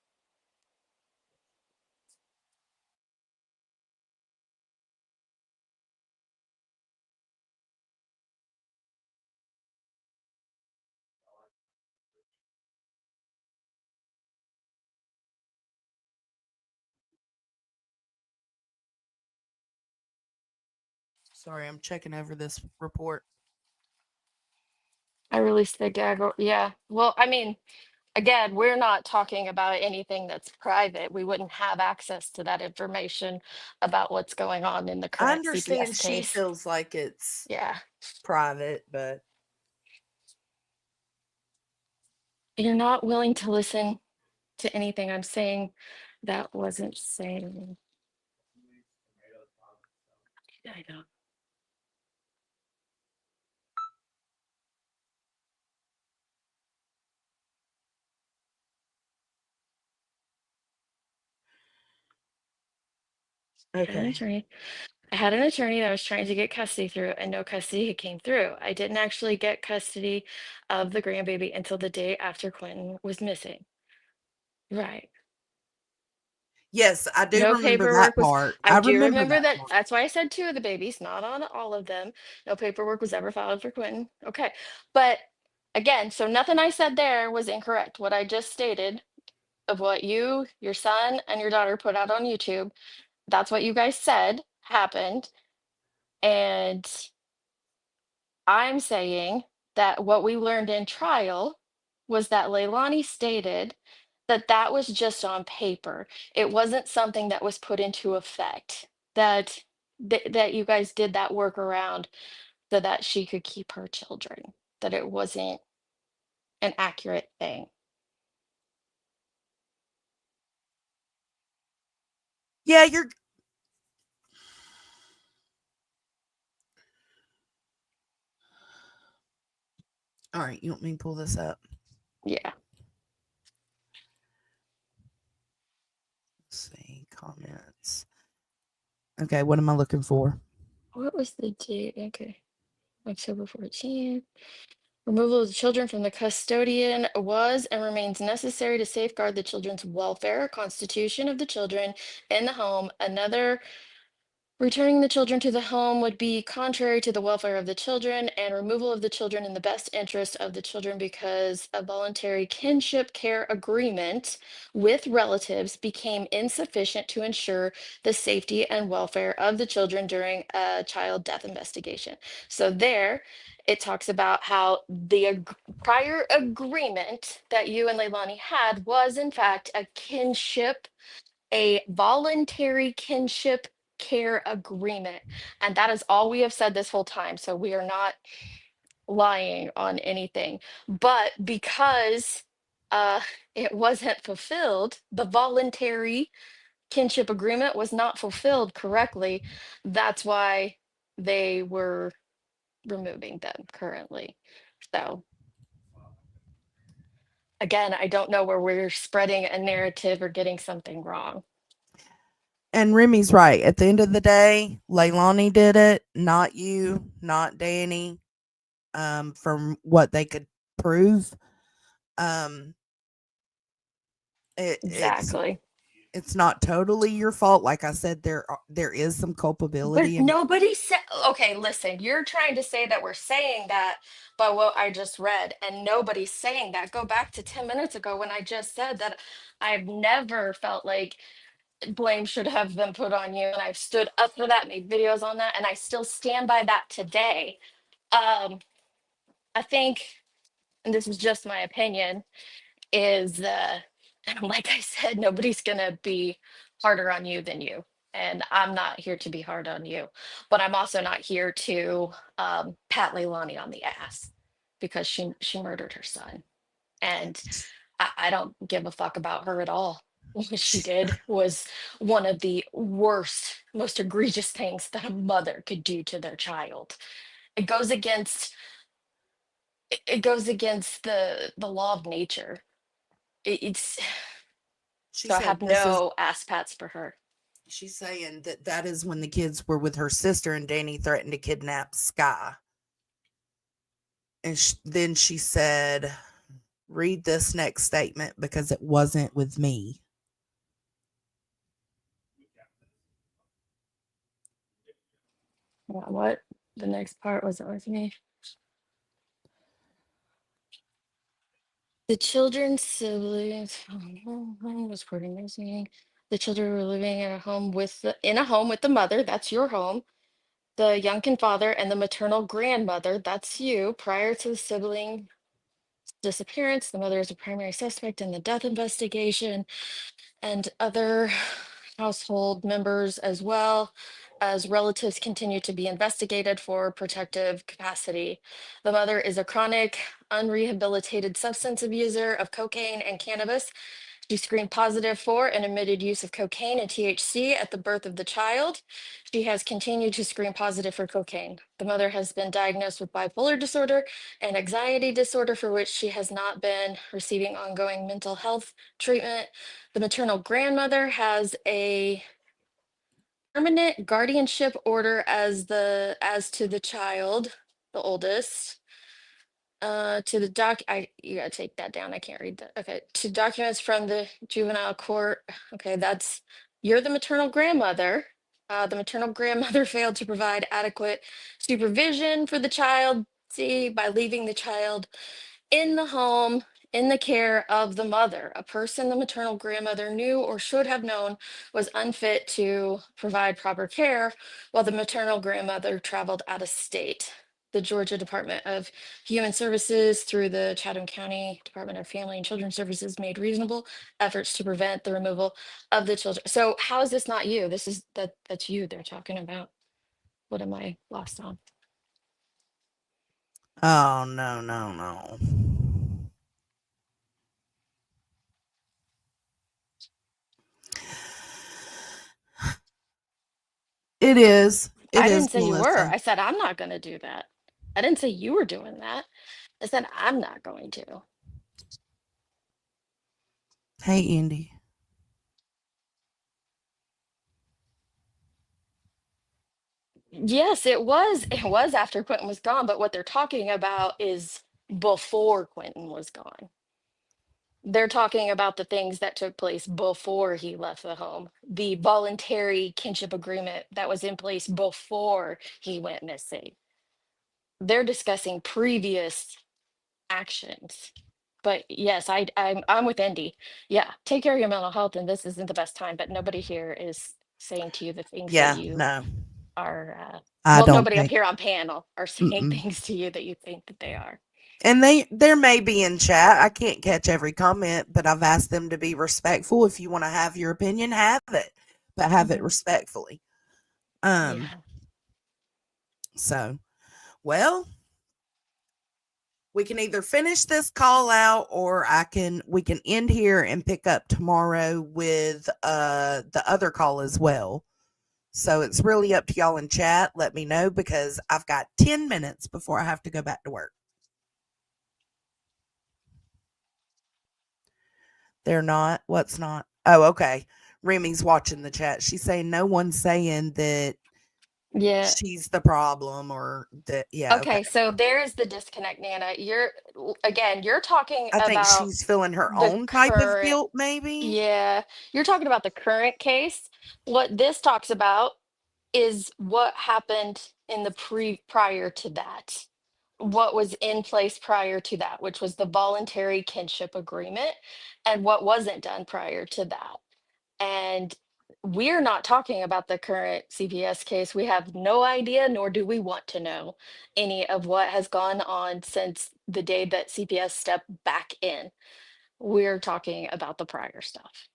Sorry, I'm checking over this report. I released the gag. Yeah. Well, I mean, again, we're not talking about anything that's private. We wouldn't have access to that information about what's going on in the I current understand CPS she case. feels like it's Yeah. private, but You're not willing to listen to anything I'm saying that wasn't saying. I know. I had an Okay. attorney. I had an attorney that was trying to get custody through, and no custody came through. I didn't actually get custody of the grandbaby until the day after Quentin was missing. Right. Yes, I do No remember that paperwork was, part. I I do remember remember that that. part. That's why I said two of the babies, not on all of them. No paperwork was ever filed for Quentin. Okay. But again, so nothing I said there was incorrect. What I just stated of what you, your son, and your daughter put out on YouTube, that's what you guys said happened. And I'm saying that what we learned in trial was that Leilani stated that that was just on paper. It wasn't something that was put into effect. That you guys did that workaround so that she could keep her children. That it wasn't an accurate thing. Yeah, you're all right. You want me to pull this up? Yeah. Let's see comments. Okay, what am I looking for? What was the date? Okay. October 14th. Removal of the children from the custodian was and remains necessary to safeguard the children's welfare, constitution of the children in the home. Another returning the children to the home would be contrary to the welfare of the children, and removal of the children in the best interest of the children because a voluntary kinship care agreement with relatives became insufficient to ensure the safety and welfare of the children during a child death investigation. So there it talks about how the prior agreement that you and Leilani had was in fact a voluntary kinship care agreement. And that is all we have said this whole time. So we are not lying on anything. But because uh, it wasn't fulfilled, the voluntary kinship agreement was not fulfilled correctly. That's why they were removing them currently. So again, I don't know where we're spreading a narrative or getting something wrong. And Remy's right. At the end of the day, Leilani did it, not you, not Danny. From what they could prove, um, it's Exactly. it's not totally your fault. Like I said, there is some But culpability, and nobody said, okay, listen, you're trying to say that we're saying that by what I just read, and nobody's saying that. Go back to 10 minutes ago when I just said that I've never felt like blame should have been put on you. And I've stood up for that, made videos on that, and I still stand by that today. Um, I think, and this is just my opinion, is like I said, nobody's gonna be harder on you than you. And I'm not here to be hard on you, but I'm also not here to pat Leilani on the ass because she murdered her son. And I don't give a fuck about her at all. What she did was one of the worst, most egregious things that a mother could do to their child. It goes against it goes against the law of nature. It's she so I said have this is. no ass pats for her. She's saying that is when the kids were with her sister, and Danny threatened to kidnap Sky. And then she said, "Read this next statement because it wasn't with me." What? The next part was with me. The children's siblings was reporting missing. The children were living in a home with the mother. That's your home. The Youngkin father and the maternal grandmother. That's you. Prior to the sibling disappearance, the mother is a primary suspect in the death investigation, and other household members as well as relatives continue to be investigated for protective capacity. The mother is a chronic, unrehabilitated substance abuser of cocaine and cannabis She screened positive for and admitted use of cocaine and THC at the birth of the child. She has continued to screen positive for cocaine. The mother has been diagnosed with bipolar disorder and anxiety disorder, for which she has not been receiving ongoing mental health treatment. The maternal grandmother has a permanent guardianship order as to the child, the oldest. To the you gotta take that down. I can't read that. Okay, to documents from the juvenile court. Okay, you're the maternal grandmother. The maternal grandmother failed to provide adequate supervision for the child. See, by leaving the child in the home in the care of the mother, a person the maternal grandmother knew or should have known was unfit to provide proper care while the maternal grandmother traveled out of state. The Georgia Department of Human Services, through the Chatham County Department of Family and Children Services, made reasonable efforts to prevent the removal of the children. So how is this not you? That's you they're talking about. What am I lost on? Oh, no, no, no. It is. It I is, didn't say you were. Melissa. I said I'm not going to do that. I didn't say you were doing that. I said I'm not going to. Hey, Indy. Yes, it was. It was after Quentin was gone, but what they're talking about is before Quentin was gone. They're talking about the things that took place before he left the home, the voluntary kinship agreement that was in place before he went missing. They're discussing previous actions. But yes, I'm with Indy. Yeah, take care of your mental health, and this isn't the best time. But nobody here is saying to you the things that Yeah, you no. are. I Well, don't nobody up think. here on panel are saying Mm-mm. things to you that you think that they are. And there may be in chat. I can't catch every comment, but I've asked them to be respectful. If you want to have your opinion, have it, but have it Mhm. respectfully. Yeah. So, well, we can either finish this call out or we can end here and pick up tomorrow with the other call as well. So it's really up to y'all in chat. Let me know because I've got 10 minutes before I have to go back to work. They're not. What's not? Oh, okay. Remy's watching the chat. She's saying no one's saying that Yeah. she's the problem or that. Yeah. Okay. Okay, so there's the disconnect, Nana. You're talking I think about she's feeling her the own type of current, guilt, maybe. yeah, you're talking about the current case. What this talks about is what happened in the prior to that. What was in place prior to that, which was the voluntary kinship agreement, and what wasn't done prior to that. And we're not talking about the current CPS case. We have no idea, nor do we want to know any of what has gone on since the day that CPS stepped back in. We're talking about the prior stuff.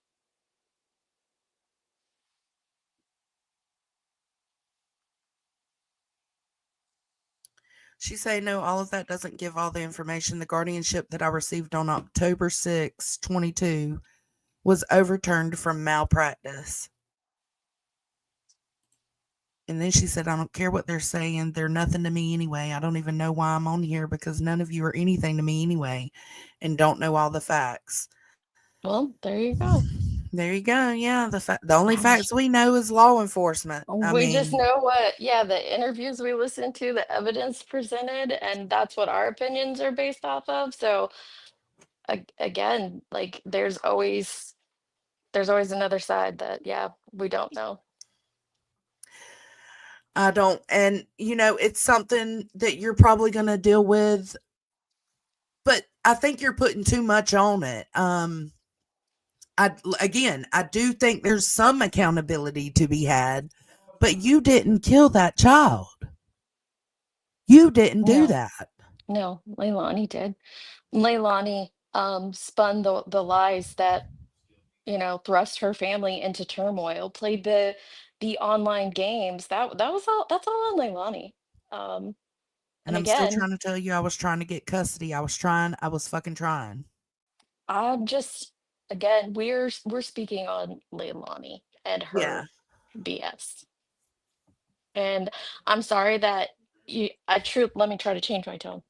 She's saying no, all of that doesn't give all the information. The guardianship that I received on October 6, 22 was overturned from malpractice. And then she said, I don't care what they're saying. They're nothing to me anyway. I don't even know why I'm on here because none of you are anything to me anyway and don't know all the facts. Well, there you go. There you go. Yeah, the only facts we know is law enforcement. I We just mean, know the interviews we listened to, the evidence presented, and that's what our opinions are based off of. So again, like there's always another side that, yeah, we don't know. I don't, and it's something that you're probably going to deal with, but I think you're putting too much on it. I do think there's some accountability to be had, but you didn't kill that child. You didn't do No, that. no, Leilani did. Leilani spun the lies that, thrust her family into turmoil, played the online games. That was all, that's all on Leilani. Um, And and I'm still again, trying to tell you I was trying to get custody. I was fucking trying. I just Again, we're speaking on Leilani and Yeah. her BS. And I'm sorry that let me try to change my tone.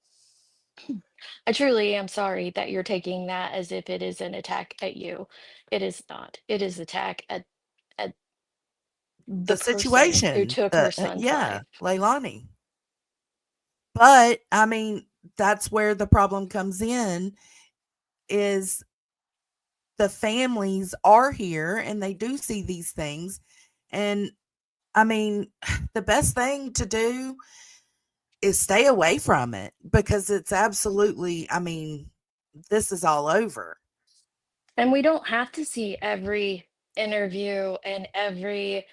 I truly am sorry that you're taking that as if it is an attack at you. It is not. It is attack at The the person who situation, took her son's yeah, life. Leilani. But I mean, that's where the problem comes in is the families are here and they do see these things. And I mean, the best thing to do is stay away from it because it's absolutely, I mean, this is all over. And we don't have to see every interview and every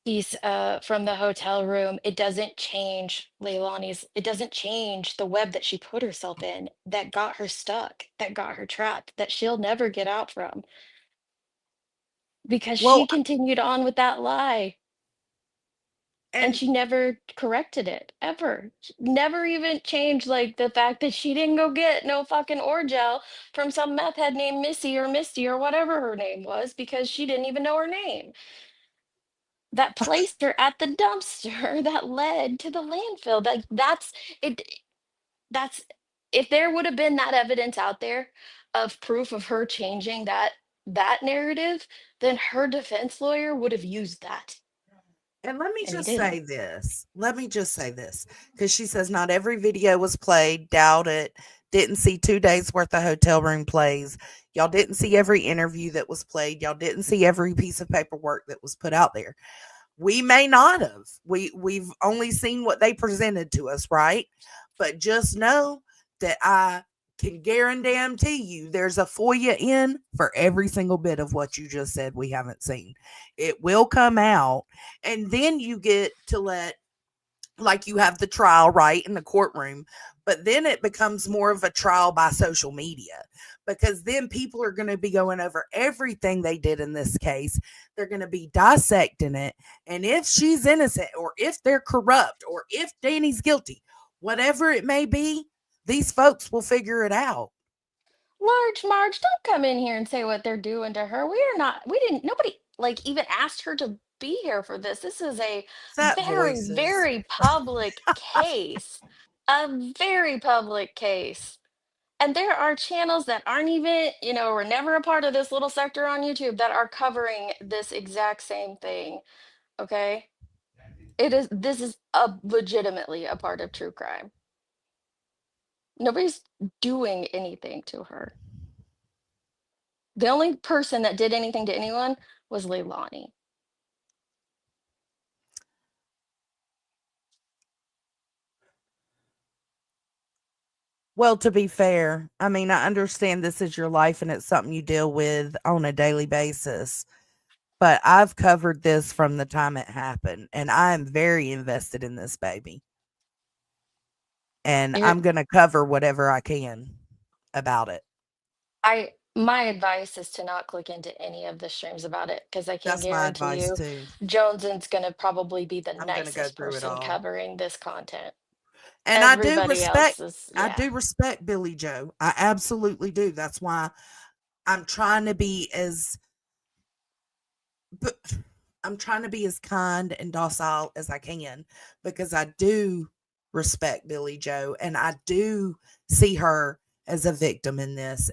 piece from the hotel room. It doesn't change it doesn't change the web that she put herself in that got her stuck, that got her trapped, that she'll never get out from because she Well, continued on with that lie. And and she never corrected it ever. Never even changed like the fact that she didn't go get no fucking Orgel from some meth head named Missy or Misty or whatever her name was because she didn't even know her name. That placed her at the dumpster that led to the landfill. Like that's it. That's if there would have been that evidence out there of proof of her changing that narrative, then her defense lawyer would have used that, And let me and he just say didn't. this. Let me just say this because she says not every video was played. Doubt it. Didn't see 2 days worth of hotel room plays. Y'all didn't see every interview that was played. Y'all didn't see every piece of paperwork that was put out there. We may not have. We've only seen what they presented to us, right? But just know that I can guarantee you there's a FOIA in for every single bit of what you just said we haven't seen. It will come out, and then you get to like you have the trial right in the courtroom, but then it becomes more of a trial by social media because then people are going to be going over everything they did in this case. They're going to be dissecting it, and if she's innocent or if they're corrupt or if Danny's guilty, whatever it may be, these folks will figure it out. Marge, don't come in here and say what they're doing to her. We didn't, nobody like even asked her to be here for this. This is a That very, voices. very public case, a very public case. And there are channels that aren't even, were never a part of this little sector on YouTube that are covering this exact same thing. Okay. This is legitimately a part of true crime. Nobody's doing anything to her. The only person that did anything to anyone was Leilani. Well, to be fair, I mean, I understand this is your life and it's something you deal with on a daily basis, but I've covered this from the time it happened, and I am very invested in this baby. And You're, I'm going to cover whatever I can about it. my advice is to not click into any of the streams about it because I can That's my guarantee advice you too. Jones's gonna probably be the I'm going to go nicest through it person all. covering this content. And Everybody else is, I yeah. do respect Billy Joe. I absolutely do. That's why I'm trying to be as but I'm trying to be as kind and docile as I can because I do respect Billy Joe and I do see her as a victim in this.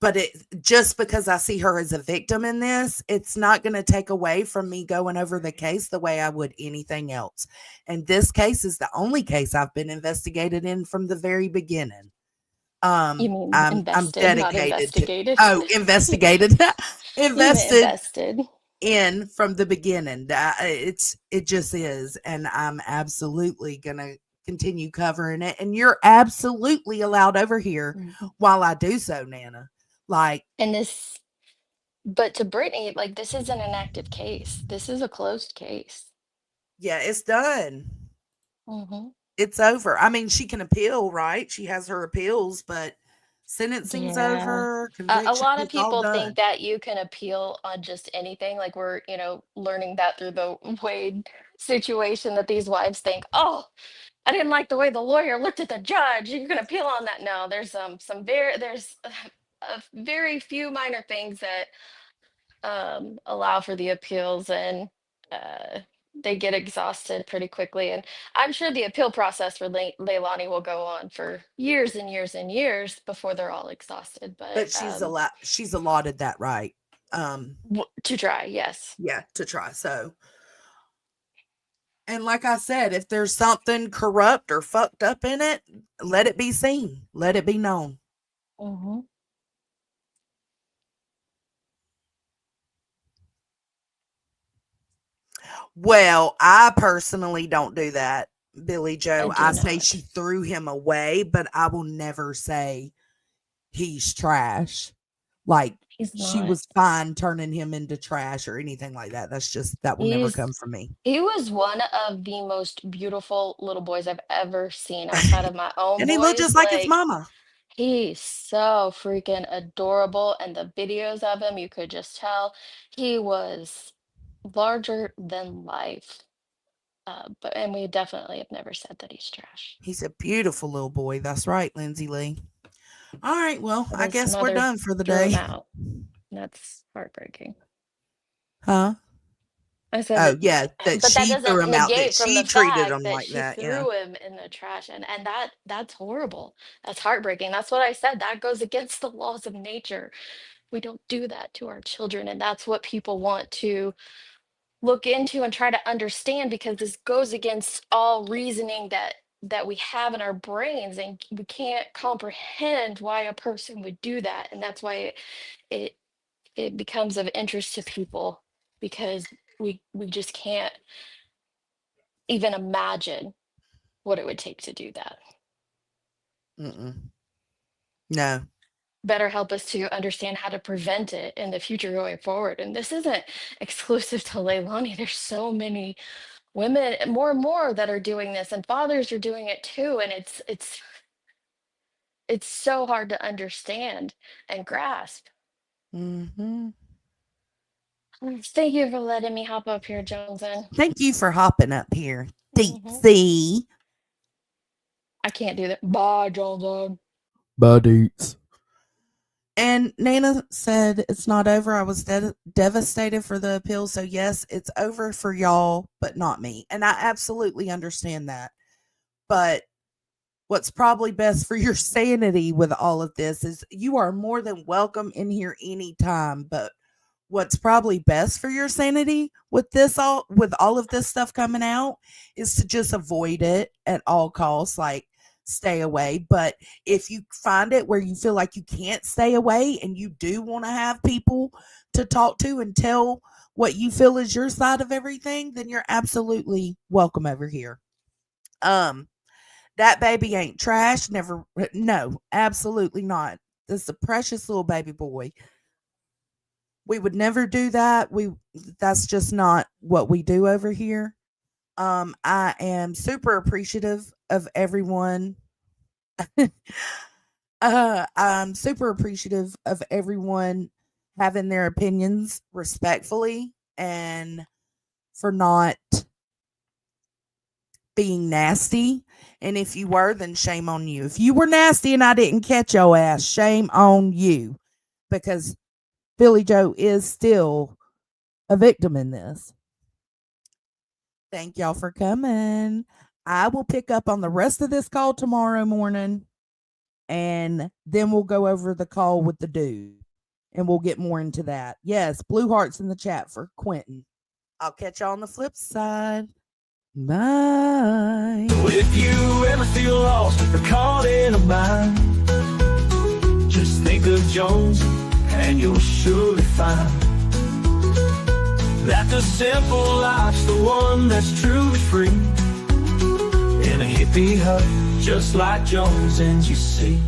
But it just because I see her as a victim in this, it's not going to take away from me going over the case the way I would anything else. And this case is the only case I've been investigated in from the very beginning. You mean I'm invested, not dedicated to investigated? investigated You meant invested invested. in from the beginning. It just is, and I'm absolutely gonna continue covering it. And you're absolutely allowed over here Mhm. while I do so, Nana. Like, And but to Brittany, like this isn't an active case. This is a closed case. yeah, it's done. Hmm. It's over. I mean, she can appeal, right? She has her appeals, but sentencing's Yeah. over, A conviction, lot of it's all people think done. that you can appeal on just anything. Like we're, learning that through the Wade situation that these wives think, oh, I didn't like the way the lawyer looked at the judge. You can appeal on that. No, there's some very there's very few minor things that allow for the appeals, and they get exhausted pretty quickly. And I'm sure the appeal process for Leilani will go on for years and years and years before they're all exhausted. But she's allotted that right. To try, yes. Yeah, to try. So, and like I said, if there's something corrupt or fucked up in it, let it be seen. Let it be known. Mm-hmm. Well, I personally don't do that, Billy Joe. I I do say not. she threw him away, but I will never say he's trash. Like He's she not. was fine turning him into trash or anything like that. That will never come from me. He was one of the most beautiful little boys I've ever seen outside of my own And he looked boys. just like his mama. He's so freaking adorable, and the videos of him, you could just tell he was larger than life. And we definitely have never said that he's trash. He's a beautiful little boy. That's right, Lindsay Lee. All right, well, But I his guess we're mother done for the threw him day. out. That's heartbreaking. Huh? I said, Oh, yeah, that but that she threw doesn't him out, that negate from she the treated fact him that like she that, yeah. threw him in the trash, and that's horrible. That's heartbreaking. That's what I said. That goes against the laws of nature. We don't do that to our children, and that's what people want to look into and try to understand, because this goes against all reasoning that we have in our brains, and we can't comprehend why a person would do that. And that's why it becomes of interest to people, because we just can't even imagine what it would take to do that. No. Better help us to understand how to prevent it in the future going forward. And this isn't exclusive to Leilani. There's so many women, more and more, that are doing this, and fathers are doing it too. And it's so hard to understand and grasp. Mm-hmm. Thank you for letting me hop up here, Joneson. Thank you for hopping up here, Deep Mhm. Sea. I can't do that. Bye, Joneson. Bye, Deets. And Nana said it's not over. I was devastated for the appeal. So, yes, it's over for y'all, but not me. And I absolutely understand that. But what's probably best for your sanity with all of this is you are more than welcome in here anytime. But what's probably best for your sanity with all of this stuff coming out is to just avoid it at all costs. Like, stay away. But if you find it where you feel like you can't stay away and you do want to have people to talk to and tell what you feel is your side of everything, then you're absolutely welcome over here. That baby ain't trash. No, absolutely not. This is a precious little baby boy. We would never do that. That's just not what we do over here. I am super appreciative of everyone. I'm super appreciative of everyone having their opinions respectfully and for not being nasty. And if you were, then shame on you. If you were nasty and I didn't catch your ass, shame on you, because Billy Joe is still a victim in this. Thank y'all for coming. I will pick up on the rest of this call tomorrow morning, and then we'll go over the call with the dude, and we'll get more into that. Yes, blue hearts in the chat for Quentin. I'll catch y'all on the flip side. Bye. If you ever feel lost or caught in a bind, just think of Jones and you'll surely find that the simple life's the one that's truly free. In a hippie hut, just like Jones, and you see